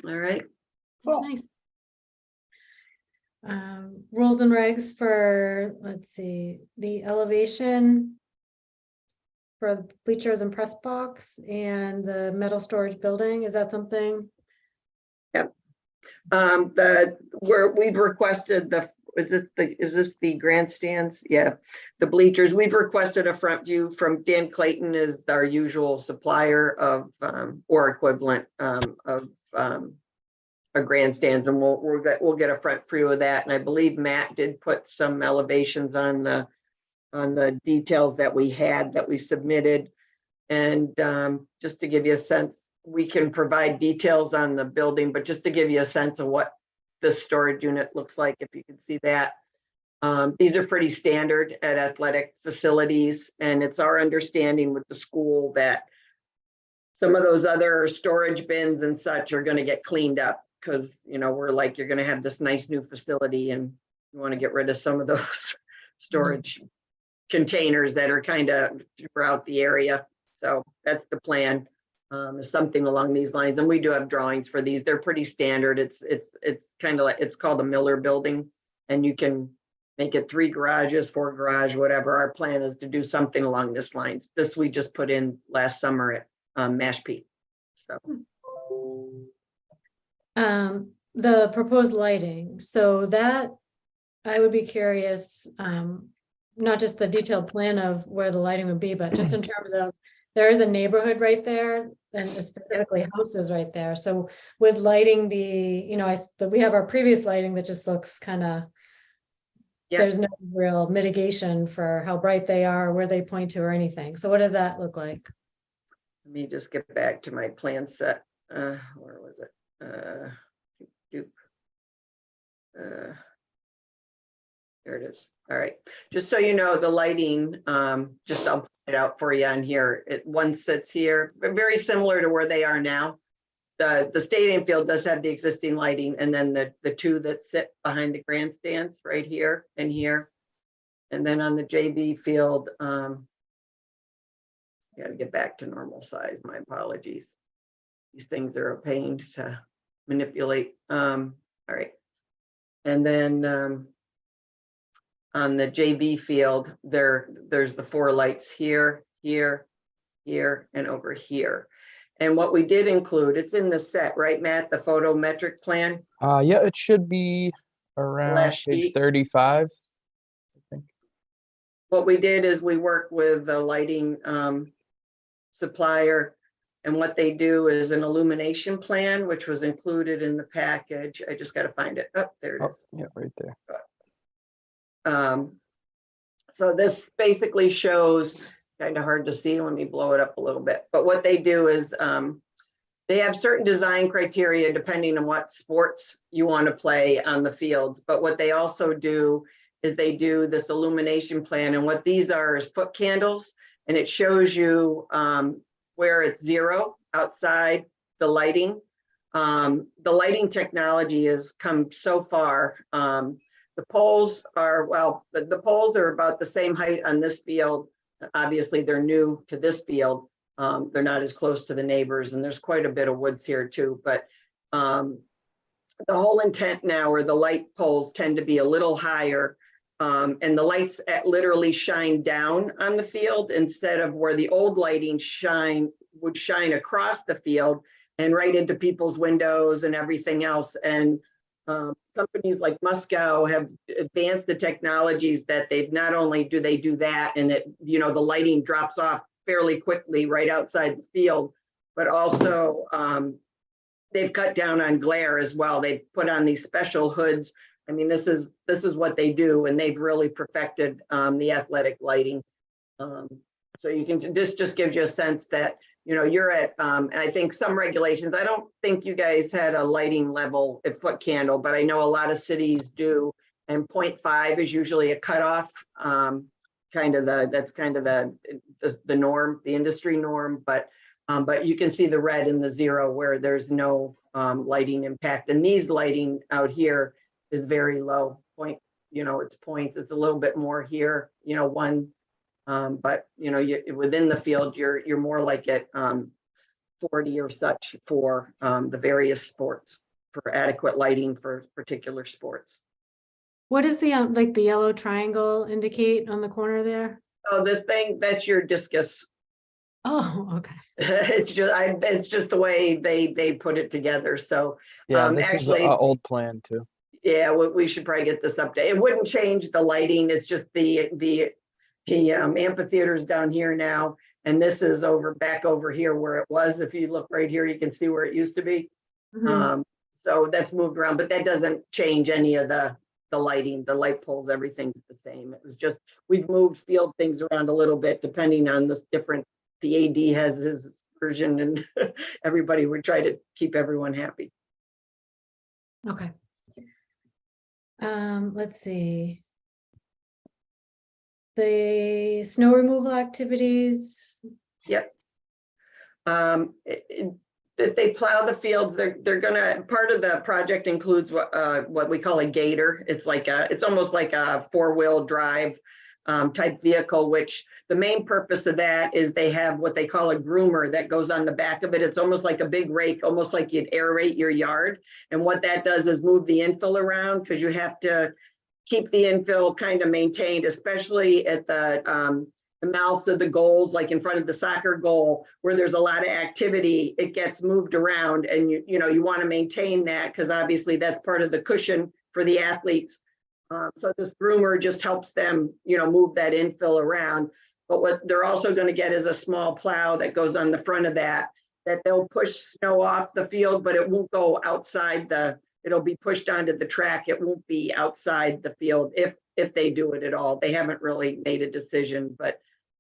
all right. Cool. Nice. Rules and regs for, let's see, the elevation for bleachers and press box and the metal storage building. Is that something? Yep. We've requested is this the grandstands? Yeah, the bleachers. We've requested a front view from Dan Clayton, is our usual supplier of or equivalent of our grandstands, and we'll get a front view of that. And I believe Matt did put some elevations on the details that we submitted. And just to give you a sense, we can provide details on the building, but just to give you a sense of what the storage unit looks like, if you can see that. These are pretty standard at athletic facilities, and it's our understanding with the school that some of those other storage bins and such are going to get cleaned up because, you know, we're like, you're gonna have this nice new facility and you want to get rid of some of those storage containers that are kind of throughout the area. So that's the plan, is something along these lines. And we do have drawings for these. They're pretty standard. It's kind of like, it's called a Miller building, and you can make it 3 garages, 4 garage, whatever. Our plan is to do something along this lines. This we just put in last summer at Mashpee. So the proposed lighting, so that I would be curious, not just the detailed plan of where the lighting would be, but just in terms of, there is a neighborhood right there and specifically houses right there. So would lighting be, you know, we have our previous lighting that just looks kind of, there's no real mitigation for how bright they are, where they point to or anything. So what does that look like? let me just get back to my plan set. Where was it? There it is. All right. Just so you know, the lighting, just I'll point it out for you on here. One sits here, very similar to where they are now. The stadium field does have the existing lighting, and then the 2 that sit behind the grandstands right here and here. And then on the JV field, got to get back to normal size. My apologies. These things are a pain to manipulate. All right. And then on the JV field, there's the 4 lights here, here, here, and over here. And what we did include, it's in the set, right, Matt, the photometric plan? Yeah, it should be around Last page sheet. 35, I think. What we did is we worked with the lighting supplier, and what they do is an illumination plan, which was included in the package. I just got to find it. Oh, there it is. Yeah, right there. So this basically shows, kind of hard to see, let me blow it up a little bit. But what they do is they have certain design criteria depending on what sports you want to play on the fields. But what they also do is they do this illumination plan. And what these are is foot candles. And it shows you where it's 0 outside the lighting. The lighting technology has come so far. The poles are, well, the poles are about the same height on this field. Obviously, they're new to this field. They're not as close to the neighbors, and there's quite a bit of woods here too. But the whole intent now, or the light poles tend to be a little higher, and the lights literally shine down on the field instead of where the old lighting would shine across the field and right into people's windows and everything else. And companies like Musco have advanced the technologies that they've not only do they do that, and it, you know, the lighting drops off fairly quickly right outside the field, but also they've cut down on glare as well. They've put on these special hoods. I mean, this is what they do, and they've really perfected the athletic lighting. So you can, this just gives you a sense that, you know, you're at, and I think some regulations, I don't think you guys had a lighting level at foot candle, but I know a lot of cities do, and 0.5 is usually a cutoff, that's kind of the norm, the industry norm, but you can see the red and the 0 where there's no lighting impact. And these lighting out here is very low point, you know, it's points, it's a little bit more here, you know, 1, but you know, within the field, you're more like at 40 or such for the various sports, for adequate lighting for particular sports. What does the like the yellow triangle indicate on the corner there? Oh, this thing, that's your discus. Oh, okay. It's just the way they put it together. So Yeah, this actually, is an old plan too. yeah, we should probably get this updated. It wouldn't change the lighting. It's just the amphitheater's down here now, and this is back over here where it was. If you look right here, you can see where it used to be. Mhm. So that's moved around, but that doesn't change any of the lighting, the light poles, everything's the same. It was just, we've moved field things around a little bit depending on the different, the AD has his version, and everybody would try to keep everyone happy. Okay. Let's see. The snow removal activities. Yep. if they plow the fields, they're gonna, part of the project includes what we call a gator. It's like it's almost like a 4-wheel drive type vehicle, which the main purpose of that is they have what they call a groomer that goes on the back of it. It's almost like a big rake, almost like you'd aerate your yard. And what that does is move the infill around, because you have to keep the infill kind of maintained, especially at the mouths of the goals, like in front of the soccer goal, where there's a lot of activity, it gets moved around, and you want to maintain that, because obviously that's part of the cushion for the athletes. So this groomer just helps them, move that infill around. But what they're also going to get is a small plow that goes on the front of that they'll push snow off the field, but it won't go outside it'll be pushed onto the track. It won't be outside the field if they do it at all. They haven't really made a decision, but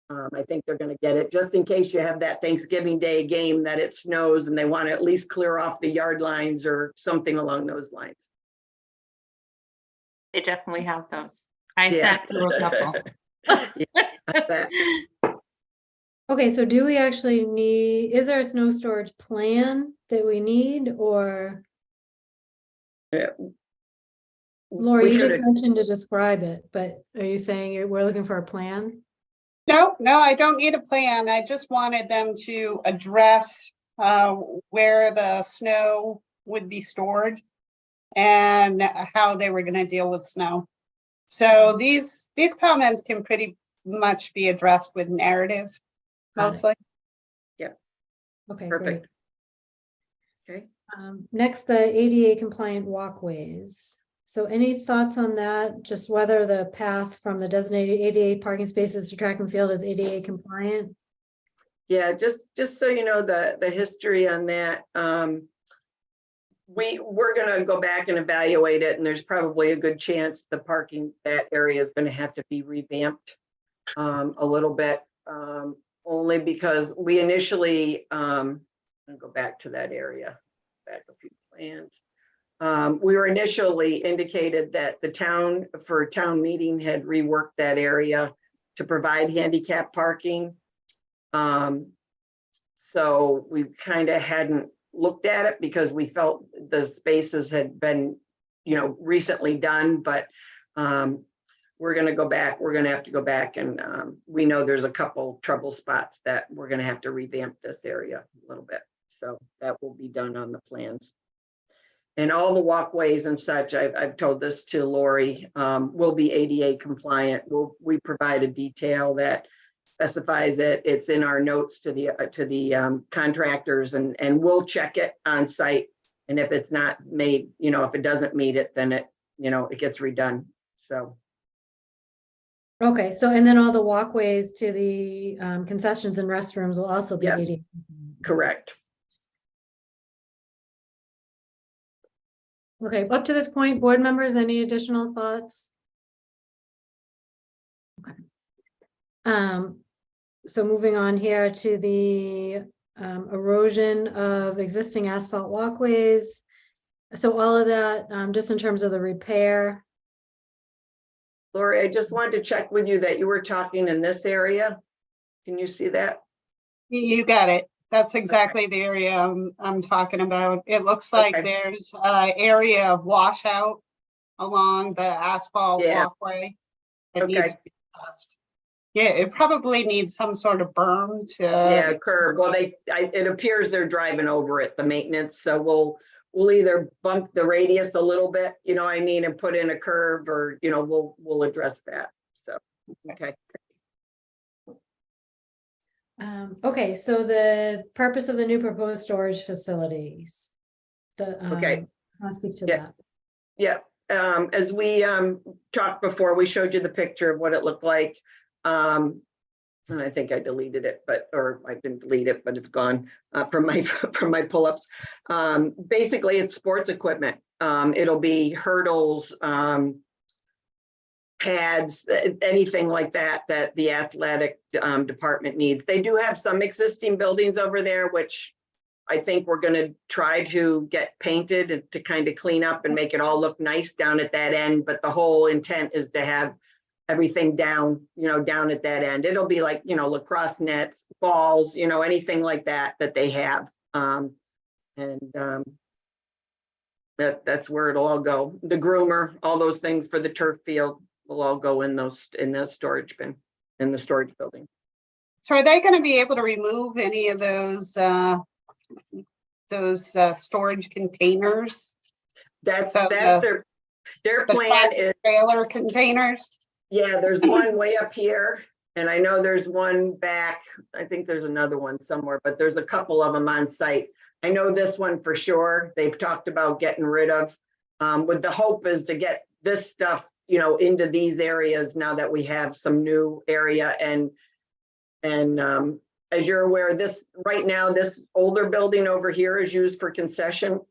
I think they're going to get it, just in case you have that Thanksgiving Day game that it snows and they want to at least clear off the yard lines or something along those lines. They definitely have those. I Yeah. sat through a couple. Okay, so do we actually is there a snow storage plan that we need, or? Lori, We you just coulda- mentioned to describe it, but are you saying we're looking for a plan? No, I don't need a plan. I just wanted them to address where the snow would be stored and how they were going to deal with snow. So these comments can pretty much be addressed with narrative, Got it. mostly. Okay, Perfect. great. Okay. Next, the ADA compliant walkways. So any thoughts on that? Just whether the path from the designated ADA parking spaces to track and field is ADA compliant? Yeah, just so you know the history on that. We're going to go back and evaluate it, and there's probably a good chance the parking, that area is going to have to be revamped a little bit, only because we initially, I'll go back to that area, back a few plans. We were initially indicated that the town meeting had reworked that area to provide handicap parking. So we kind of hadn't looked at it because we felt the spaces had been, recently done, but we're going to go back. We're going to have to go back, and we know there's a couple trouble spots that we're going to have to revamp this area a little bit. So that will be done on the plans. And all the walkways and such, I've told this to Lori, will be ADA compliant. We provide a detail that specifies it. It's in our notes to the contractors, and we'll check it on site. And if it's not made, if it doesn't meet it, then it gets redone. So. Okay, so and then all the walkways to the concessions and restrooms will also be Yeah. ADA. Correct. Okay, up to this point, board members, any additional thoughts? Okay. So moving on here to the erosion of existing asphalt walkways. So all of that, just in terms of the repair. Lori, I just wanted to check with you that you were talking in this area. Can you see that? You got it. That's exactly the area I'm talking about. It looks like Okay. there's an area of washout along the asphalt Yeah. walkway. It Okay. needs to be addressed. Yeah, it probably needs some sort of berm to. Yeah, curb. Well, it appears they're driving over it, the maintenance. So we'll either bump the radius a little bit, and put in a curve, or, we'll address that. So, okay. Okay, so the purpose of the new proposed storage facilities. Okay. I'll speak to Yeah. that. Yeah, as we talked before, we showed you the picture of what it looked like. And I think I deleted it, or I didn't delete it, but it's gone from my pull-ups. Basically, it's sports equipment. It'll be hurdles, pads, anything like that the athletic department needs. They do have some existing buildings over there, which I think we're going to try to get painted to kind of clean up and make it all look nice down at that end. But the whole intent is to have everything down at that end. It'll be like, lacrosse nets, balls, anything like that they have. And that's where it'll all go. The groomer, all those things for the turf field will all go in that storage bin, in the storage building. So are they going to be able to remove any of those storage containers? That's So their The plan tractor is, trailer containers? yeah, there's one way up here. And I know there's one back, I think there's another one somewhere, but there's a couple of them on site. I know this one for sure, they've talked about getting rid of, with the hope is to get this stuff, you know, into these areas now that we have some new area. And as you're aware, this right now, this older building over here is used for concession.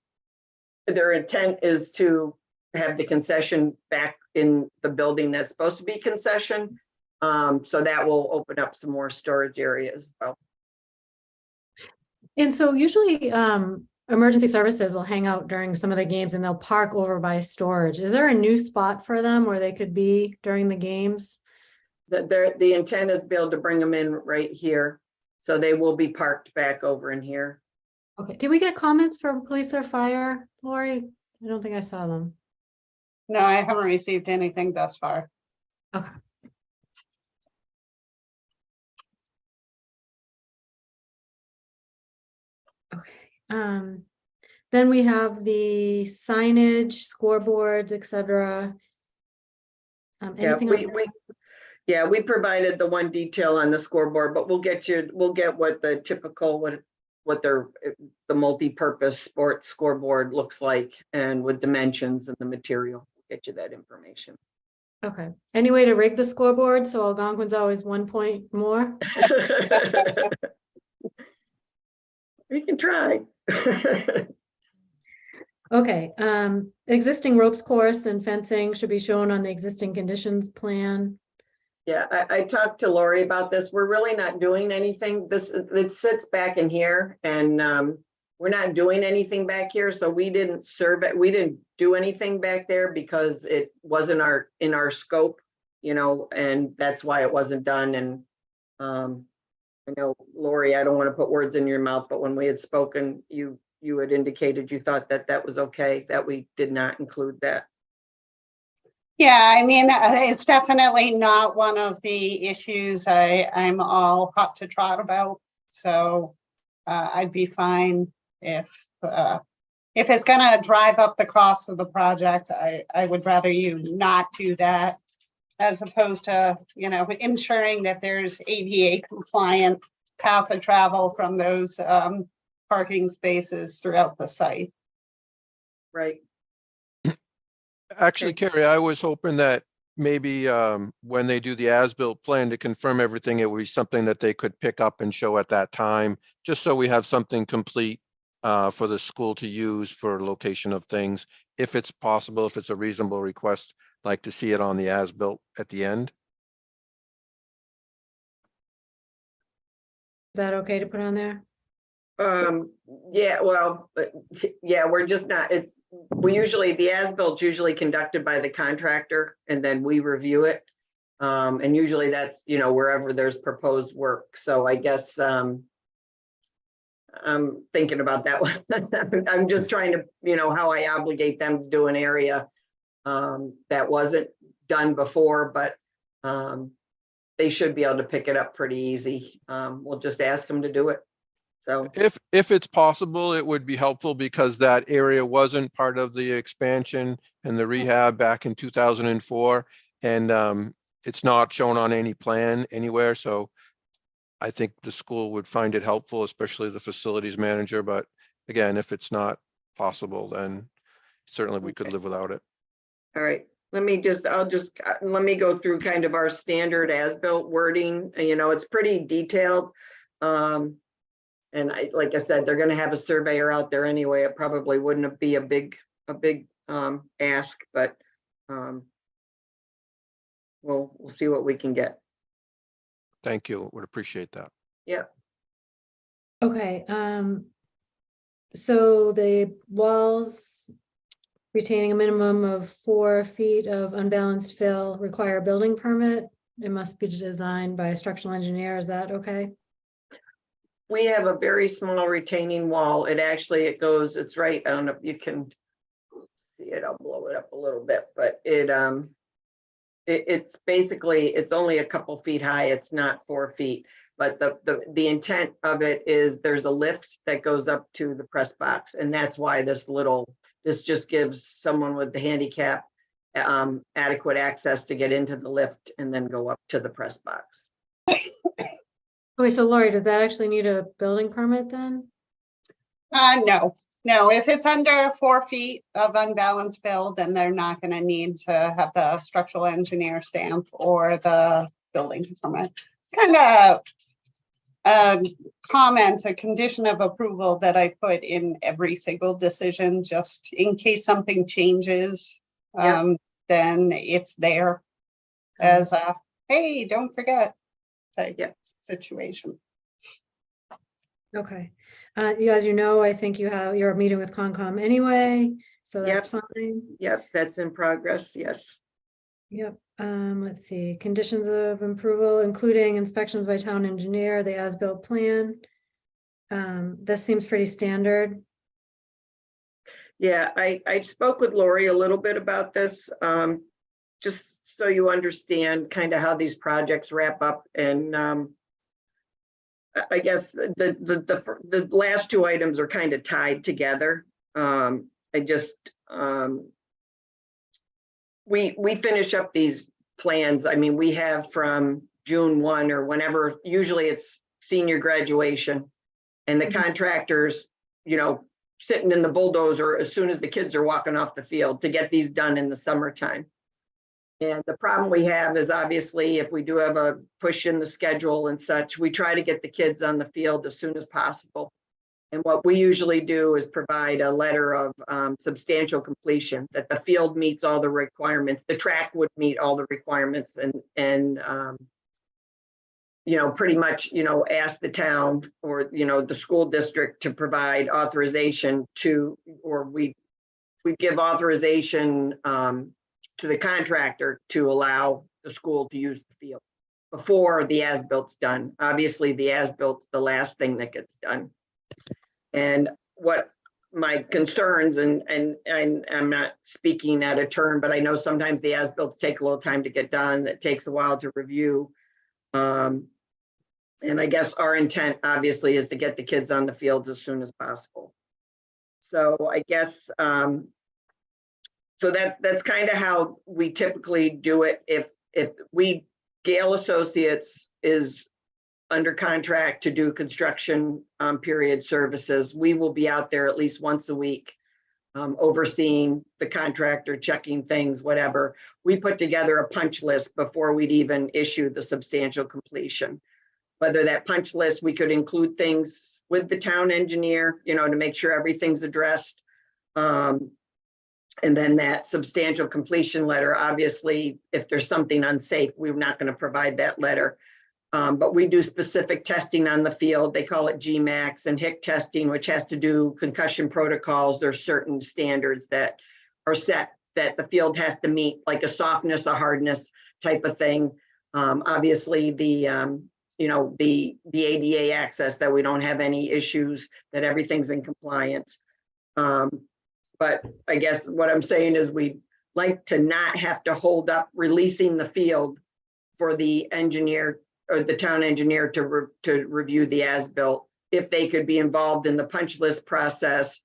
Their intent is to have the concession back in the building that's supposed to be concession. So that will open up some more storage areas as well. And so usually emergency services will hang out during some of the games and they'll park over by storage. Is there a new spot for them where they could be during the games? The intent is to be able to bring them in right here. So they will be parked back over in here. Okay, did we get comments from police or fire, Lori? I don't think I saw them. No, I haven't received anything thus far. Okay. Okay. Then we have the signage, scoreboards, etc. Yeah, Anything we provided the one detail on the scoreboard, but we'll get what the typical, what the multi-purpose sports scoreboard looks like and with dimensions and the material, we'll get you that information. Okay. Any way to rig the scoreboard so Algonquin's always 1 point more? We can try. Okay. Existing ropes course and fencing should be shown on the existing conditions plan. Yeah, I talked to Lori about this. We're really not doing anything. It sits back in here and we're not doing anything back here. So we didn't do anything back there because it wasn't in our scope, you know, and that's why it wasn't done. And I know, Lori, I don't want to put words in your mouth, but when we had spoken, you had indicated you thought that was okay, that we did not include that. Yeah, I mean, it's definitely not one of the issues I'm all hot to trot about. So I'd be fine if it's gonna drive up the cost of the project. I would rather you not do that as opposed to, you know, ensuring that there's ADA compliant path of travel from those parking spaces throughout the site. Right. Actually, Carrie, I was hoping that maybe when they do the as-built plan to confirm everything, it would be something that they could pick up and show at that time, just so we have something complete for the school to use for location of things. If it's possible, if it's a reasonable request, like to see it on the as-built at the end. Is that okay to put on there? Yeah, well, yeah, we're just not, the as-built usually conducted by the contractor and then we review it. And usually that's, you know, wherever there's proposed work. So I guess I'm thinking about that one. I'm just trying to, you know, how I obligate them to do an area that wasn't done before, but they should be able to pick it up pretty easy. We'll just ask them to do it. So if it's possible, it would be helpful because that area wasn't part of the expansion and the rehab back in 2004. And it's not shown on any plan anywhere. So I think the school would find it helpful, especially the facilities manager. But again, if it's not possible, then certainly we could live without it. all right, let me go through kind of our standard as-built wording. You know, it's pretty detailed. And like I said, they're going to have a surveyor out there anyway. It probably wouldn't be a big ask, but we'll see what we can get. Thank you. Would appreciate that. Yeah. Okay. So the walls retaining a minimum of 4 feet of unbalanced fill require a building permit. It must be designed by a structural engineer. Is that okay? we have a very small retaining wall. It goes, it's right, I don't know if you can see it, I'll blow it up a little bit, but it's basically, it's only a couple feet high. It's not 4 feet. But the intent of it is there's a lift that goes up to the press box. And that's why this just gives someone with the handicap adequate access to get into the lift and then go up to the press box. Okay, so Lori, does that actually need a building permit then? No, if it's under 4 feet of unbalanced build, then they're not gonna need to have the structural engineer stamp or the building permit. Kind of a condition of approval that I put in every single decision, just in case something changes. Yeah. Then it's there as a, hey, don't forget type situation. Okay. As you know, I think you're meeting with Concom anyway, so that's fine. Yep, that's in progress, yes. Yep. Let's see, conditions of approval, including inspections by town engineer, the as-built plan. This seems pretty standard. Yeah, I spoke with Lori a little bit about this, just so you understand kind of how these projects wrap up. And I guess the last two items are kind of tied together. We finish up these plans. I mean, we have from June 1 or whenever, usually it's senior graduation, and the contractors, sitting in the bulldozer as soon as the kids are walking off the field to get these done in the summertime. And the problem we have is obviously if we do have a push in the schedule and such, we try to get the kids on the field as soon as possible. And what we usually do is provide a letter of substantial completion, that the field meets all the requirements, the track would meet all the requirements, and pretty much, ask the town or, the school district to provide authorization to, or we give authorization to the contractor to allow the school to use the field before the as-bilt's done. Obviously, the as-bilt's the last thing that gets done. And what my concerns, and I'm not speaking out of turn, but I know sometimes the as-bilt's take a little time to get done. That takes a while to review. And I guess our intent obviously is to get the kids on the fields as soon as possible. So I guess, so that's kind of how we typically do it. If Gale Associates is under contract to do construction period services, we will be out there at least once a week, overseeing the contractor, checking things, whatever. We put together a punch list before we'd even issue the substantial completion. Whether that punch list, we could include things with the town engineer, to make sure everything's addressed. And then that substantial completion letter, obviously, if there's something unsafe, we're not going to provide that letter. But we do specific testing on the field. They call it GMAX and HIC testing, which has to do concussion protocols. There's certain standards that are set that the field has to meet, like a softness, a hardness type of thing. Obviously, the ADA access, that we don't have any issues, that everything's in compliance. But I guess what I'm saying is we'd like to not have to hold up releasing the field for the engineer or the town engineer to review the as-built, if they could be involved in the punch list process.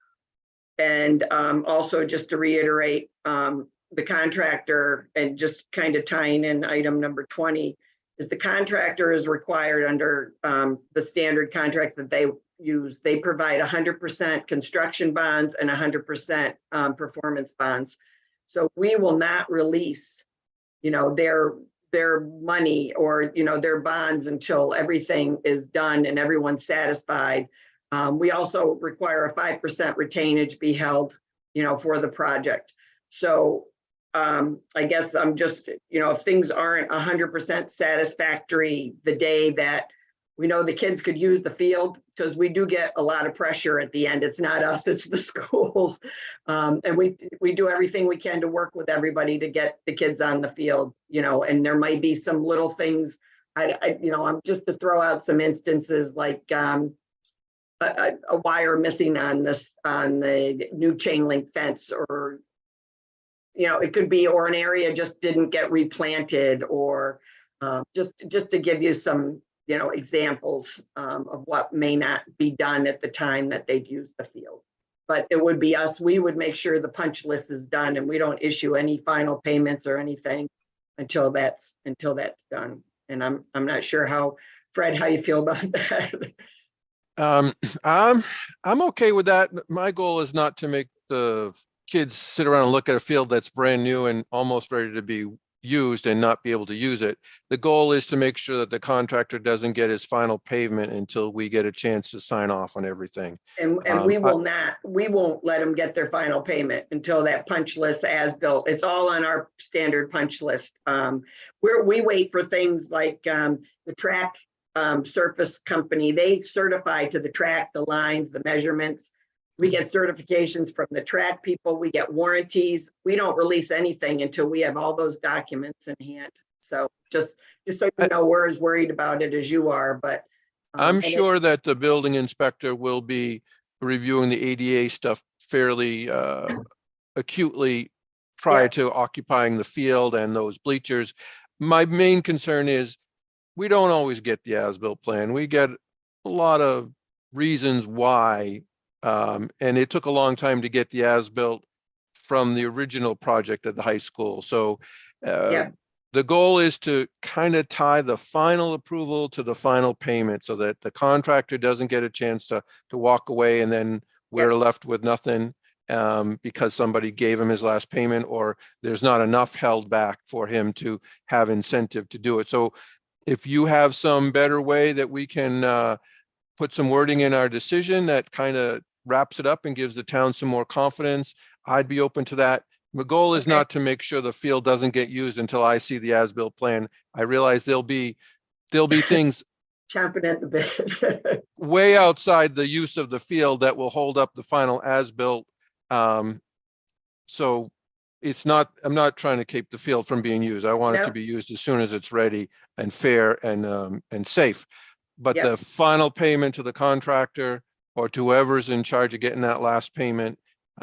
And also just to reiterate, the contractor, and just kind of tying in item number 20, is the contractor is required under the standard contracts that they use. They provide 100% construction bonds and 100% performance bonds. So we will not release, their money or, their bonds until everything is done and everyone's satisfied. We also require a 5% retainage be held, for the project. So I guess I'm just, if things aren't 100% satisfactory the day that we know the kids could use the field, because we do get a lot of pressure at the end. It's not us, it's the schools. And we do everything we can to work with everybody to get the kids on the field, and there might be some little things, I'm just to throw out some instances like, a wire missing on the new chain link fence, or, you know, it could be, or an area just didn't get replanted, or just to give you some, you know, examples of what may not be done at the time that they'd use the field. But it would be us, we would make sure the punch list is done, and we don't issue any final payments or anything until that's done. And I'm not sure how, Fred, how you feel about that. I'm okay with that. My goal is not to make the kids sit around and look at a field that's brand new and almost ready to be used and not be able to use it. The goal is to make sure that the contractor doesn't get his final pavement until we get a chance to sign off on everything. And we won't let them get their final payment until that punch list as built. It's all on our standard punch list. We wait for things like the track surface company. They certify to the track, the lines, the measurements. We get certifications from the track people. We get warranties. We don't release anything until we have all those documents in hand. So just so you know, we're as worried about it as you are, but I'm sure that the building inspector will be reviewing the ADA stuff fairly acutely prior to occupying the field and those bleachers. My main concern is we don't always get the as-built plan. We get a lot of reasons why, and it took a long time to get the as-built from the original project at the high school. So the goal is to kind of tie the final approval to the final payment so that the contractor doesn't get a chance to walk away and then we're left with nothing because somebody gave him his last payment, or there's not enough held back for him to have incentive to do it. So if you have some better way that we can put some wording in our decision that kind of wraps it up and gives the town some more confidence, I'd be open to that. The goal is not to make sure the field doesn't get used until I see the as-built plan. I realize there'll be things chomping at the bit way outside the use of the field that will hold up the final as-built. So it's not, I'm not trying to keep the field from being used. I want it to be used as soon as it's ready and fair and safe. But the final payment to the contractor or to whoever's in charge of getting that last payment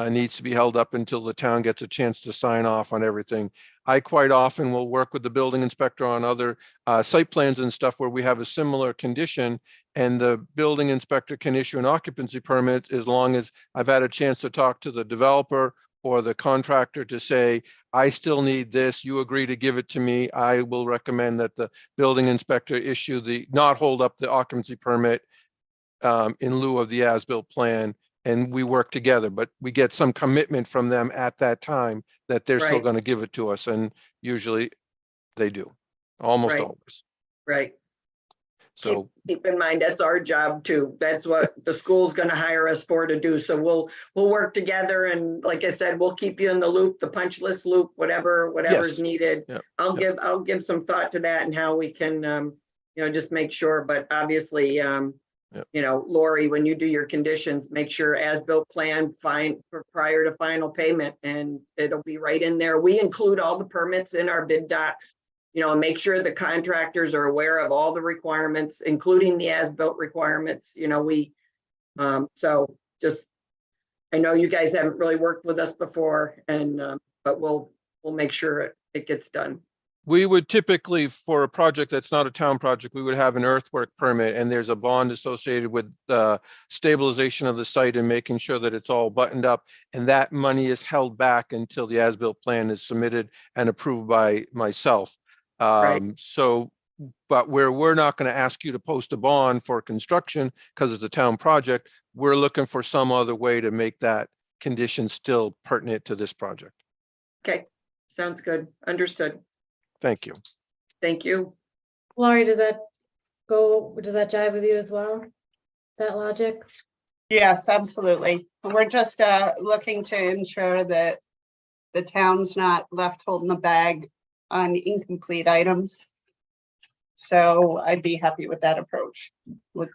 needs to be held up until the town gets a chance to sign off on everything. I quite often will work with the building inspector on other site plans and stuff where we have a similar condition, and the building inspector can issue an occupancy permit as long as I've had a chance to talk to the developer or the contractor to say, I still need this, you agree to give it to me. I will recommend that the building inspector issue not hold up the occupancy permit in lieu of the as-built plan, and we work together, but we get some commitment from them at that time that they're still going to give it to us. And usually they do, almost always. Right. So keep in mind, that's our job too. That's what the school's going to hire us for to do. So we'll work together. And like I said, we'll keep you in the loop, the punch list loop, whatever is needed. I'll give some thought to that and how we can, just make sure. But obviously, Lori, when you do your conditions, make sure as-built plan prior to final payment, and it'll be right in there. We include all the permits in our bid docs, and make sure the contractors are aware of all the requirements, including the as-built requirements. So just, I know you guys haven't really worked with us before, and but we'll make sure it gets done. we would typically, for a project that's not a town project, we would have an earthwork permit, and there's a bond associated with stabilization of the site and making sure that it's all buttoned up. And that money is held back until the as-built plan is submitted and approved by myself. So, but where we're not going to ask you to post a bond for construction because it's a town project, we're looking for some other way to make that condition still pertinent to this project. Okay, sounds good. Understood. Thank you. Thank you. Laurie, does that jive with you as well? That logic? Yes, absolutely. We're just looking to ensure that the town's not left holding the bag on incomplete items. So I'd be happy with that approach.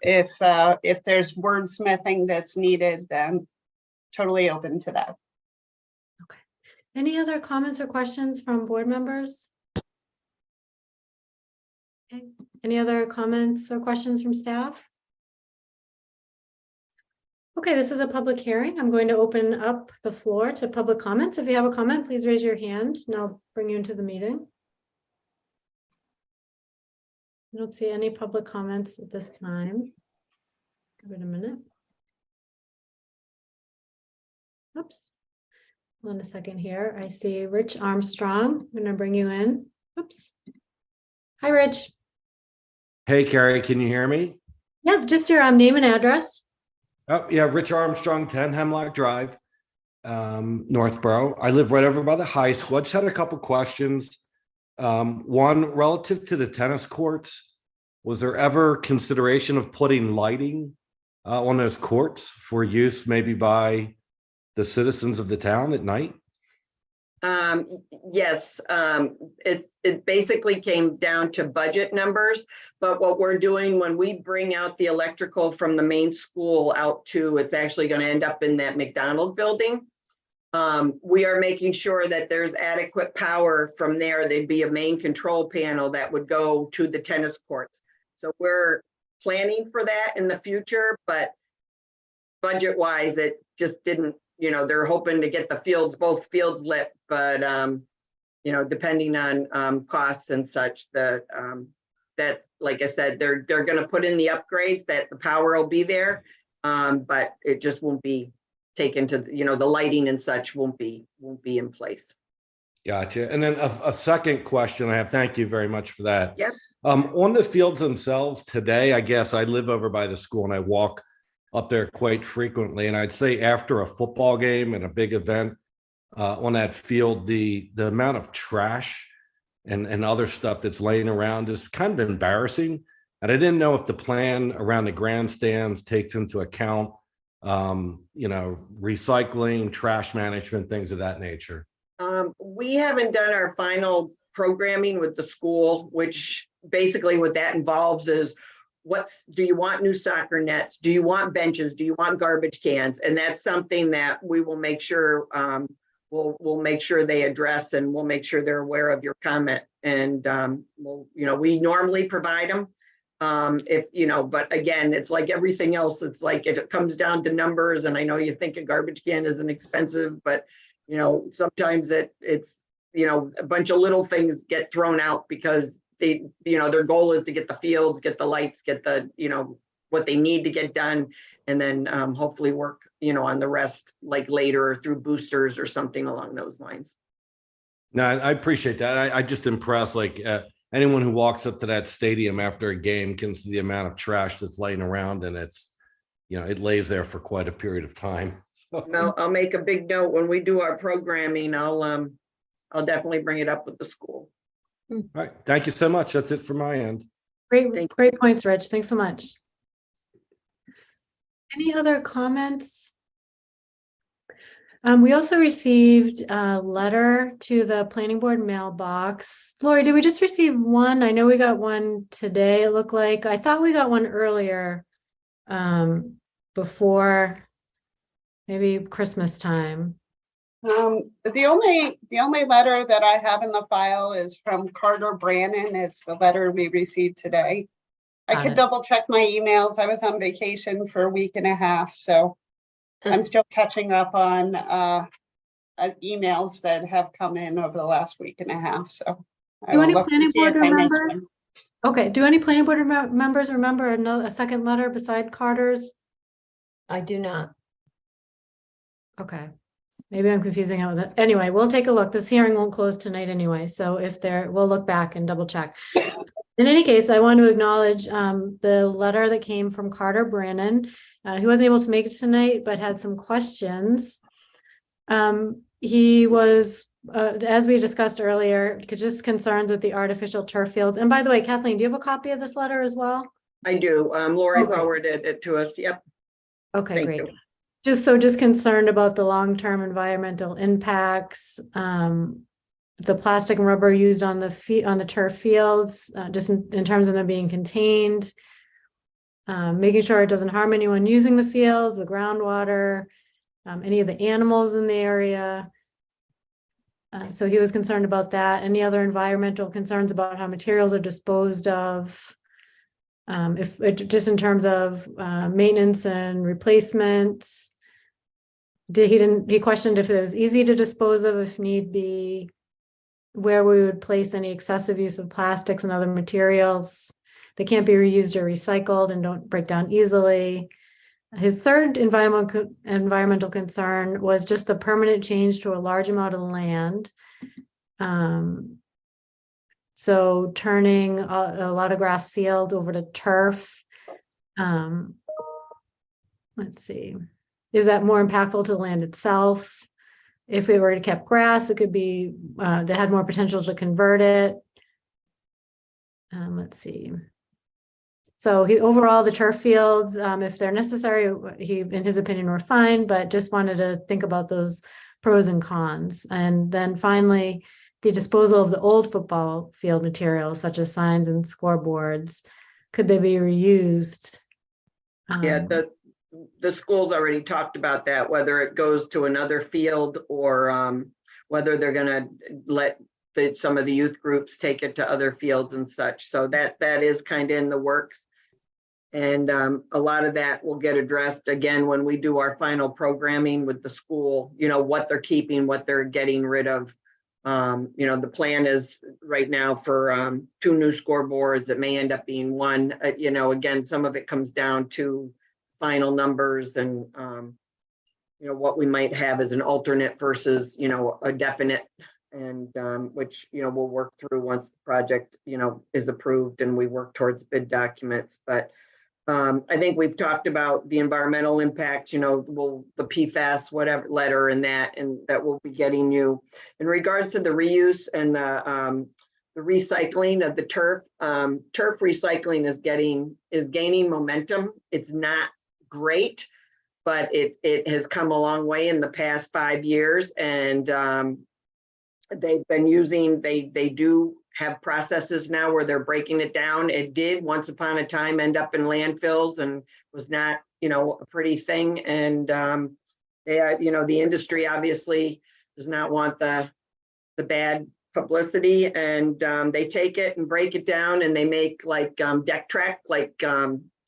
If there's wordsmithing that's needed, then totally open to that. Okay. Any other comments or questions from board members? Okay. Any other comments or questions from staff? Okay, this is a public hearing. I'm going to open up the floor to public comments. If you have a comment, please raise your hand and I'll bring you into the meeting. I don't see any public comments at this time. Give it a minute. Oops. Hold on a second here. I see Rich Armstrong. I'm going to bring you in. Oops. Hi, Rich. Hey, Carrie, can you hear me? Yep, just your name and address. Oh, yeah, Rich Armstrong, 10 Hemlock Drive, Northborough. I live right over by the high school. I just had a couple questions. One, relative to the tennis courts, was there ever consideration of putting lighting on those courts for use maybe by the citizens of the town at night? Yes, it basically came down to budget numbers, but what we're doing when we bring out the electrical from the main school out to, it's actually going to end up in that McDonald building. We are making sure that there's adequate power from there. There'd be a main control panel that would go to the tennis courts. So we're planning for that in the future, but budget wise, it just didn't, you know, they're hoping to get the fields, both fields lit, but, you know, depending on costs and such, that's, like I said, they're going to put in the upgrades that the power will be there, but it just won't be taken to, you know, the lighting and such won't be in place. Gotcha. And then a second question I have, thank you very much for that. Yep. On the fields themselves today, I guess I live over by the school and I walk up there quite frequently. And I'd say after a football game and a big event on that field, the amount of trash and other stuff that's laying around is kind of embarrassing. And I didn't know if the plan around the grandstands takes into account, you know, recycling, trash management, things of that nature. We haven't done our final programming with the school, which basically what that involves is do you want new soccer nets? Do you want benches? Do you want garbage cans? And that's something that we will make sure we'll make sure they address, and we'll make sure they're aware of your comment. And we'll, you know, we normally provide them. If, you know, but again, it's like everything else. It's like it comes down to numbers. And I know you think a garbage can isn't expensive, but you know, sometimes it's, you know, a bunch of little things get thrown out because they, you know, their goal is to get the fields, get the lights, get the, you know, what they need to get done. And then hopefully work, you know, on the rest like later or through boosters or something along those lines. No, I appreciate that. I just impressed, like anyone who walks up to that stadium after a game can see the amount of trash that's laying around, and it's, you know, it lays there for quite a period of time. So. No, I'll make a big note when we do our programming. I'll definitely bring it up with the school. All right. Thank you so much. That's it from my end. Great points, Rich. Thanks so much. Any other comments? We also received a letter to the planning board mailbox. Lori, did we just receive one? I know we got one today, it looked like. I thought we got one earlier, before maybe Christmas time. The only letter that I have in the file is from Carter Brannon. It's the letter we received today. I could double check my emails. I was on vacation for a week and a half, so I'm still catching up on emails that have come in over the last week and a half. So do any planning board members? Okay. Do any planning board members remember a second letter beside Carter's? I do not. Okay. Maybe I'm confusing out with it. Anyway, we'll take a look. This hearing won't close tonight anyway. So if we'll look back and double check. In any case, I want to acknowledge the letter that came from Carter Brannon. He wasn't able to make it tonight, but had some questions. He was, as we discussed earlier, just concerns with the artificial turf fields. And by the way, Kathleen, do you have a copy of this letter as well? I do. Lori forwarded it to us. Yep. Okay, Thank great. you. Just concerned about the long-term environmental impacts, the plastic and rubber used on the turf fields, just in terms of them being contained, making sure it doesn't harm anyone using the fields, the groundwater, any of the animals in the area. So he was concerned about that. Any other environmental concerns about how materials are disposed of? If just in terms of maintenance and replacement. He questioned if it was easy to dispose of if need be, where we would place any excessive use of plastics and other materials. They can't be reused or recycled and don't break down easily. His third environmental concern was just the permanent change to a large amount of land. So turning a lot of grass field over to turf. Let's see. Is that more impactful to the land itself? If it were kept grass, it could be, that had more potential to convert it. Let's see. So overall, the turf fields, if they're necessary, in his opinion, were fine, but just wanted to think about those pros and cons. And then finally, the disposal of the old football field materials, such as signs and scoreboards, could they be reused? Yeah, the school's already talked about that, whether it goes to another field or whether they're gonna let some of the youth groups take it to other fields and such. So that is kind of in the works. And a lot of that will get addressed again when we do our final programming with the school, you know, what they're keeping, what they're getting rid of. You know, the plan is right now for 2 new scoreboards. It may end up being 1. You know, again, some of it comes down to final numbers and you know, what we might have as an alternate versus, you know, a definite, and which, you know, we'll work through once the project, you know, is approved and we work towards bid documents. But I think we've talked about the environmental impact, you know, the PFAS, whatever letter and that we'll be getting you. In regards to the reuse and the recycling of the turf, turf recycling is gaining momentum. It's not great, but it has come a long way in the past 5 years. And they've been using, they do have processes now where they're breaking it down. It did once upon a time end up in landfills and was not, you know, a pretty thing. And you know, the industry obviously does not want the bad publicity, and they take it and break it down and they make like deck track, like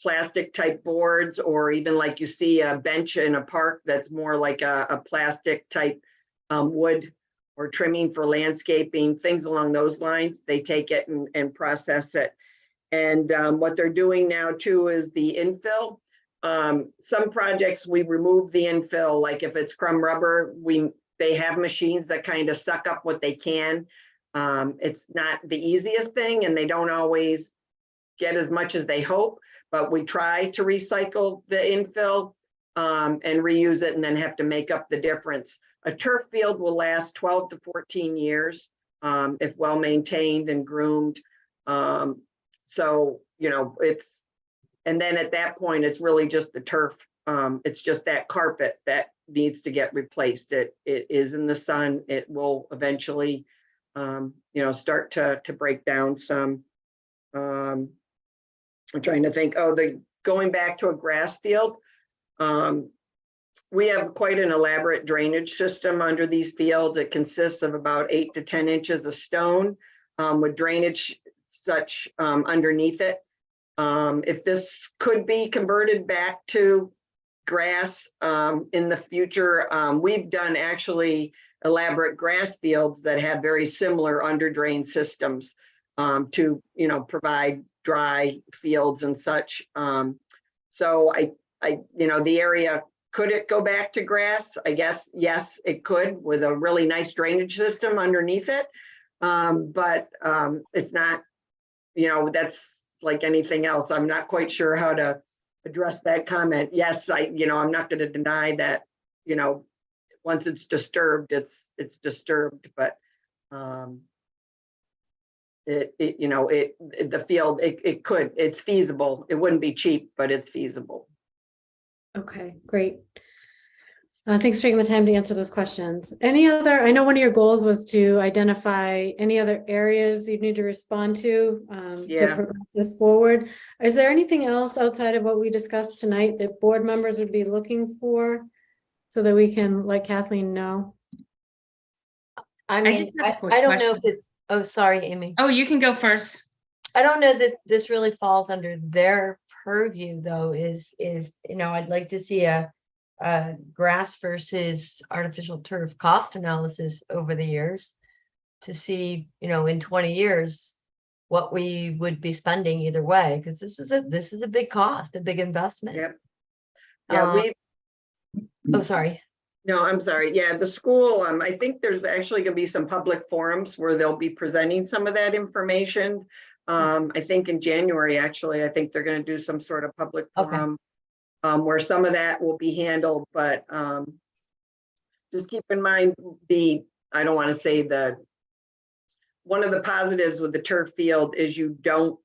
plastic type boards, or even like you see a bench in a park that's more like a plastic type wood or trimming for landscaping, things along those lines. They take it and process it. And what they're doing now too is the infill. Some projects we remove the infill, like if it's crumb rubber, they have machines that kind of suck up what they can. It's not the easiest thing and they don't always get as much as they hope, but we try to recycle the infill and reuse it and then have to make up the difference. A turf field will last 12 to 14 years if well maintained and groomed. So, you know, and then at that point, it's really just the turf. It's just that carpet that needs to get replaced. It is in the sun. It will eventually, you know, start to break down some. I'm trying to think, going back to a grass field. We have quite an elaborate drainage system under these fields. It consists of about 8 to 10 inches of stone with drainage such underneath it. If this could be converted back to grass in the future, we've done actually elaborate grass fields that have very similar under drain systems to, you know, provide dry fields and such. So you know, the area, could it go back to grass? I guess, yes, it could, with a really nice drainage system underneath it. But it's not, you know, that's like anything else. I'm not quite sure how to address that comment. Yes, you know, I'm not going to deny that, you know, once it's disturbed, it's disturbed, but you know, the field, it's feasible. It wouldn't be cheap, but it's feasible. Okay, great. Thanks for taking the time to answer those questions. Any other, I know one of your goals was to identify any other areas you need to respond to progress this forward. Is there anything else outside of what we discussed tonight that board members would be looking for so that we can let Kathleen know? I mean, just have a quick I don't know question. if it's, oh, sorry, Amy. Oh, you can go first. I don't know that this really falls under their purview though, I'd like to see a grass versus artificial turf cost analysis over the years to see, in 20 years, what we would be spending either way, because this is a big cost, a big investment. Yep. Yeah, Oh, sorry. no, I'm sorry. Yeah, the school, I think there's actually gonna be some public forums where they'll be presenting some of that information. I think in January, actually, I think they're gonna do some sort of public Okay. forum where some of that will be handled, but just keep in mind I don't want to say one of the positives with the turf field is you don't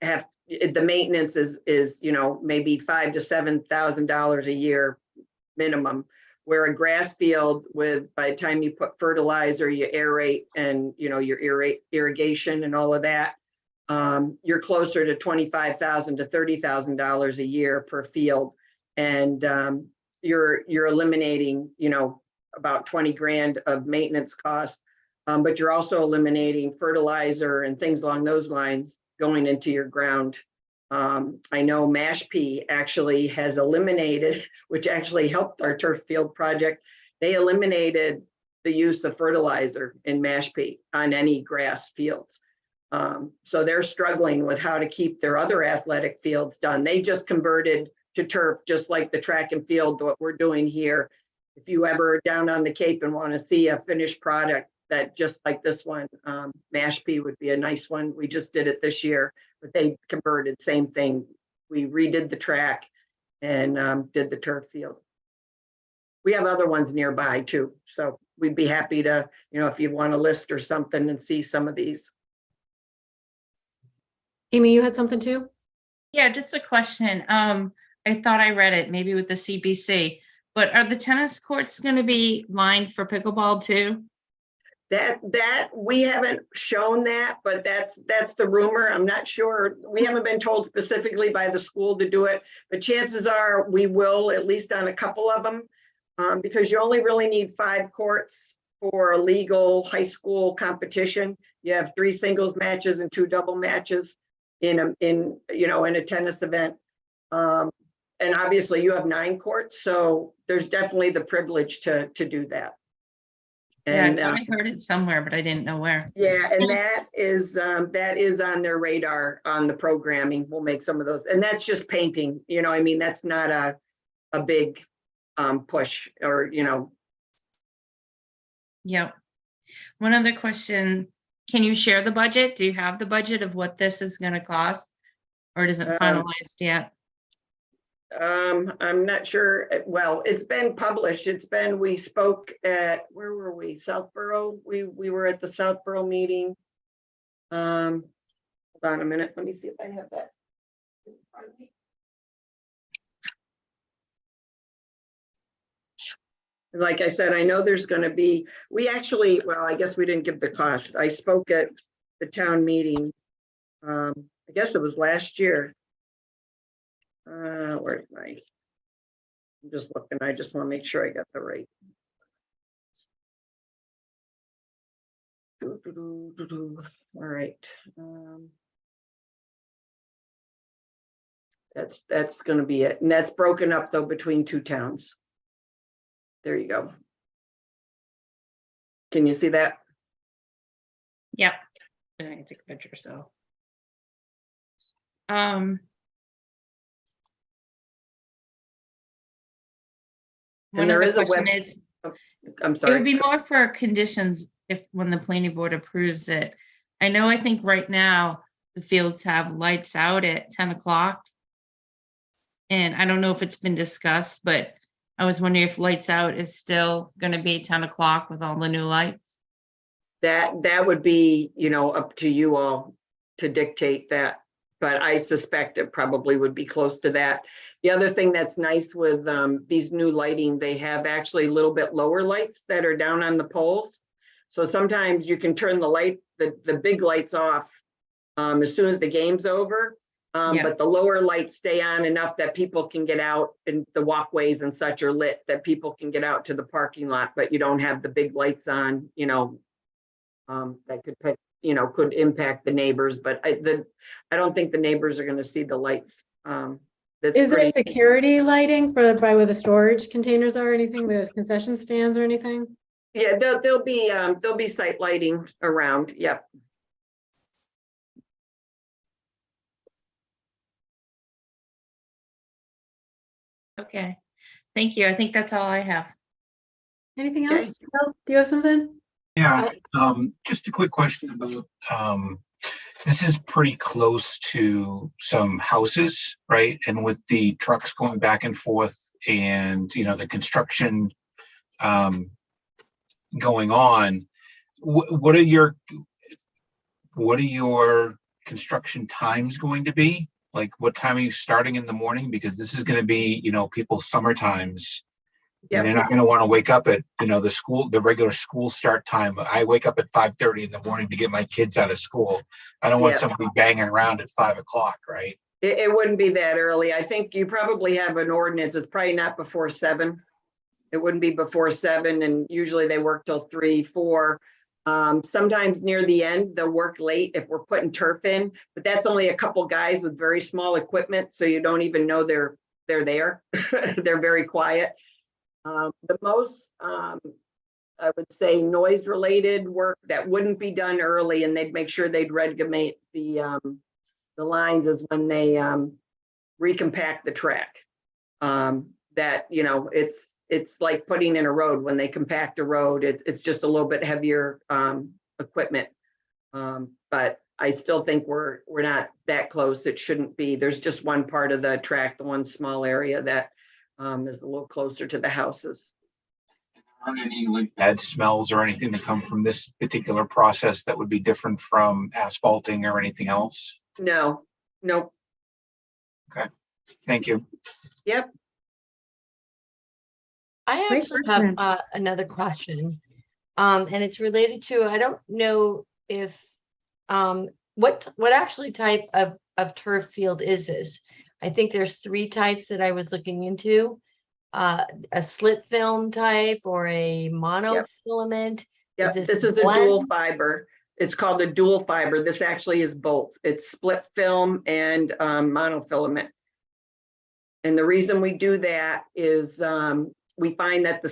have, the maintenance is, maybe $5,000 to $7,000 a year minimum. Where a grass field by the time you put fertilizer, you aerate and, your irrigation and all of that, you're closer to $25,000 to $30,000 a year per field. And you're eliminating, about 20 grand of maintenance costs. But you're also eliminating fertilizer and things along those lines going into your ground. I know Mashpee actually has eliminated, which actually helped our turf field project. They eliminated the use of fertilizer in Mashpee on any grass fields. So they're struggling with how to keep their other athletic fields done. They just converted to turf, just like the track and field, what we're doing here. If you ever down on the Cape and want to see a finished product that just like this one, Mashpee would be a nice one. We just did it this year, but they converted, same thing. We redid the track and did the turf field. We have other ones nearby too. So we'd be happy to, if you want a list or something and see some of these. Amy, you had something too? Yeah, just a question. I thought I read it, maybe with the CBC, but are the tennis courts going to be lined for pickleball too? That we haven't shown that, but that's the rumor. I'm not sure. We haven't been told specifically by the school to do it, but chances are we will, at least on a couple of them, because you only really need 5 courts for a legal high school competition. You have 3 singles matches and 2 double matches in a tennis event. And obviously you have 9 courts, so there's definitely the privilege to do that. And Yeah, I heard it somewhere, but I didn't know where. yeah, and that is on their radar on the programming. We'll make some of those, and that's just painting. That's not a big push or Yep. One other question. Can you share the budget? Do you have the budget of what this is going to cost, or is it finalized yet? I'm not sure. Well, it's been published. We spoke at, where were we? Southborough. We were at the Southborough meeting. Hold on a minute. Let me see if I have that in front of me. Like I said, I know there's going to be, I guess we didn't give the cost. I spoke at the town meeting. I guess it was last year. Where's I'm just looking. I just want to make sure I got the right. All right. That's going to be it. And that's broken up though between 2 towns. There you go. Can you see that? Yep. I can take a picture. So. One there other is a question web- is, I'm it would be sorry. more for conditions when the planning board approves it. I think right now the fields have lights out at 10 o'clock. And I don't know if it's been discussed, but I was wondering if lights out is still going to be 10 o'clock with all the new lights. That would be, up to you all to dictate that. But I suspect it probably would be close to that. The other thing that's nice with these new lighting, they have actually a little bit lower lights that are down on the poles. So sometimes you can turn the light, the big lights off as soon as the game's over. But the lower lights stay on enough that people can get out, and the walkways and such are lit that people can get out to the parking lot, but you don't have the big lights on, that could could impact the neighbors, but I don't think the neighbors are gonna see the lights. Is there security lighting for by where the storage containers are or anything, the concession stands or anything? Yeah, there'll be site lighting around, yep. Okay, thank you. I think that's all I have. Anything Okay. else? Bill, do you have something? Yeah, just a quick question about, this is pretty close to some houses, right? And with the trucks going back and forth and, the construction, going on, what are your construction times going to be? Like, what time are you starting in the morning? Because this is gonna be, people's summer times. Yep. And they're not gonna wanna wake up at, the regular school start time. I wake up at 5:30 in the morning to get my kids out of school. I don't want Yeah. somebody banging around at 5 o'clock, right? It wouldn't be that early. I think you probably have an ordinance. It's probably not before 7. It wouldn't be before 7, and usually they work till 3, 4. Sometimes near the end, they'll work late if we're putting turf in, but that's only a couple guys with very small equipment, so you don't even know they're there. They're very quiet. The most, I would say, noise-related work that wouldn't be done early, and they'd make sure they'd regulate the lines, is when they recompact the track. That, it's like putting in a road. When they compact a road, it's just a little bit heavier equipment. But I still think we're not that close. It shouldn't be. There's just one part of the track, the one small area that is a little closer to the houses. Aren't any like bad smells or anything that come from this particular process that would be different from asphalting or anything else? No. Okay, thank you. Yep. I Great actually question. have another question. And it's related to, I don't know if, what actually type of turf field is this? I think there's 3 types that I was looking into. A slit film type or a monofilament. Yeah, this is a dual fiber. It's called a dual fiber. This actually is both. It's split film and monofilament. And the reason we do that is we find that the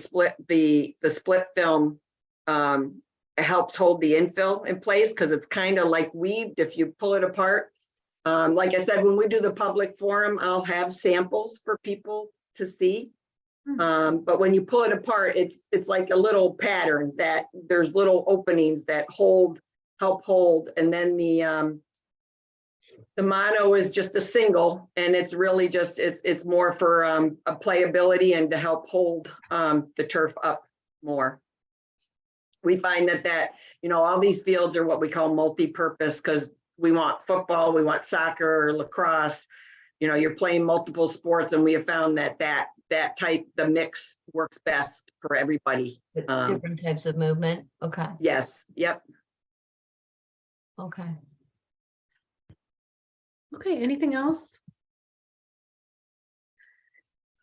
split film helps hold the infill in place, because it's kind of like weaved if you pull it apart. Like I said, when we do the public forum, I'll have samples for people to see. But when you pull it apart, it's like a little pattern that there's little openings that help hold. And then the mono is just a single, and it's really just, it's more for a playability and to help hold the turf up more. We find that all these fields are what we call multi-purpose, because we want football, we want soccer or lacrosse. You're playing multiple sports, and we have found that type, the mix, works best for everybody. Different types of movement. Okay. Yes. Yep. Okay. Okay, anything else?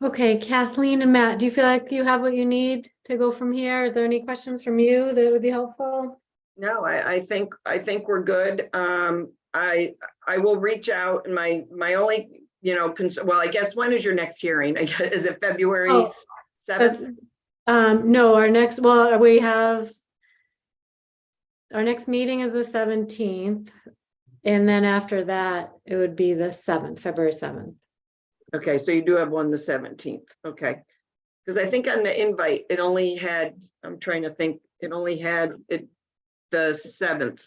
Okay, Kathleen and Matt, do you feel like you have what you need to go from here? Is there any questions from you that would be helpful? No, I think we're good. I will reach out, and my only, well, I guess, when is your next hearing? I guess, is it February 7th? No, our next meeting is the 17th. And then after that, it would be the 7th, February 7th. Okay, so you do have one the 17th. Okay. Because I think on the invite, it only had, I'm trying to think, it only had the 7th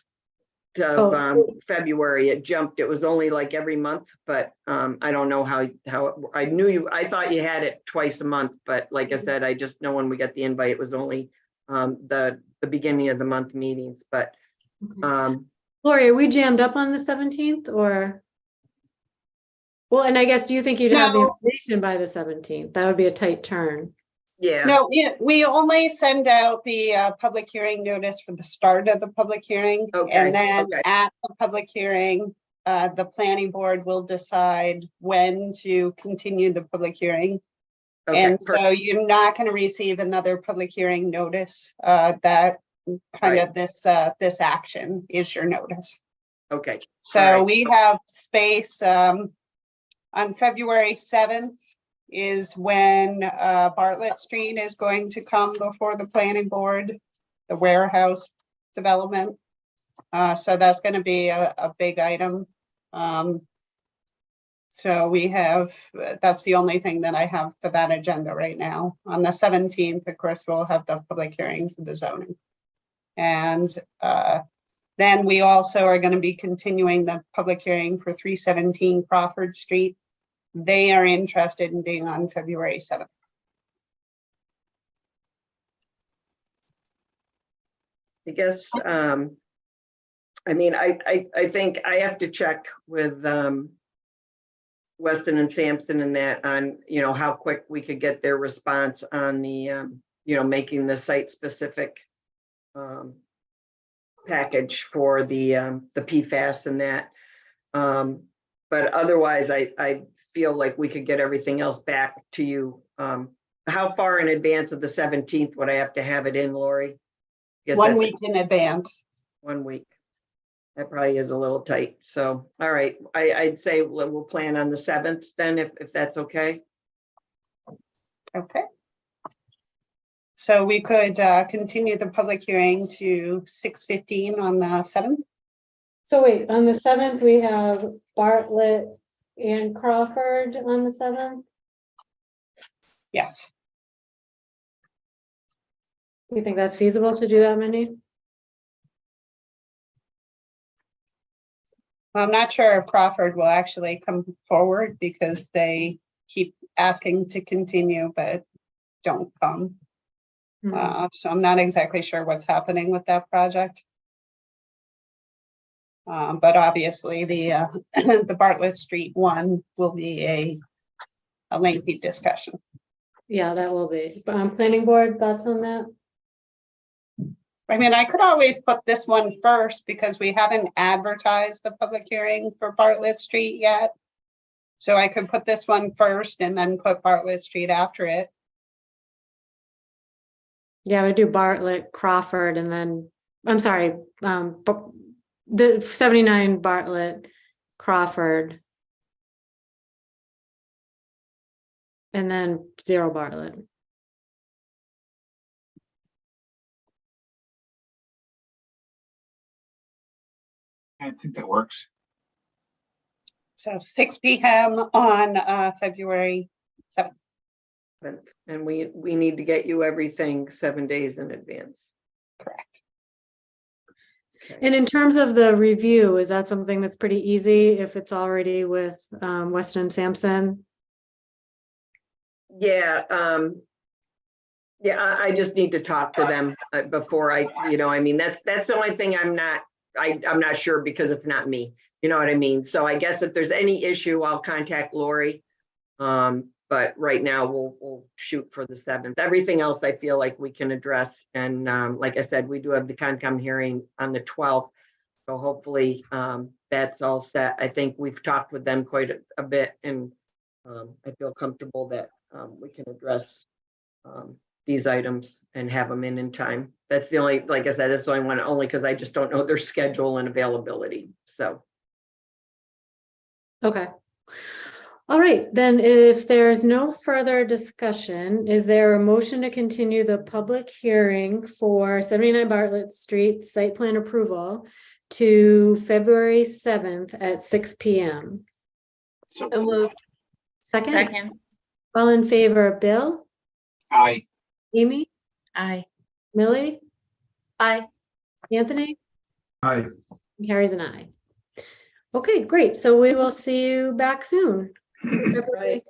of February. It jumped. It was only like every month, but I don't know how I thought you had it twice a month, but like I said, I just know when we got the invite, it was only the beginning of the month meetings, but Lori, are we jammed up on the 17th or? Well, and I guess, do you think you'd have the information by the 17th? That would be a tight turn. Yeah. No, we only send out the public hearing notice for the start of the public hearing. Okay, and then at the public hearing, the planning board will decide when to continue the public hearing. Okay, and so you're not going to receive another public hearing notice. That kind of this, this action is your notice. Okay. So All right. we have space, on February 7th is when, Bartlett Street is going to come before the planning board, the warehouse development. So that's going to be a big item. So we have, that's the only thing that I have for that agenda right now. On the 17th, of course, we'll have the public hearing for the zoning. And then we also are going to be continuing the public hearing for 317 Crawford Street. They are interested in being on February 7th. I guess, I mean, I think I have to check with Weston and Sampson and that on, you know, how quick we could get their response on the, you know, making the site specific package for the PFAS and that. But otherwise, I feel like we could get everything else back to you. How far in advance of the 17th would I have to have it in, Lori? Guess 1 that's week in advance. 1 week. That probably is a little tight. So, all right, I'd say we'll plan on the 7th then, if that's okay. Okay. So we could continue the public hearing to 6:15 on the 7th. So wait, on the 7th, we have Bartlett and Crawford on the 7th. Yes. You think that's feasible to do that many? I'm not sure if Crawford will actually come forward because they keep asking to continue, but don't come. So I'm not exactly sure what's happening with that project. But obviously the the Bartlett Street one will be a lengthy discussion. Yeah, that will be. Planning board, thoughts on that? I mean, I could always put this one first because we haven't advertised the public hearing for Bartlett Street yet. So I could put this one first and then put Bartlett Street after it. Yeah, we do Bartlett, Crawford, and then, I'm sorry, the 79 Bartlett, Crawford. And then 0 Bartlett. I think that works. So 6 p.m. on February 7th. And we need to get you everything 7 days in advance. Correct. And in terms of the review, is that something that's pretty easy if it's already with Weston and Sampson? Yeah, yeah, I just need to talk to them before I, you know, I mean, that's the only thing I'm not sure because it's not me, you know what I mean? So I guess if there's any issue, I'll contact Lori. But right now we'll shoot for the 7th. Everything else I feel like we can address. And like I said, we do have the Concom hearing on the 12th. So hopefully that's all set. I think we've talked with them quite a bit and I feel comfortable that we can address these items and have them in time. That's the only, like I said, that's the only one, only because I just don't know their schedule and availability. So. Okay. All right, then if there's no further discussion, is there a motion to continue the public hearing for 79 Bartlett Street site plan approval to February 7th at 6 p.m.? So moved. Second? Second. All in favor, Bill? Aye. Amy? Aye. Millie? Aye. Anthony? Aye. Carries an aye. Okay, great. So we will see you back soon. February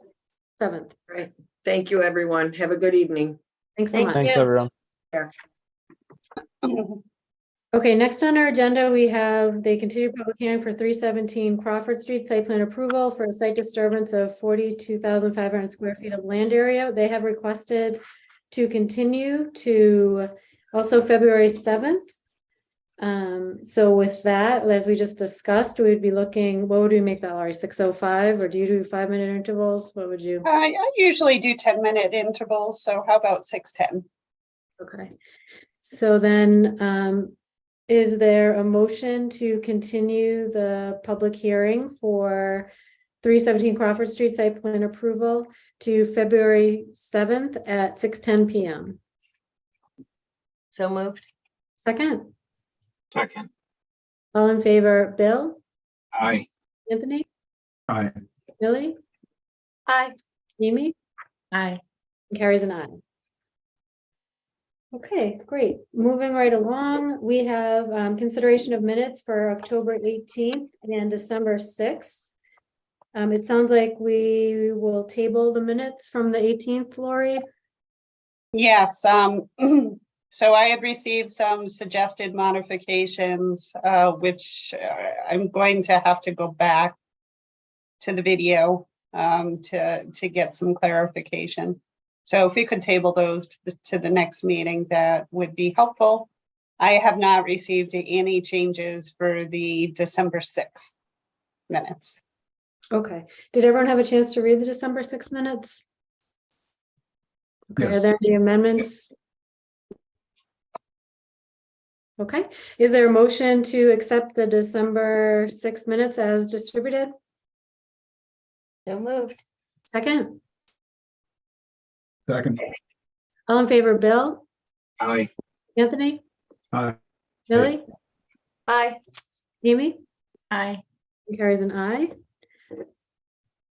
7th. Right. Thank you, everyone. Have a good evening. Thanks so Thank much. Thanks, everyone. Okay, next on our agenda, we have the continued public hearing for 317 Crawford Street site plan approval for a site disturbance of 42,500 square feet of land area. They have requested to continue to also February 7th. So with that, as we just discussed, we'd be looking, what would we make that, Laurie, 6:05, or do you do 5-minute intervals? What would you? I usually do 10-minute intervals, so how about 6:10? Okay. So then, is there a motion to continue the public hearing for 317 Crawford Street site plan approval to February 7th at 6:10 PM? So moved. Second, Second. all in favor, Bill, Aye. Anthony, Aye. Billy, Aye. Amy, Aye. and carries an aye. Okay, great. Moving right along, we have consideration of minutes for October 18th and December 6th. It sounds like we will table the minutes from the 18th, Lori. Yes, so I had received some suggested modifications, which I'm going to have to go back to the video to get some clarification. So if we could table those to the next meeting, that would be helpful. I have not received any changes for the December 6th minutes. Okay, did everyone have a chance to read the December 6th minutes? Okay, are Yes. there any amendments? Okay, is there a motion to accept the December 6th minutes as distributed? So moved. Second, Second. all in favor, Bill, Aye. Anthony, Aye. Billy, Aye. Amy, Aye. and carries an aye.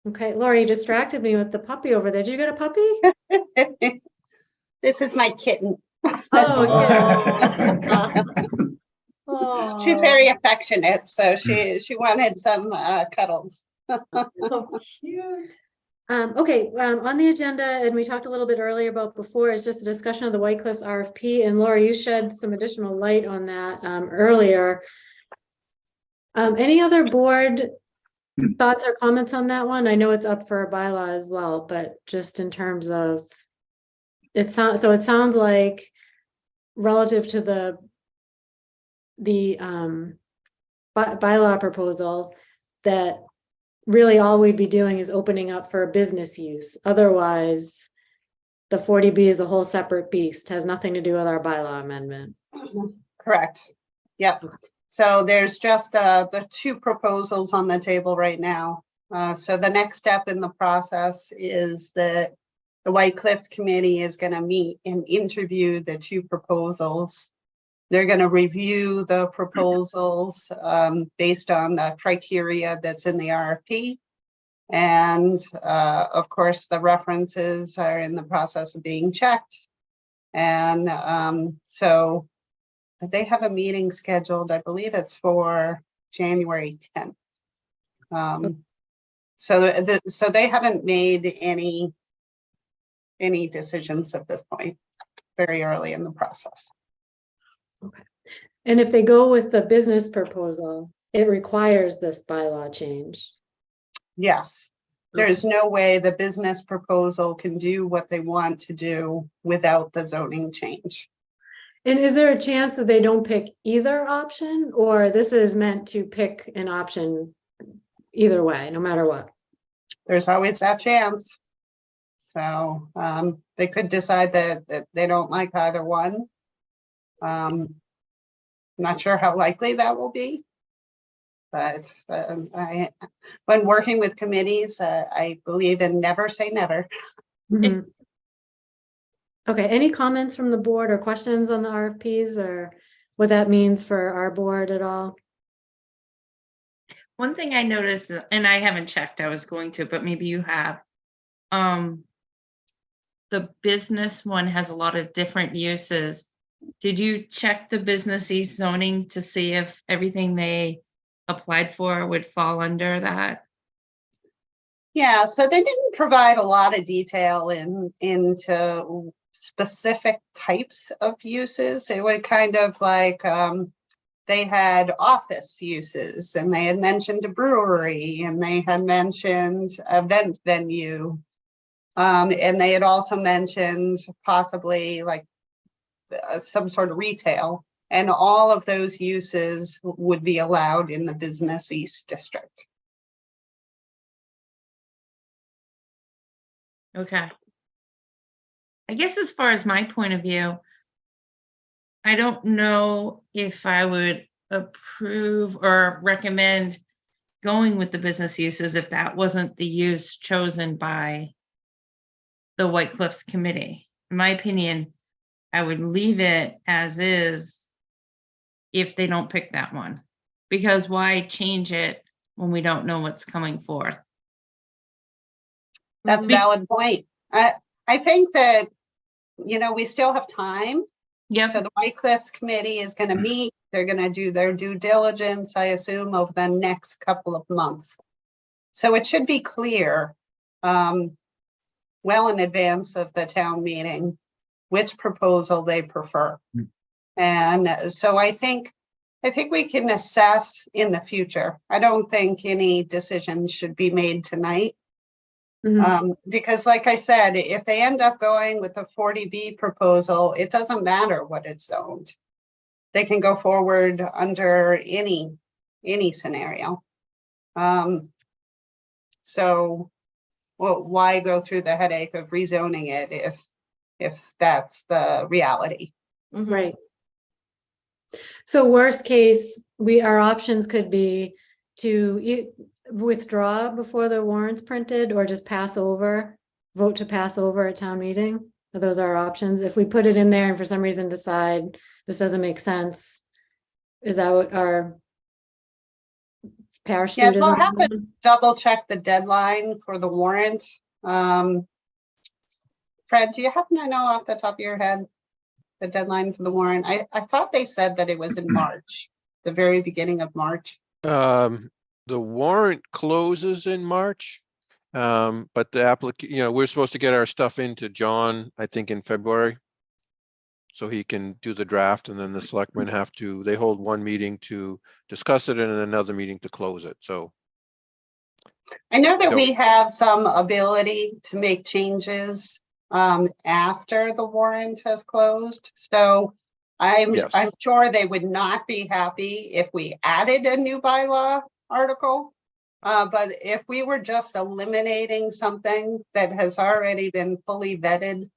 Okay, Lori, you distracted me with the puppy over there. Did you get a puppy? This is my kitten. Oh, She's very affectionate, so she wanted some cuddles. Oh, cute. Okay, on the agenda, and we talked a little bit earlier about before, is just a discussion of the White Cliffs RFP, and Laura, you shed some additional light on that earlier. Any other board thoughts or comments on that one? I know it's up for a bylaw as well, but just in terms of it sounds like relative to the bylaw proposal that really all we'd be doing is opening up for business use. Otherwise, the 40B is a whole separate beast, has nothing to do with our bylaw amendment. Correct. Yep. So there's just the two proposals on the table right now. So the next step in the process is that the White Cliffs Committee is going to meet and interview the two proposals. They're going to review the proposals based on the criteria that's in the RFP. And of course, the references are in the process of being checked. And so they have a meeting scheduled, I believe it's for January 10th. So they haven't made any decisions at this point, very early in the process. Okay. And if they go with the business proposal, it requires this bylaw change. Yes, there's no way the business proposal can do what they want to do without the zoning change. And is there a chance that they don't pick either option, or this is meant to pick an option either way, no matter what? There's always that chance. So they could decide that they don't like either one. I'm not sure how likely that will be. But when working with committees, I believe in never say never. Mm-hmm. Okay, any comments from the board or questions on the RFPs or what that means for our board at all? One thing I noticed, and I haven't checked, I was going to, but maybe you have. The business one has a lot of different uses. Did you check the business east zoning to see if everything they applied for would fall under that? Yeah, so they didn't provide a lot of detail into specific types of uses. It would kind of like they had office uses, and they had mentioned a brewery, and they had mentioned event venue, and they had also mentioned possibly like some sort of retail, and all of those uses would be allowed in the Business East District. Okay. I guess as far as my point of view, I don't know if I would approve or recommend going with the business uses if that wasn't the use chosen by the White Cliffs Committee. In my opinion, I would leave it as is if they don't pick that one. Because why change it when we don't know what's coming forth? That's a valid point. I think that, you know, we still have time. Yeah. So the White Cliffs Committee is going to meet. They're going to do their due diligence, I assume, over the next couple of months. So it should be clear, well in advance of the town meeting, which proposal they prefer. And so I think we can assess in the future. I don't think any decisions should be made tonight. Because like I said, if they end up going with the 40B proposal, it doesn't matter what it's zoned. They can go forward under any scenario. So, well, why go through the headache of rezoning it if that's the reality? Right. So worst case, our options could be to withdraw before the warrant's printed or just vote to pass over at town meeting. So those are our options. If we put it in there and for some reason decide this doesn't make sense, is that what our parachute Yes, is? I'll have to double check the deadline for the warrant. Fred, do you happen to know off the top of your head the deadline for the warrant? I thought they said that it was in March, the very beginning of March. The warrant closes in March, but the we're supposed to get our stuff into John, I think in February. So he can do the draft, and then the selectmen they hold one meeting to discuss it and another meeting to close it, so. I know that we have some ability to make changes after the warrant has closed. So I'm sure they would not be happy if we added a new bylaw article. But if we were just eliminating something that has already been fully vetted,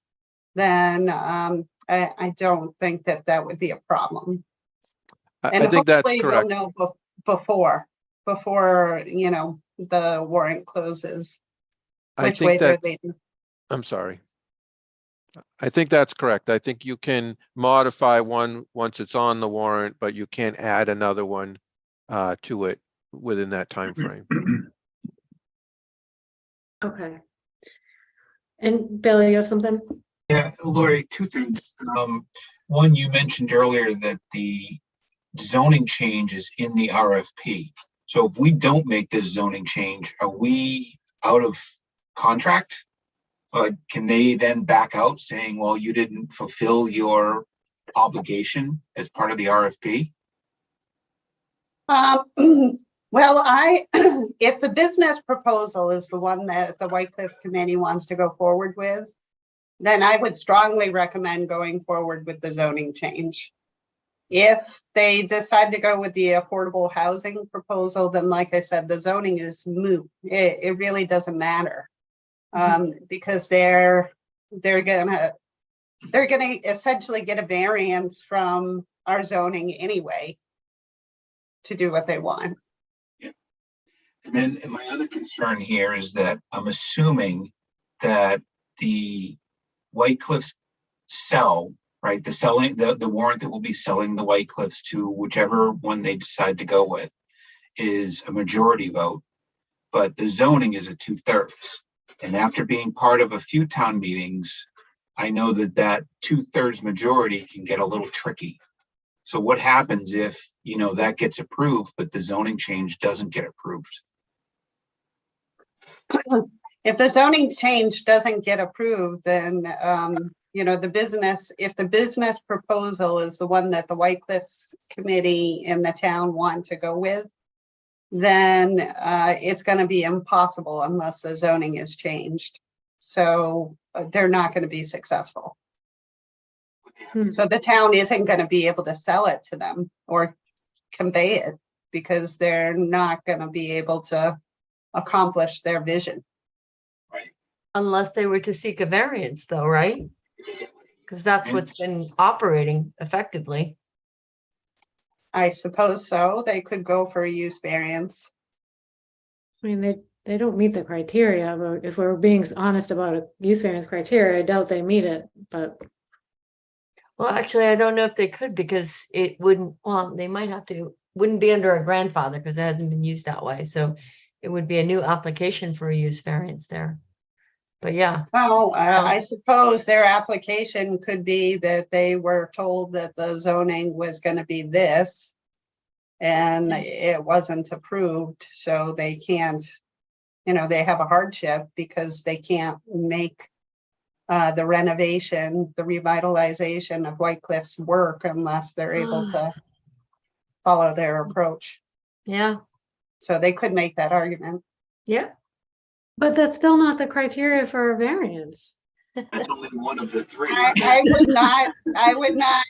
then I don't think that would be a problem. And I think that's hopefully correct. we'll know before the warrant closes. I think I'm sorry. I think that's correct. I think you can modify one once it's on the warrant, but you can't add another one to it within that time frame. Okay. And Bill, you have something? Yeah, Lori, two things. One, you mentioned earlier that the zoning change is in the RFP. So if we don't make this zoning change, are we out of contract? Can they then back out saying, well, you didn't fulfill your obligation as part of the RFP? Well, if the business proposal is the one that the White Cliffs Committee wants to go forward with, then I would strongly recommend going forward with the zoning change. If they decide to go with the affordable housing proposal, then like I said, the zoning is moot. It really doesn't matter. Because they're gonna essentially get a variance from our zoning anyway to do what they want. Yeah. And then my other concern here is that I'm assuming that the White Cliffs sell, right? The warrant that will be selling the White Cliffs to whichever one they decide to go with is a majority vote, but the zoning is a 2/3. And after being part of a few town meetings, I know that 2/3 majority can get a little tricky. So what happens if, that gets approved, but the zoning change doesn't get approved? If the zoning change doesn't get approved, then, if the business proposal is the one that the White Cliffs Committee and the town want to go with, then it's going to be impossible unless the zoning is changed. So they're not going to be successful. So the town isn't going to be able to sell it to them or convey it because they're not going to be able to accomplish their vision. Unless they were to seek a variance though, right? Because that's what's been operating effectively. I suppose so. They could go for a use variance. I mean, they don't meet the criteria, but if we're being honest about a use variance criteria, I doubt they meet it, but. Well, actually, I don't know if they could because it wouldn't, well, they might have to, wouldn't be under a grandfather because it hasn't been used that way. So it would be a new application for a use variance there. But yeah. Well, I suppose their application could be that they were told that the zoning was going to be this, and it wasn't approved, so they can't, you know, they have a hardship because they can't make the renovation, the revitalization of White Cliffs work unless they're able to follow their approach. Yeah. So they could make that argument. Yeah. But that's still not the criteria for a variance. That's only one of the three. I would not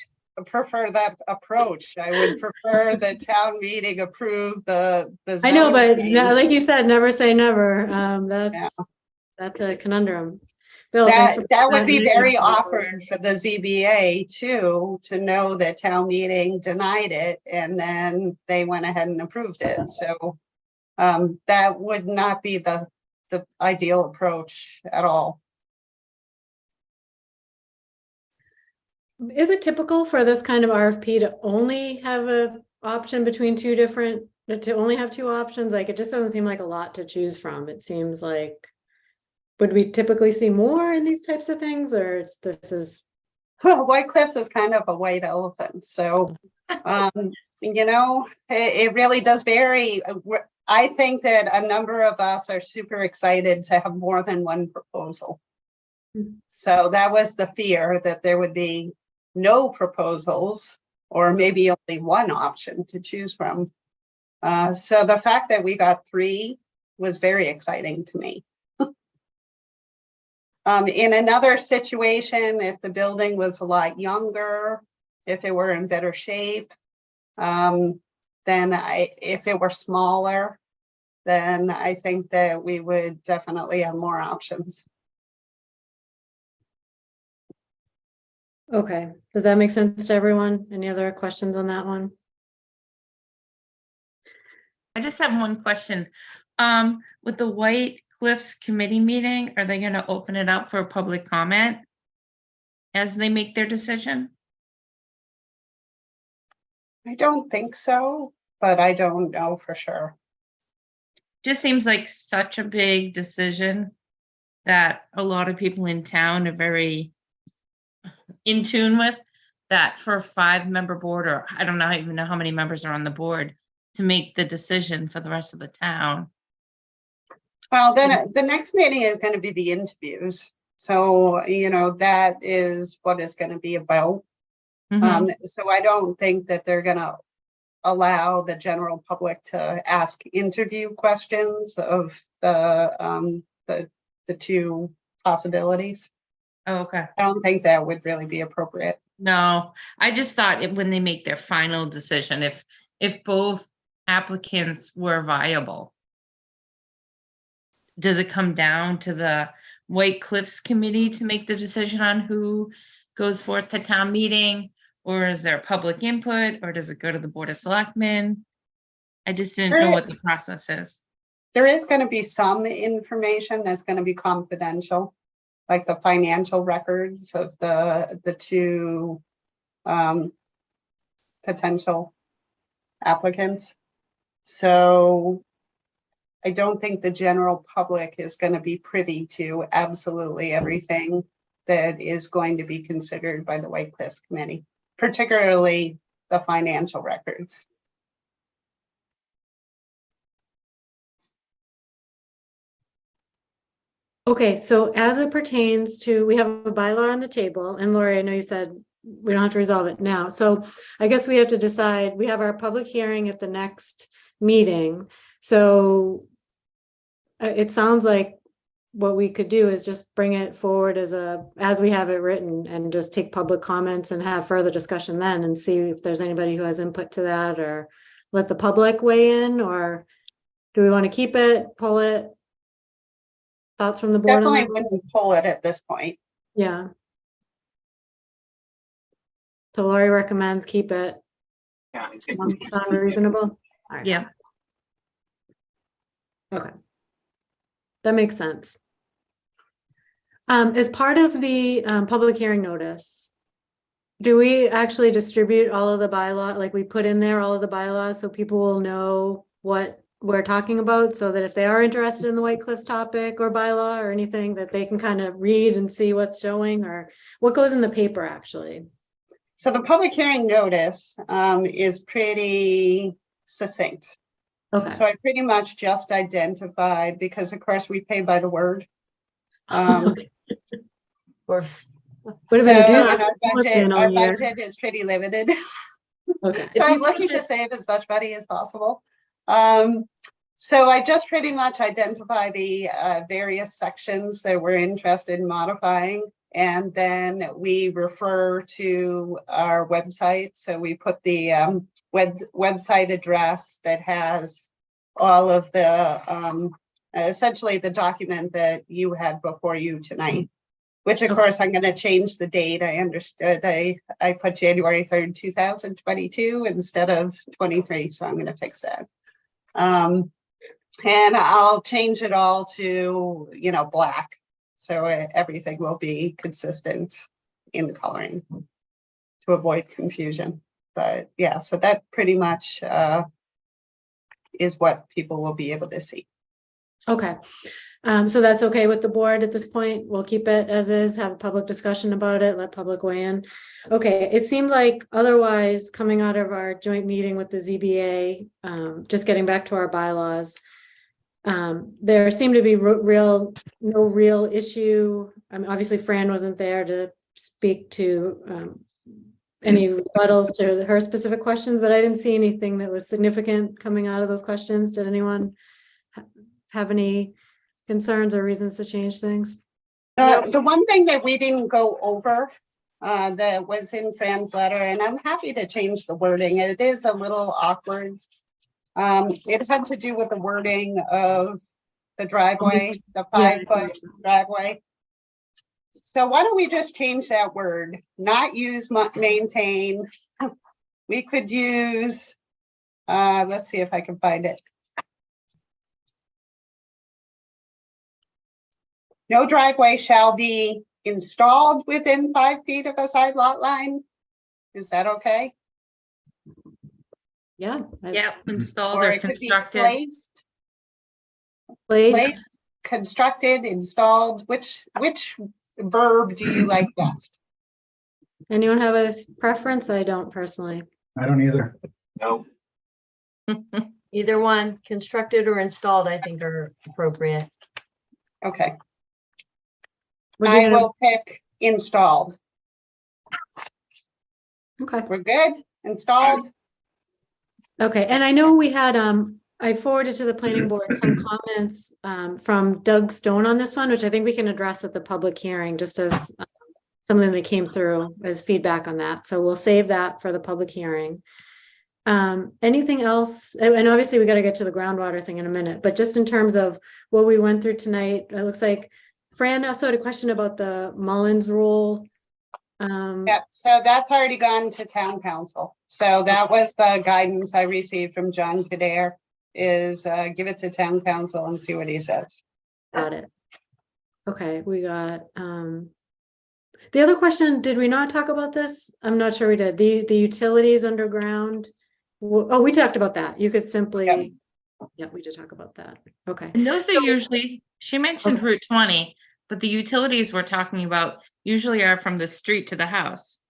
prefer that approach. I would prefer the town meeting approve the I know, zone but change. like you said, never say never. That's a conundrum. Bill, thanks for that would be that. very awkward for the ZBA too, to know that town meeting denied it and then they went ahead and approved it. So that would not be the ideal approach at all. Is it typical for this kind of RFP to only have a option between two different, to only have two options? Like, it just doesn't seem like a lot to choose from. It seems like, would we typically see more in these types of things, or this is? Well, White Cliffs is kind of a white elephant. So, you know, it really does vary. I think that a number of us are super excited to have more than one proposal. So that was the fear, that there would be no proposals or maybe only one option to choose from. So the fact that we got 3 was very exciting to me. In another situation, if the building was a lot younger, if it were in better shape, then if it were smaller, then I think that we would definitely have more options. Okay, does that make sense to everyone? Any other questions on that one? I just have one question. With the White Cliffs committee meeting, are they going to open it up for public comment as they make their decision? I don't think so, but I don't know for sure. Just seems like such a big decision that a lot of people in town are very in tune with, that for a 5-member board, or I don't know, even know how many members are on the board, to make the decision for the rest of the town. Well, then the next meeting is going to be the interviews. So, you know, that is what it's going to be about. So I don't think that they're going to allow the general public to ask interview questions of the 2 possibilities. Oh, okay. I don't think that would really be appropriate. No, I just thought when they make their final decision, if both applicants were viable, does it come down to the White Cliffs committee to make the decision on who goes forth to town meeting, or is there public input, or does it go to the Board of Selectmen? I just didn't know what the process is. There is going to be some information that's going to be confidential, like the financial records of the 2 potential applicants. So I don't think the general public is going to be privy to absolutely everything that is going to be considered by the White Cliffs Committee, particularly the financial records. Okay, so as it pertains to, we have a bylaw on the table, and Lori, I know you said we don't have to resolve it now. So I guess we have to decide, we have our public hearing at the next meeting. So it sounds like what we could do is just bring it forward as we have it written, and just take public comments and have further discussion then, and see if there's anybody who has input to that, or let the public weigh in, or do we want to keep it, pull it? Thoughts from the board? Definitely wouldn't pull it at this point. Yeah. So Lori recommends keep it. Yeah, I think Sound reasonable? All right. Yeah. Okay. That makes sense. As part of the public hearing notice, do we actually distribute all of the bylaw, like we put in there all of the bylaws so people will know what we're talking about, so that if they are interested in the White Cliffs topic or bylaw or anything, that they can kind of read and see what's showing, or what goes in the paper actually? So the public hearing notice is pretty succinct. Okay. So I pretty much just identified, because of course we pay by the word. Of course. So, Would have been a and do- our budget is pretty limited. Okay. So I'm looking to save as much money as possible. So I just pretty much identify the various sections that we're interested in modifying. And then we refer to our website. So we put the website address that has all of the, essentially the document that you had before you tonight, which of course I'm going to change the date. I understood I put January 3rd, 2022 instead of 23. So I'm going to fix that. And I'll change it all to, black. So everything will be consistent in the coloring to avoid confusion. But yeah, so that pretty much is what people will be able to see. Okay. So that's okay with the board at this point? We'll keep it as is, have a public discussion about it, let public weigh in. Okay, it seemed like otherwise coming out of our joint meeting with the ZBA, just getting back to our bylaws, there seemed to be no real issue. I mean, obviously Fran wasn't there to speak to any rebuttals to her specific questions, but I didn't see anything that was significant coming out of those questions. Did anyone have any concerns or reasons to change things? The one thing that we didn't go over that was in Fran's letter, and I'm happy to change the wording. It is a little awkward. It had to do with the wording of the driveway, the 5-foot driveway. So why don't we just change that word? Not use, maintain. We could use, let's see if I can find it. No driveway shall be installed within 5 feet of a side lot line. Is that okay? Yeah. Yep, installed Or or it could be constructed. placed, constructed, installed. Which verb do you like best? Anyone have a preference? I don't personally. I don't either. No. Either one, constructed or installed, I think are appropriate. Okay. We're I doing will pick installed. Okay. We're good? Installed? Okay, and I know we had, I forwarded to the planning board some comments from Doug Stone on this one, which I think we can address at the public hearing, just as something that came through as feedback on that. So we'll save that for the public hearing. Anything else? And obviously we got to get to the groundwater thing in a minute, but just in terms of what we went through tonight, it looks like Fran also had a question about the Mullins rule. Yep, so that's already gone to town council. So that was the guidance I received from John Kader, is give it to town council and see what he says. Got it. Okay, we got the other question, did we not talk about this? I'm not sure we did. The utilities underground. Oh, we talked about that. You could simply, yeah, we did talk about that. Okay. And those are usually, she mentioned Route 20, but the utilities we're talking about usually are from the street to the house.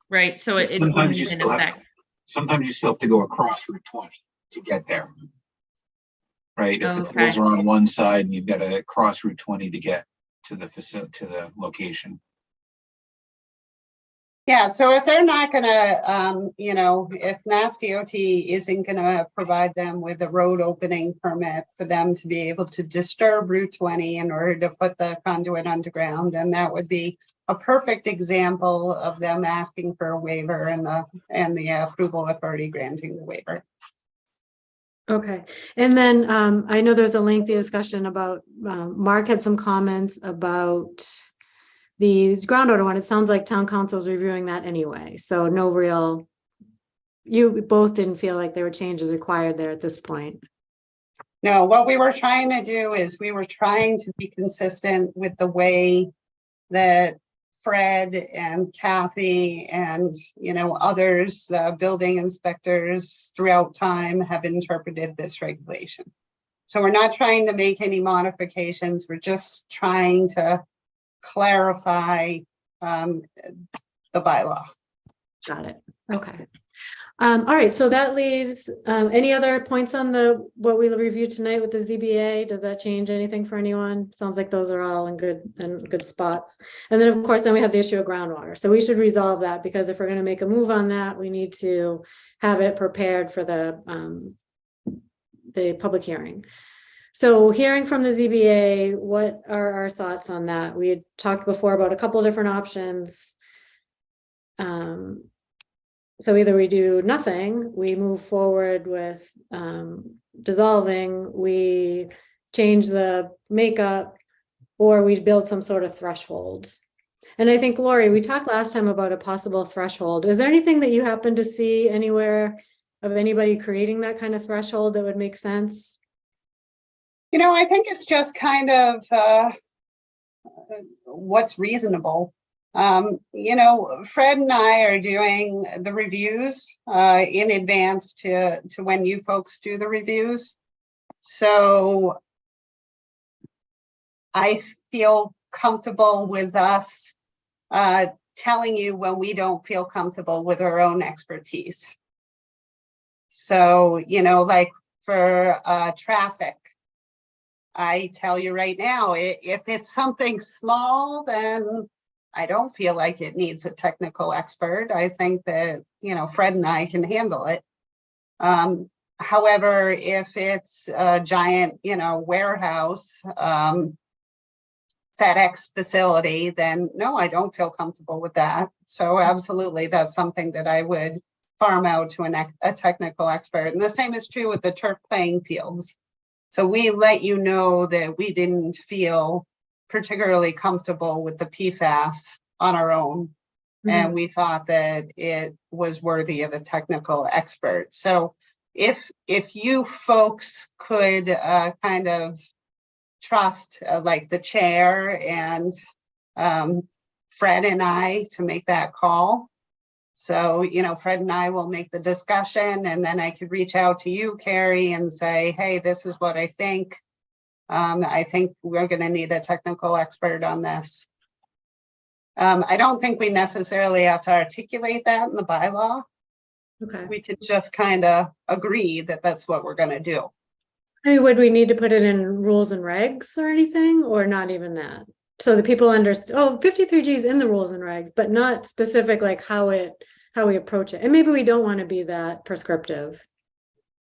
Right, so it wouldn't even affect. Sometimes you still have to go across Route 20 to get there. Right, if the Okay. poles are on one side and you've got to cross Route 20 to get to the facility, to the location. Yeah, so if they're not gonna, if Mass DOT isn't gonna provide them with a road opening permit for them to be able to disturb Route 20 in order to put the conduit underground, then that would be a perfect example of them asking for a waiver and the approval authority granting the waiver. Okay, and then I know there's a lengthy discussion about, Mark had some comments about The groundwater one, it sounds like town council's reviewing that anyway, so no real, you both didn't feel like there were changes required there at this point. No, what we were trying to do is we were trying to be consistent with the way that Fred and Kathy and, you know, others, building inspectors throughout time have interpreted this regulation. So we're not trying to make any modifications. We're just trying to clarify the bylaw. Got it. Okay. All right, so that leaves, any other points on what we reviewed tonight with the ZBA? Does that change anything for anyone? Sounds like those are all in good spots. And then, of course, then we have the issue of groundwater. So we should resolve that, because if we're going to make a move on that, we need to have it prepared for the public hearing. So hearing from the ZBA, what are our thoughts on that? We had talked before about a couple different options. So either we do nothing, we move forward with dissolving, we change the makeup, or we build some sort of threshold. And I think, Lori, we talked last time about a possible threshold. Is there anything that you happen to see anywhere of anybody creating that kind of threshold that would make sense? You know, I think it's just kind of what's reasonable. You know, Fred and I are doing the reviews in advance to when you folks do the reviews. So I feel comfortable with us telling you when we don't feel comfortable with our own expertise. So, you know, like for traffic, I tell you right now, if it's something small, then I don't feel like it needs a technical expert. I think that, you know, Fred and I can handle it. However, if it's a giant, you know, warehouse, FedEx facility, then no, I don't feel comfortable with that. So absolutely, that's something that I would farm out to a technical expert. And the same is true with the turf playing fields. So we let you know that we didn't feel particularly comfortable with the PFAS on our own. And we thought that it was worthy of a technical expert. So if you folks could kind of trust like the chair and Fred and I to make that call. So, you know, Fred and I will make the discussion, and then I could reach out to you, Carrie, and say, hey, this is what I think. I think we're going to need a technical expert on this. I don't think we necessarily have to articulate that in the bylaw. Okay. We could just kind of agree that that's what we're going to do. I mean, would we need to put it in rules and regs or anything, or not even that? So the people understand, oh, 53G is in the rules and regs, but not specific, like how we approach it. And maybe we don't want to be that prescriptive.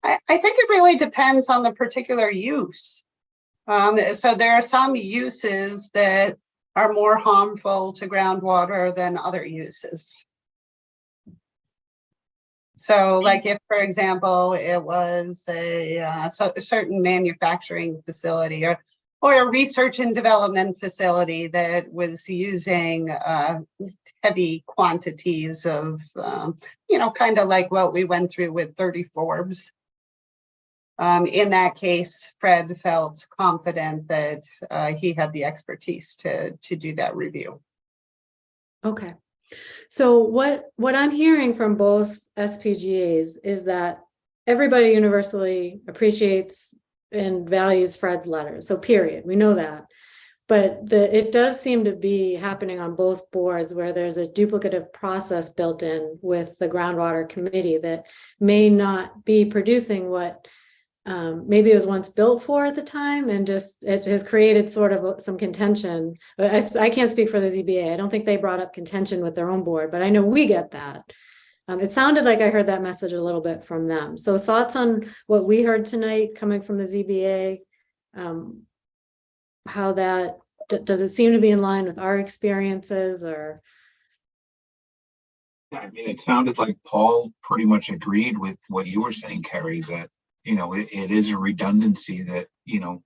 I think it really depends on the particular use. So there are some uses that are more harmful to groundwater than other uses. So like if, for example, it was a certain manufacturing facility or a research and development facility that was using heavy quantities of, you know, kind of like what we went through with 30 Forbes. In that case, Fred felt confident that he had the expertise to do that review. Okay. So what I'm hearing from both SPGAs is that everybody universally appreciates and values Fred's letters. So period, we know that. But it does seem to be happening on both boards where there's a duplicative process built in with the groundwater committee that may not be producing what maybe it was once built for at the time, and just it has created sort of some contention. I can't speak for the ZBA. I don't think they brought up contention with their own board, but I know we get that. It sounded like I heard that message a little bit from them. So thoughts on what we heard tonight coming from the ZBA, how that, does it seem to be in line with our experiences or? I mean, it sounded like Paul pretty much agreed with what you were saying, Carrie, that, you know, it is a redundancy that, you know,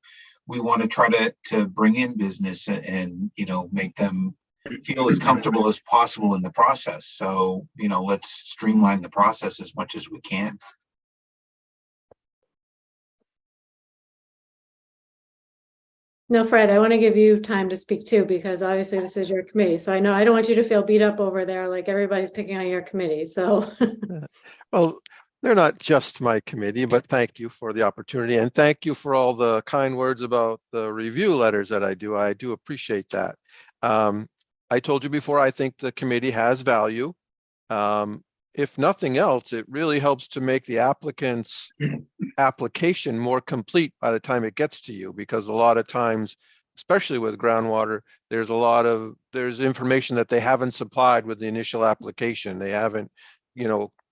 we want to try to bring in business and, you know, make them feel as comfortable as possible in the process. So, let's streamline the process as much as we can. No, Fred, I want to give you time to speak too, because obviously this is your committee. So I know I don't want you to feel beat up over there like everybody's picking on your committee. So Well, they're not just my committee, but thank you for the opportunity and thank you for all the kind words about the review letters that I do. I do appreciate that. I told you before, I think the committee has value. If nothing else, it really helps to make the applicant's application more complete by the time it gets to you, because a lot of times, especially with groundwater, there's information that they haven't supplied with the initial application. They haven't,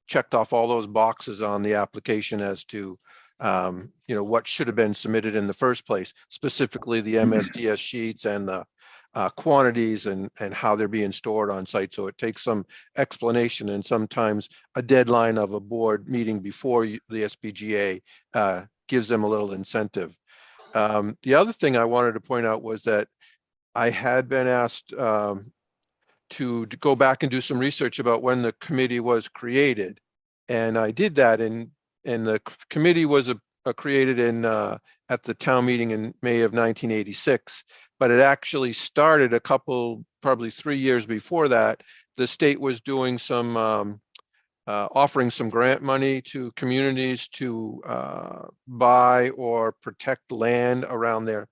checked off all those boxes on the application as to, what should have been submitted in the first place, specifically the MSDS sheets and the quantities and how they're being stored on site. So it takes some explanation and sometimes a deadline of a board meeting before the SPGA gives them a little incentive. The other thing I wanted to point out was that I had been asked to go back and do some research about when the committee was created. And I did that, and the committee was created at the town meeting in May of 1986, but it actually started probably 3 years before that. The state was doing some, offering some grant money to communities to buy or protect land around their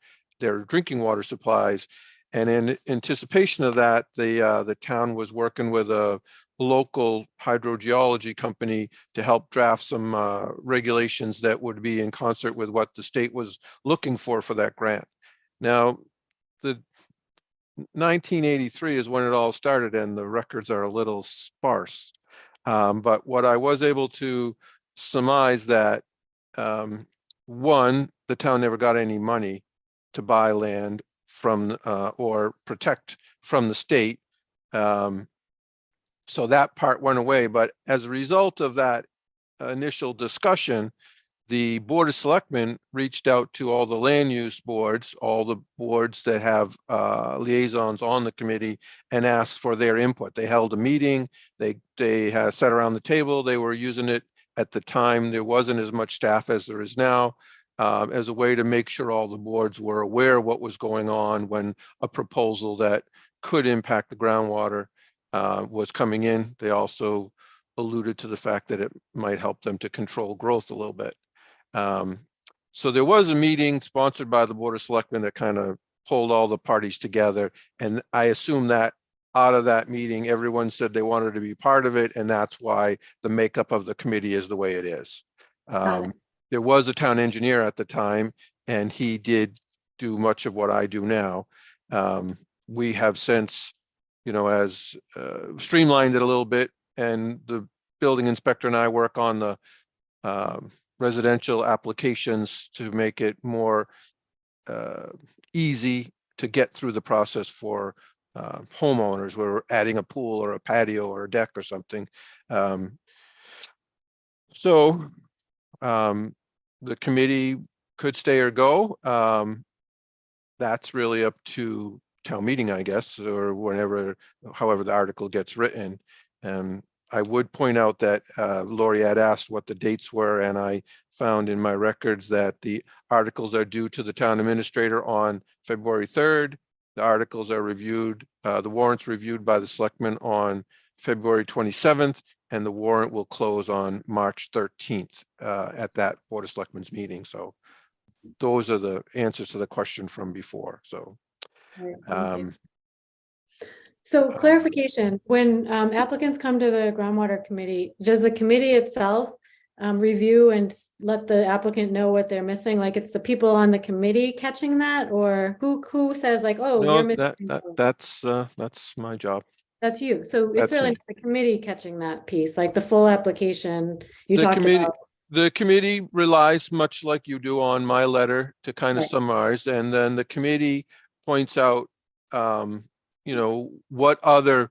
drinking water supplies. And in anticipation of that, the town was working with a local hydrogeology company to help draft some regulations that would be in concert with what the state was looking for that grant. Now, the 1983 is when it all started, and the records are a little sparse. But what I was able to surmise that, one, the town never got any money to buy land from or protect from the state. So that part went away. But as a result of that initial discussion, the Board of Selectmen reached out to all the land use boards, all the boards that have liaisons on the committee, and asked for their input. They held a meeting. They had sat around the table. They were using it at the time. There wasn't as much staff as there is now, as a way to make sure all the boards were aware of what was going on when a proposal that could impact the groundwater was coming in. They also alluded to the fact that it might help them to control growth a little bit. So there was a meeting sponsored by the Board of Selectmen that kind of pulled all the parties together. And I assume that out of that meeting, everyone said they wanted to be part of it. And that's why the makeup of the committee is the way it is. There was a town engineer at the time, and he did do much of what I do now. We have since, as streamlined it a little bit, and the building inspector and I work on the residential applications to make it more easy to get through the process for homeowners. We're adding a pool or a patio or a deck or something. The committee could stay or go. That's really up to town meeting, I guess, or however the article gets written. I would point out that Lori had asked what the dates were, and I found in my records that the articles are due to the town administrator on February 3rd. The articles are reviewed, the warrants reviewed by the selectmen on February 27th, and the warrant will close on March 13th at that Board of Selectmen's meeting. So those are the answers to the question from before. So. So clarification, when applicants come to the groundwater committee, does the committee itself review and let the applicant know what they're missing? Like it's the people on the committee catching that, or who says like, oh, No, you're missing? that's my job. That's you. So it's That's really me. the committee catching that piece, like the full application you talked about. The committee relies, much like you do, on my letter to kind of Right. summarize, and then the committee points out, what other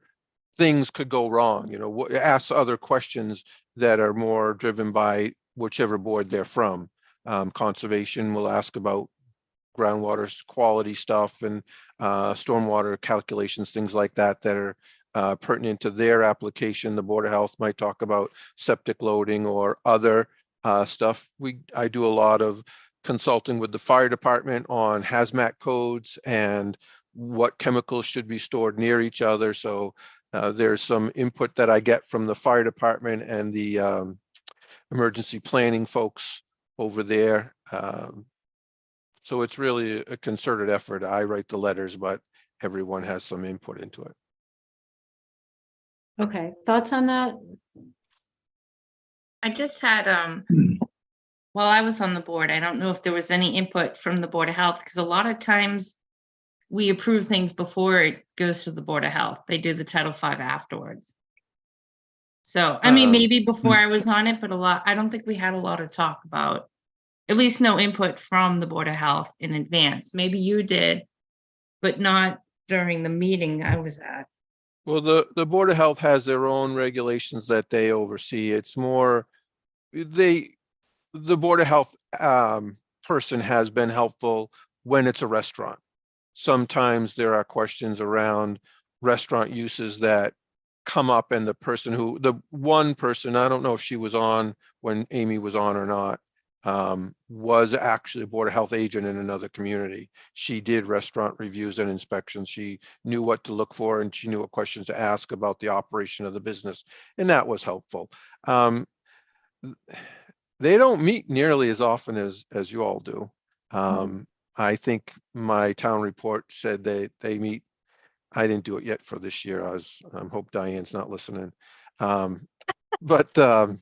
things could go wrong, asks other questions that are more driven by whichever board they're from. Conservation will ask about groundwater quality stuff and stormwater calculations, things like that, that are pertinent to their application. The Board of Health might talk about septic loading or other stuff. I do a lot of consulting with the fire department on hazmat codes and what chemicals should be stored near each other. So there's some input that I get from the fire department and the emergency planning folks over there. So it's really a concerted effort. I write the letters, but everyone has some input into it. Okay, thoughts on that? I just had, while I was on the board, I don't know if there was any input from the Board of Health, because a lot of times we approve things before it goes to the Board of Health. They do the Title V afterwards. So, I mean, maybe before I was on it, but I don't think we had a lot of talk about, at least no input from the Board of Health in advance. Maybe you did, but not during the meeting I was at. Well, the Board of Health has their own regulations that they oversee. It's more, the Board of Health person has been helpful when it's a restaurant. Sometimes there are questions around restaurant uses that come up, and the one person, I don't know if she was on when Amy was on or not, was actually a Board of Health agent in another community. She did restaurant reviews and inspections. She knew what to look for, and she knew what questions to ask about the operation of the business, and that was helpful. They don't meet nearly as often as you all do. I think my town report said they meet. I didn't do it yet for this year. I hope Diane's not listening. But 5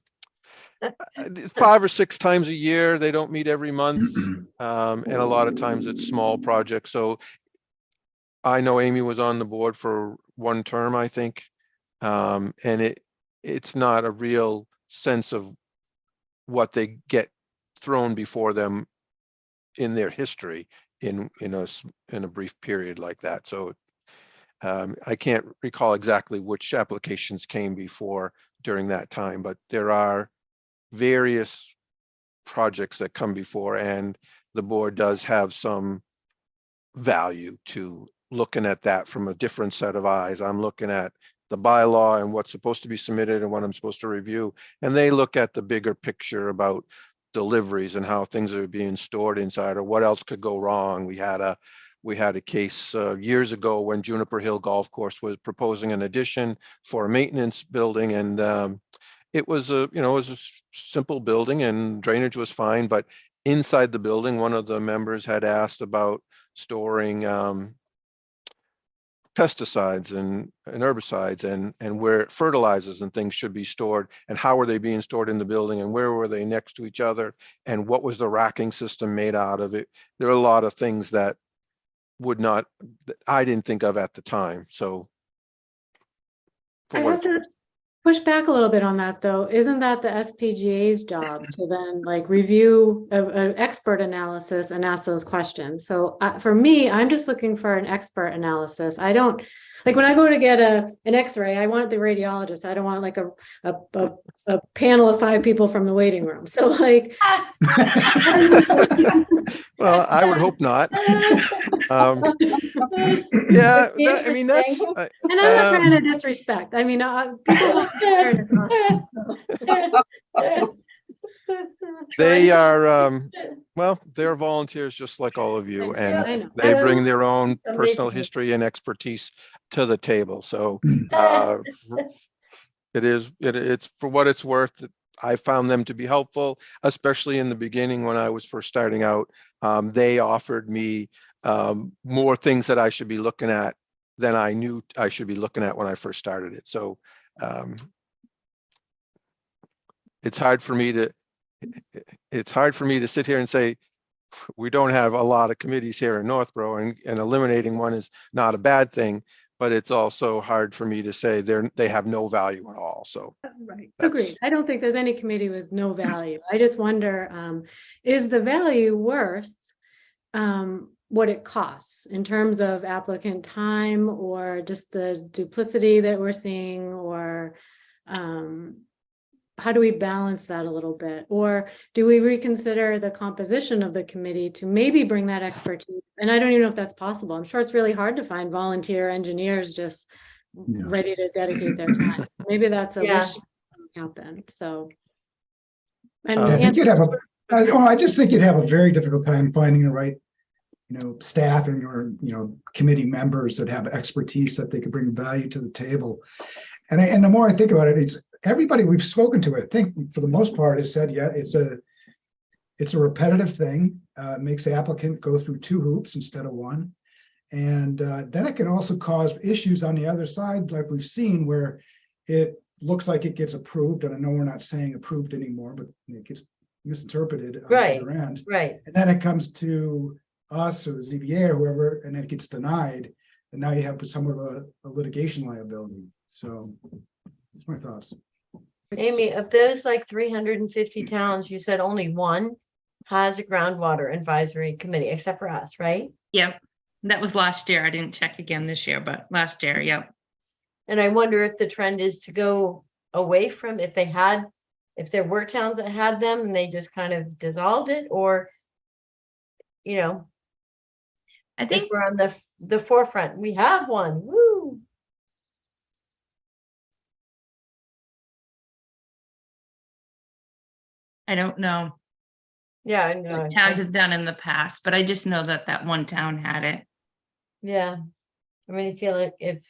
or 6 times a year. They don't meet every month. And a lot of times it's small projects. So I know Amy was on the board for 1 term, I think. And it's not a real sense of what they get thrown before them in their history in a brief period like that. So I can't recall exactly which applications came before during that time, but there are various projects that come before, and the board does have some value to looking at that from a different set of eyes. I'm looking at the bylaw and what's supposed to be submitted and what I'm supposed to review, and they look at the bigger picture about deliveries and how things are being stored inside, or what else could go wrong. We had a case years ago when Juniper Hill Golf Course was proposing an addition for a maintenance building, and it was a simple building and drainage was fine, but inside the building, one of the members had asked about storing pesticides and herbicides and where fertilizers and things should be stored, and how were they being stored in the building, and where were they next to each other, and what was the racking system made out of it. There are a lot of things that I didn't think of at the time. So I have to push back a little bit on that, though. Isn't that the SPGA's job to then review an expert analysis and ask those questions? So for me, I'm just looking for an expert analysis. I don't when I go to get an X-ray, I want the radiologist. I don't want a panel of 5 people from the waiting room. So well, I would hope not. Yeah, I mean, that's and I'm not trying to disrespect. I mean, people don't they are well, they're volunteers just like all of you, and they bring their own personal history and expertise to the table. So it's for what it's worth. I found them to be helpful, especially in the beginning when I was first starting out. They offered me more things that I should be looking at than I knew I should be looking at when I first started it. So it's hard for me to sit here and say we don't have a lot of committees here in Northborough, and eliminating one is not a bad thing, but it's also hard for me to say they have no value at all. So right, agreed. I don't think there's any committee with no value. I just wonder, is the value worth what it costs in terms of applicant time, or just the duplicity that we're seeing, or how do we balance that a little bit? Or do we reconsider the composition of the committee to maybe bring that expertise? And I don't even know if that's possible. I'm sure it's really hard to find volunteer engineers just ready to dedicate their time. Maybe that's a Yeah. wish to happen. So. And I I think you'd have I just think you'd have a very difficult time finding the right, staff and your, committee members that have expertise that they could bring value to the table. And the more I think about it, it's everybody we've spoken to, I think for the most part has said, yeah, it's a repetitive thing. It makes the applicant go through 2 hoops instead of 1. And then it can also cause issues on the other side, like we've seen, where it looks like it gets approved. And I know we're not saying approved anymore, but it gets misinterpreted on the Right. other end. Right. And then it comes to us or the ZBA or whoever, and then it gets denied. And now you have somewhat of a litigation liability. So that's my thoughts. Amy, of those like 350 towns, you said only 1 has a groundwater advisory committee, except for us, right? Yep. That was last year. I didn't check again this year, but last year, yep. And I wonder if the trend is to go away from, if there were towns that had them and they just kind of dissolved it, or, I if think we're on the forefront, we have one, woo. I don't know Yeah, I know. what towns have done in the past, but I just know that that one town had it. Yeah, I mean, I feel like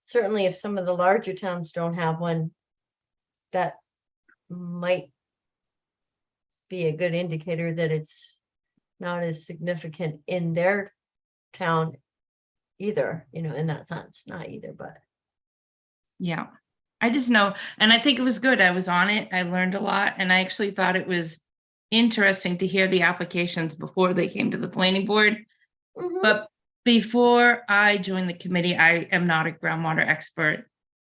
certainly if some of the larger towns don't have one, that might be a good indicator that it's not as significant in their town either, in that sense, not either, but. Yeah. I just know, and I think it was good. I was on it. I learned a lot, and I actually thought it was interesting to hear the applications before they came to the planning board. Mhm. But before I joined the committee, I am not a groundwater expert.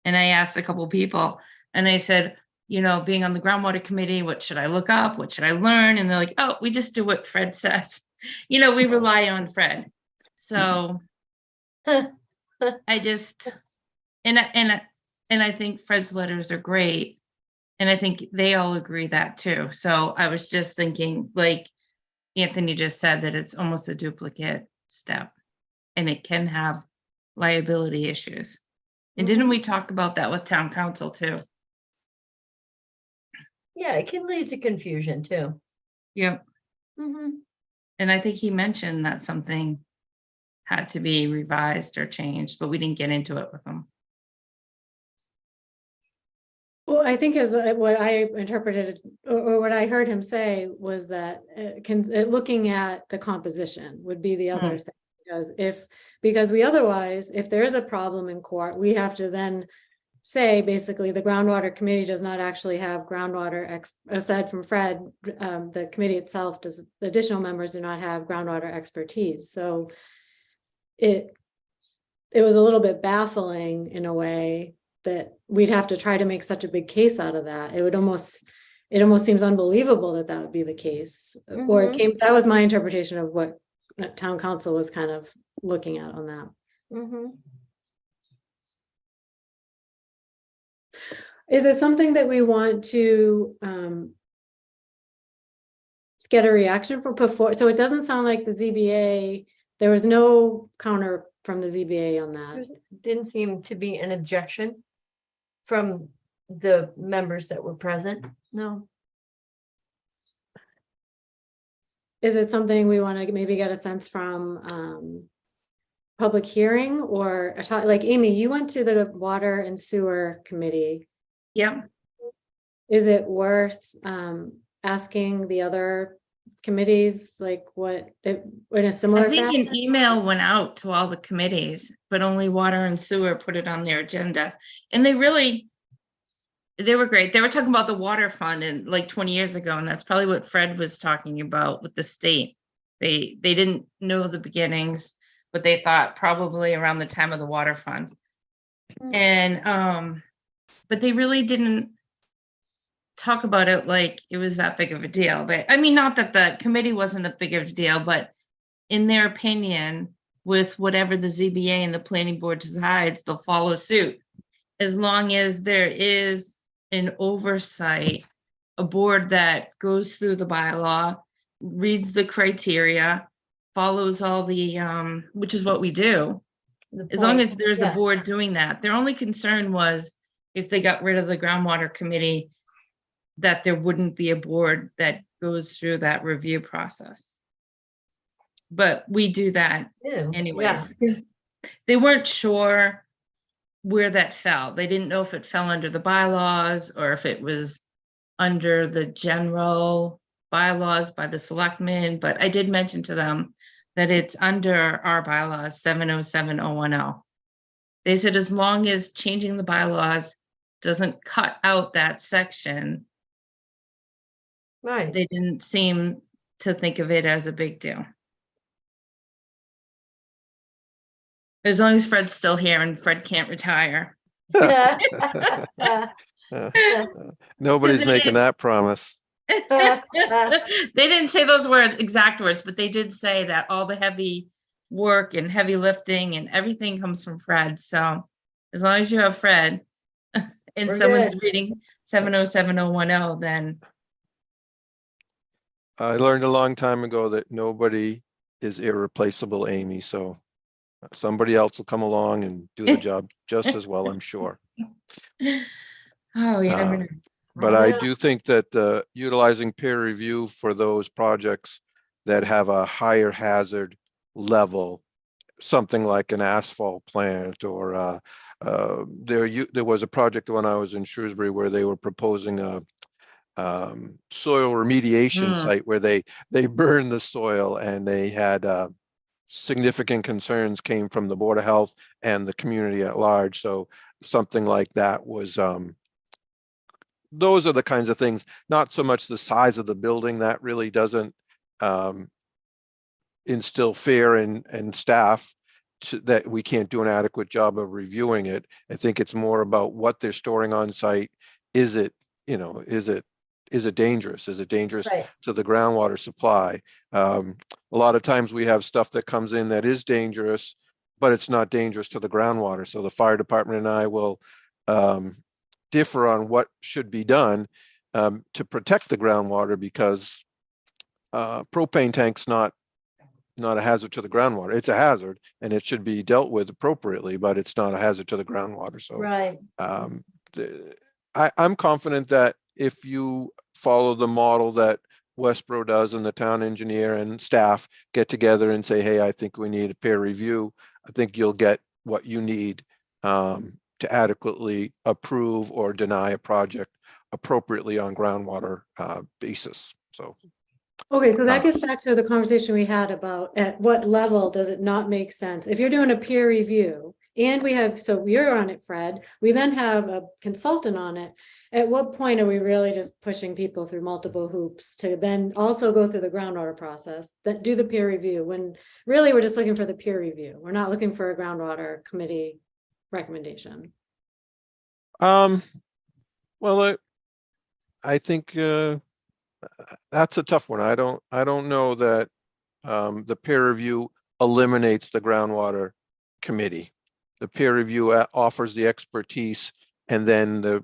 And I asked a couple people and I said, being on the groundwater committee, what should I look up? What should I learn? And they're like, oh, we just do what Fred says. We rely on Fred. So I just, and I think Fred's letters are great. And I think they all agree that too. So I was just thinking, like Anthony just said, that it's almost a duplicate step and it can have liability issues. And didn't we talk about that with town council too? Yeah, it can lead to confusion too. Yep. Mm-hmm. And I think he mentioned that something had to be revised or changed, but we didn't get into it with him. Well, I think as what I interpreted or what I heard him say was that looking at the composition would be the other thing, because we otherwise, if there is a problem in court, we have to then say basically the groundwater committee does not actually have groundwater aside from Fred, the committee itself does, additional members do not have groundwater expertise. So it was a little bit baffling in a way that we'd have to try to make such a big case out of that. It almost seems unbelievable that would be the case. Or that was my interpretation of what town council was kind of looking at on that. Mm-hmm. Is it something that we want to get a reaction from before? So it doesn't sound like the ZBA, there was no counter from the ZBA on that. Didn't seem to be an objection from the members that were present. No. Is it something we want to maybe get a sense from public hearing or like Amy, you went to the water and sewer committee. Yeah. Is it worth asking the other committees like what in a similar I think fashion? an email went out to all the committees, but only water and sewer put it on their agenda. And they were great. They were talking about the water fund and like 20 years ago. And that's probably what Fred was talking about with the state. They didn't know the beginnings, but they thought probably around the time of the water fund. And but they really didn't talk about it like it was that big of a deal. Not that the committee wasn't a big of a deal, but in their opinion, with whatever the ZBA and the planning board decides, they'll follow suit. As long as there is an oversight, a board that goes through the bylaw, reads the criteria, follows all the, which is what we do. The As long point, as there's a yeah. board doing that. Their only concern was if they got rid of the groundwater committee, that there wouldn't be a board that goes through that review process. But we do that Ew, yeah. anyways, because they weren't sure where that fell. They didn't know if it fell under the bylaws or if it was under the general bylaws by the selectmen, but I did mention to them that it's under our bylaws, 707010. They said as long as changing the bylaws doesn't cut out that section, Right. they didn't seem to think of it as a big deal. As long as Fred's still here and Fred can't retire. Nobody's they making didn't- that promise. They didn't say those words, exact words, but they did say that all the heavy work and heavy lifting and everything comes from Fred. So as long as you have Fred and We're someone's good. reading 707010, then I learned a long time ago that nobody is irreplaceable, Amy, so somebody else will come along and do the job just as well, I'm sure. oh, you never Um, know. But Well, I yeah. do think that utilizing peer review for those projects that have a higher hazard level, something like an asphalt plant or there was a project when I was in Shrewsbury where they were proposing a soil remediation site where they burned the soil, and they had significant concerns came from the Board of Health and the community at large. So something like that was those are the kinds of things, not so much the size of the building that really doesn't instill fear in staff that we can't do an adequate job of reviewing it. I think it's more about what they're storing on site. Is it, is it dangerous? Is it dangerous Right. to the groundwater supply? A lot of times we have stuff that comes in that is dangerous, but it's not dangerous to the groundwater. So the fire department and I will differ on what should be done to protect the groundwater, because propane tank's not a hazard to the groundwater. It's a hazard and it should be dealt with appropriately, but it's not a hazard to the groundwater. So Right. I'm confident that if you follow the model that Westboro does and the town engineer and staff get together and say, hey, I think we need a peer review, I think you'll get what you need to adequately approve or deny a project appropriately on groundwater basis. So. Okay, so that gets back to the conversation we had about at what level does it not make sense? If you're doing a peer review and we have, so you're on it, Fred, we then have a consultant on it. At what point are we really just pushing people through multiple hoops to then also go through the groundwater process, that do the peer review, when really we're just looking for the peer review? We're not looking for a groundwater committee recommendation. Well, I think that's a tough one. I don't know that the peer review eliminates the groundwater committee. The peer review offers the expertise, and then the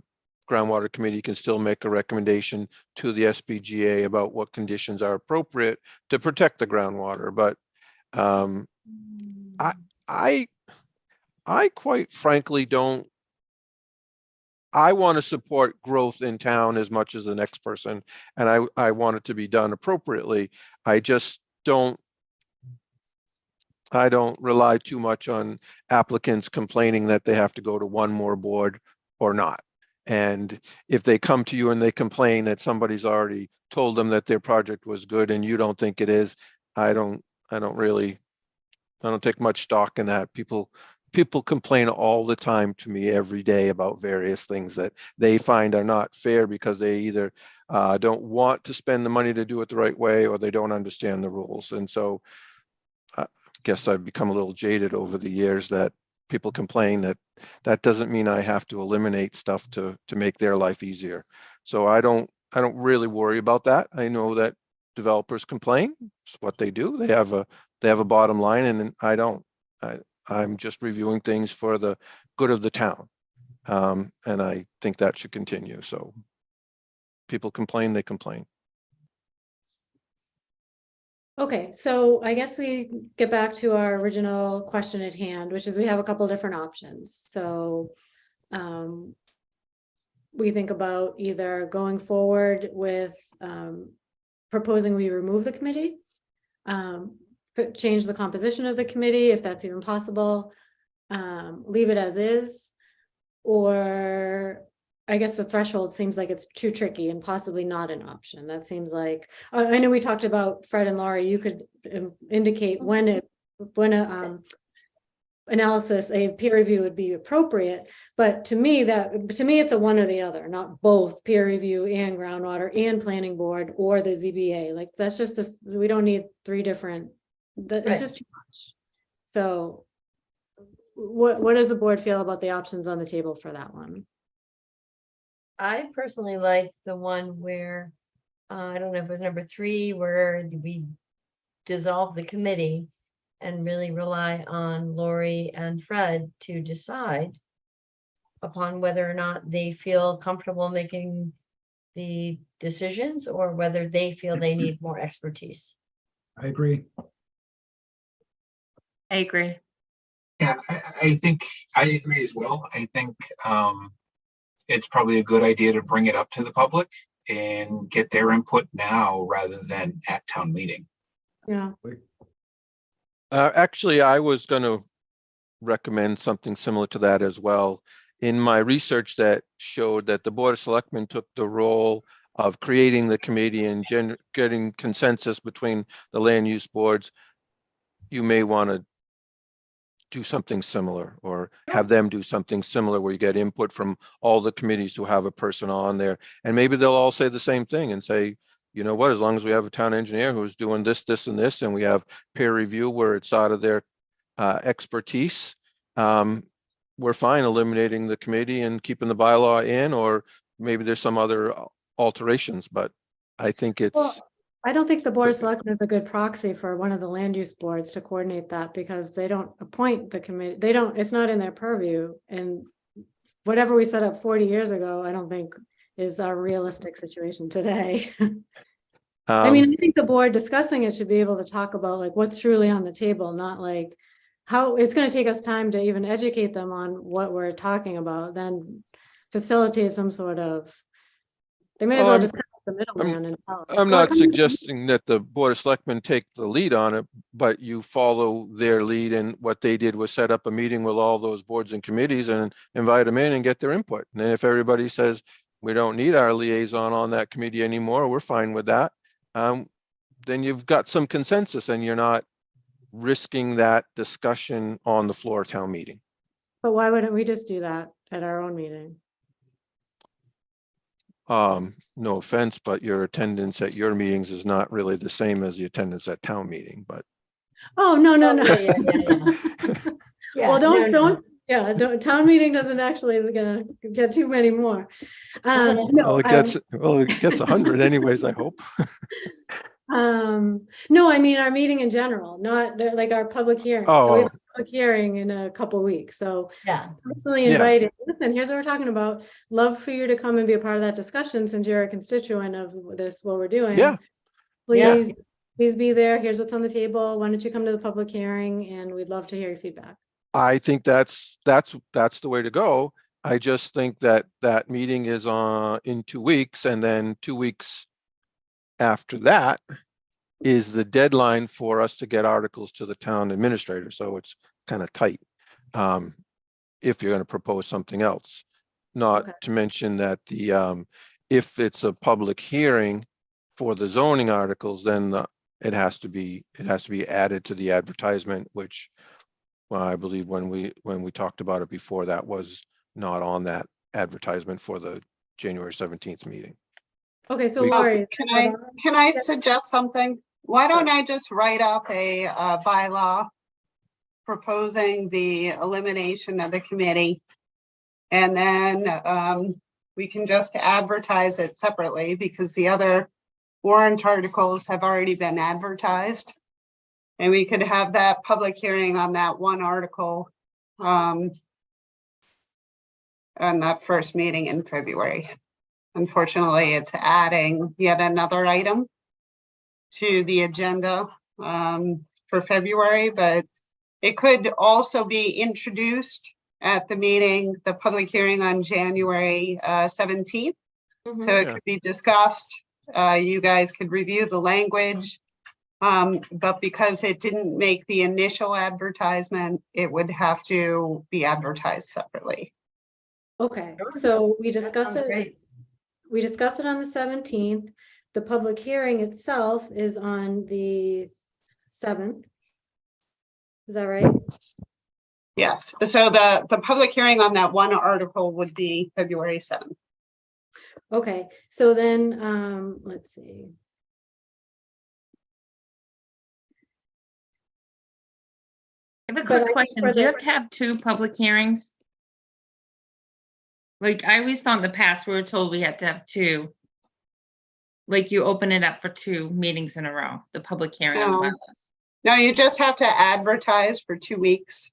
groundwater committee can still make a recommendation to the SPGA about what conditions are appropriate to protect the groundwater. But I quite frankly don't. I want to support growth in town as much as the next person, and I want it to be done appropriately. I just don't. I don't rely too much on applicants complaining that they have to go to one more board or not. And if they come to you and they complain that somebody's already told them that their project was good and you don't think it is, I don't take much stock in that. People complain all the time to me every day about various things that they find are not fair because they either don't want to spend the money to do it the right way, or they don't understand the rules. And so I guess I've become a little jaded over the years that people complain. That doesn't mean I have to eliminate stuff to make their life easier. So I don't really worry about that. I know that developers complain. It's what they do. They have a bottom line, and I don't. I'm just reviewing things for the good of the town. And I think that should continue. So people complain, they complain. Okay, so I guess we get back to our original question at hand, which is we have a couple different options. So we think about either going forward with proposing we remove the committee, change the composition of the committee, if that's even possible, leave it as is, or I guess the threshold seems like it's too tricky and possibly not an option. That seems like, I know we talked about Fred and Laurie, you could indicate when a analysis, a peer review would be appropriate, but to me it's a one or the other, not both peer review and groundwater and planning board or the ZBA. Like that's just this, we don't need three different, it's just too much. So what does the board feel about the options on the table for that one? I personally like the one where, I don't know if it was number 3, where we dissolve the committee and really rely on Lori and Fred to decide upon whether or not they feel comfortable making the decisions or whether they feel they need more expertise. I agree. I agree. Yeah, I think I agree as well. I think it's probably a good idea to bring it up to the public and get their input now rather than at town meeting. Yeah. Actually, I was going to recommend something similar to that as well. In my research that showed that the Board of Selectmen took the role of creating the committee and getting consensus between the land use boards, you may want to do something similar or have them do something similar where you get input from all the committees who have a person on there. And maybe they'll all say the same thing and say, you know what, as long as we have a town engineer who's doing this, this, and this, and we have peer review where it's out of their expertise, we're fine eliminating the committee and keeping the bylaw in, or maybe there's some other alterations, but I think it's... Well, I don't think the Board of Selectmen is a good proxy for one of the land use boards to coordinate that because they don't appoint the committee. They don't, it's not in their purview. And whatever we set up 40 years ago, I don't think is our realistic situation today. I mean, I think the board discussing it should be able to talk about like what's truly on the table, not like how it's going to take us time to even educate them on what we're talking about, then facilitate some sort of, they may as well just cut the middleman and tell us. I'm not suggesting that the Board of Selectmen take the lead on it, but you follow their lead, and what they did was set up a meeting with all those boards and committees and invite them in and get their input. And then if everybody says, we don't need our liaison on that committee anymore, we're fine with that, then you've got some consensus and you're not risking that discussion on the floor of town meeting. But why wouldn't we just do that at our own meeting? No offense, but your attendance at your meetings is not really the same as the attendance at town meeting, but. Oh, no. Yeah, Well, no. don't, town meeting doesn't actually gonna get too many more. No, Well, it gets 100 anyways, I hope. no, I mean our meeting in general, not like our public hearing. So we have a public hearing in a couple of weeks. So Yeah. personally invited, listen, here's what we're talking about. Love for you to come and be a part of that discussion since you're a constituent of this, what we're doing. Yeah. Please be there. Here's what's on the table. Why don't you come to the public hearing, and we'd love to hear your feedback. I think that's the way to go. I just think that that meeting is in 2 weeks, and then 2 weeks after that is the deadline for us to get articles to the town administrator. So it's kind of tight if you're going to propose something else. Not to mention that the if it's a public hearing for the zoning articles, then it has to be added to the advertisement, which, well, I believe when we talked about it before, that was not on that advertisement for the January 17th meeting. Okay, so Lori, can I suggest something? Why don't I just write up a bylaw proposing the elimination of the committee, and then we can just advertise it separately because the other warrant articles have already been advertised, and we could have that public hearing on that one article on that first meeting in February. Unfortunately, it's adding yet another item to the agenda for February, but it could also be introduced at the meeting, the public hearing on January 17th. So it Yeah. could be discussed. You guys could review the language. But because it didn't make the initial advertisement, it would have to be advertised separately. Okay, so we discuss sounds it. great. We discuss it on the 17th. The public hearing itself is on the 7th. Is that right? Yes, so the public hearing on that one article would be February 7th. Okay, so then, let's see. I have a But I quick think question. for Do you the- have to have 2 public hearings? Like I always thought in the past, we were told we had to have 2. Like you open it up for 2 meetings in a row, the public hearing on the No. bylaws. No, you just have to advertise for 2 weeks.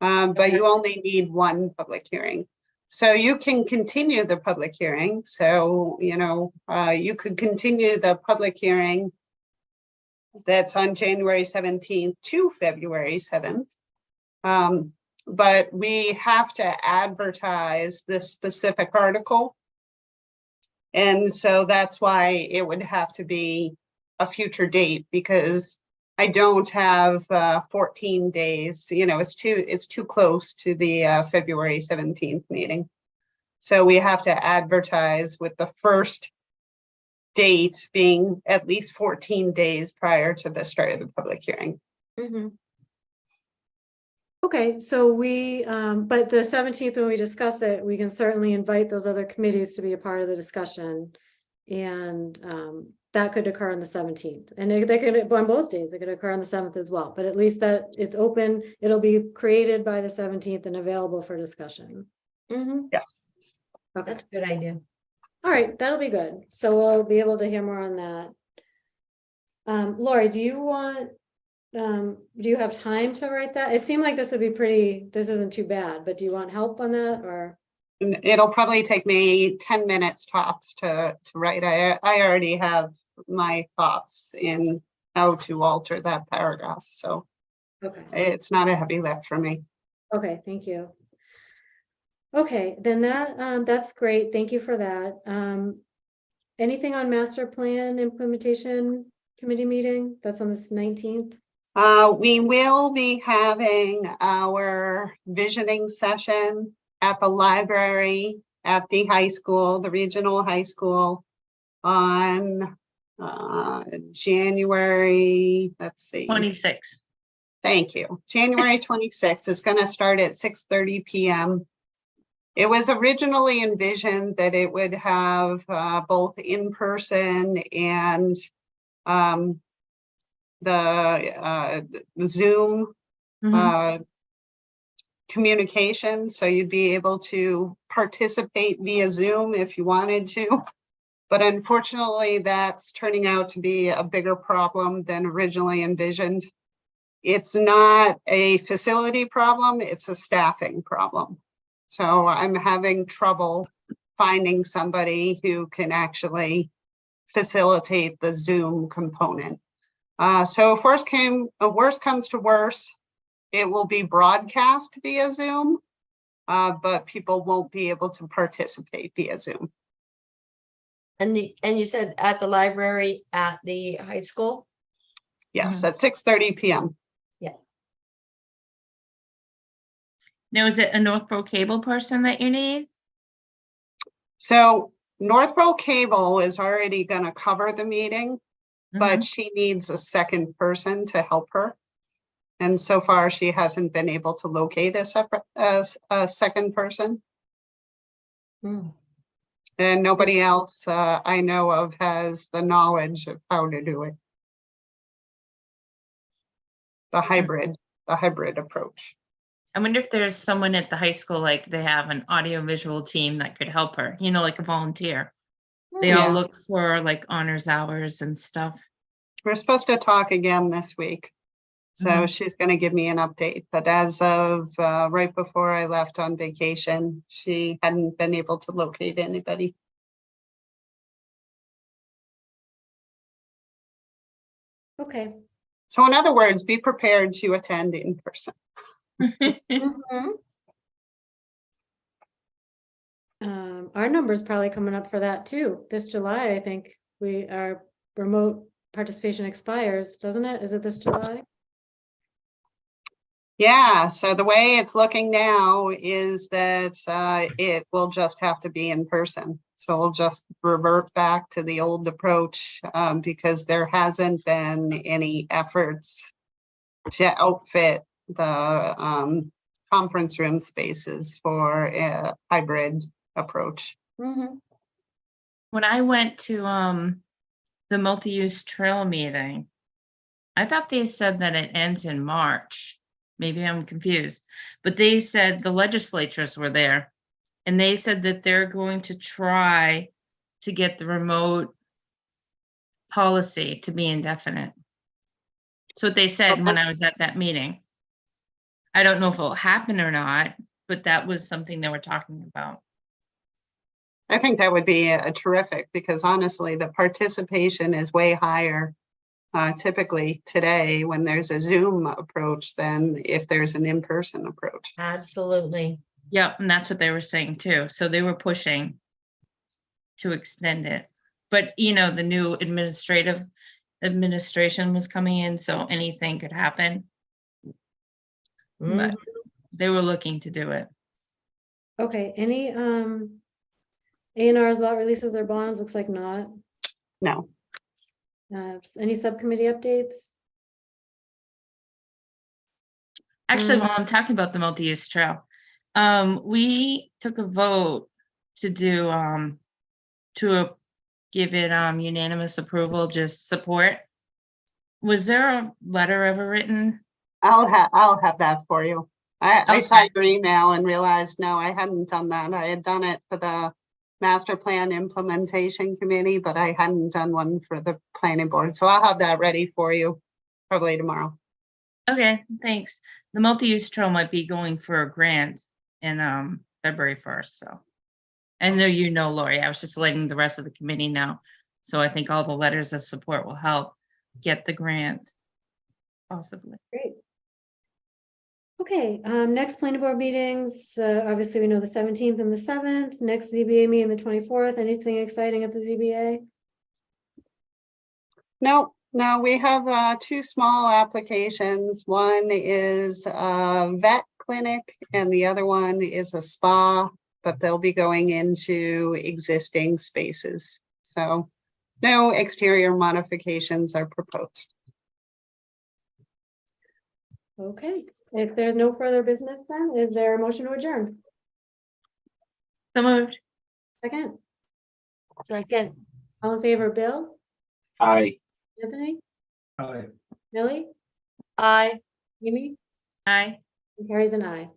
But you only need 1 public hearing. So you can continue the public hearing. So, you know, you could continue the public hearing that's on January 17th to February 7th. But we have to advertise this specific article. And so that's why it would have to be a future date, because I don't have 14 days, you know, it's too close to the February 17th meeting. So we have to advertise with the first date being at least 14 days prior to the start of the public hearing. Mhm. Okay, so we, but the 17th, when we discuss it, we can certainly invite those other committees to be a part of the discussion. And that could occur on the 17th. And they could, on both days, it could occur on the 7th as well. But at least that it's open, it'll be created by the 17th and available for discussion. Yes. Okay, That's a good idea. all right, that'll be good. So we'll be able to hear more on that. Lori, do you have time to write that? It seemed like this would be this isn't too bad, but do you want help on that or? And it'll probably take me 10 minutes tops to write. I already have my thoughts in how to alter that paragraph. So Okay. it's not a heavy lift for me. Okay, thank you. Okay, then that's great. Thank you for that. Anything on master plan implementation committee meeting? That's on this 19th. We will be having our visioning session at the library at the high school, the regional high school, on January, let's see. 26. Thank you. January 26th is going to start at 6:30 p.m. It was originally envisioned that it would have both in-person and the Zoom communication. So you'd be able to participate via Zoom if you wanted to. But unfortunately, that's turning out to be a bigger problem than originally envisioned. It's not a facility problem, it's a staffing problem. So I'm having trouble finding somebody who can actually facilitate the Zoom component. So if worse comes to worse, it will be broadcast via Zoom, but people won't be able to participate via Zoom. And you said at the library at the high school? Yes, at 6:30 p.m. Yeah. Now, is it a Northborough cable person that you need? So Northborough Cable is already going to cover the meeting, but she needs a second person to help her. And so far, she hasn't been able to locate a second person. And nobody else I know of has the knowledge of how to do it. The hybrid approach. I wonder if there's someone at the high school, like they have an audio-visual team that could help her, you know, like a volunteer. They all Yeah. look for like honors hours and stuff. We're supposed to talk again this week. So she's going to give me an update, but as of right before I left on vacation, she hadn't been able to locate anybody. Okay. So in other words, be prepared to attend in person. Our number's probably coming up for that too. This July, I think our remote participation expires, doesn't it? Is it this July? Yeah, so the way it's looking now is that it will just have to be in person. So we'll just revert back to the old approach because there hasn't been any efforts to outfit the conference room spaces for a hybrid approach. When I went to the multi-use trail meeting, I thought they said that it ends in March. Maybe I'm confused, but they said the legislatures were there and they said that they're going to try to get the remote policy to be indefinite. That's what they said when I was at that meeting. I don't know if it'll happen or not, but that was something they were talking about. I think that would be a terrific because honestly, the participation is way higher typically today when there's a Zoom approach than if there's an in-person approach. Absolutely. Yep, and that's what they were saying too. So they were pushing to extend it. But you know, the new administration was coming in, so anything could happen. But they were looking to do it. Okay, any A&Rs, lot releases or bonds? Looks like not. No. Any subcommittee updates? Actually, while I'm talking about the multi-use trail, we took a vote to do give it unanimous approval, just support. Was there a letter ever written? I'll have that for you. I saw your email and realized, no, I hadn't done that. I had done it for the Master Plan Implementation Committee, but I hadn't done one for the planning board. So I'll have that ready for you probably tomorrow. Okay, thanks. The multi-use trail might be going for a grant in February 1st. So I know you know, Lori, I was just letting the rest of the committee know. So I think all the letters of support will help get the grant, possibly. Great. Okay, next planning board meetings, obviously we know the 17th and the 7th, next ZBA meeting the 24th. Anything exciting at the ZBA? No, we have two small applications. One is a vet clinic and the other one is a spa, but they'll be going into existing spaces. So no exterior modifications are proposed. Okay, if there's no further business then, is there a motion to adjourn? So moved. Second, Second. all in favor, Bill? Aye. Anthony? Aye. Millie? Aye. Amy? Aye. And Carrie's an aye. Have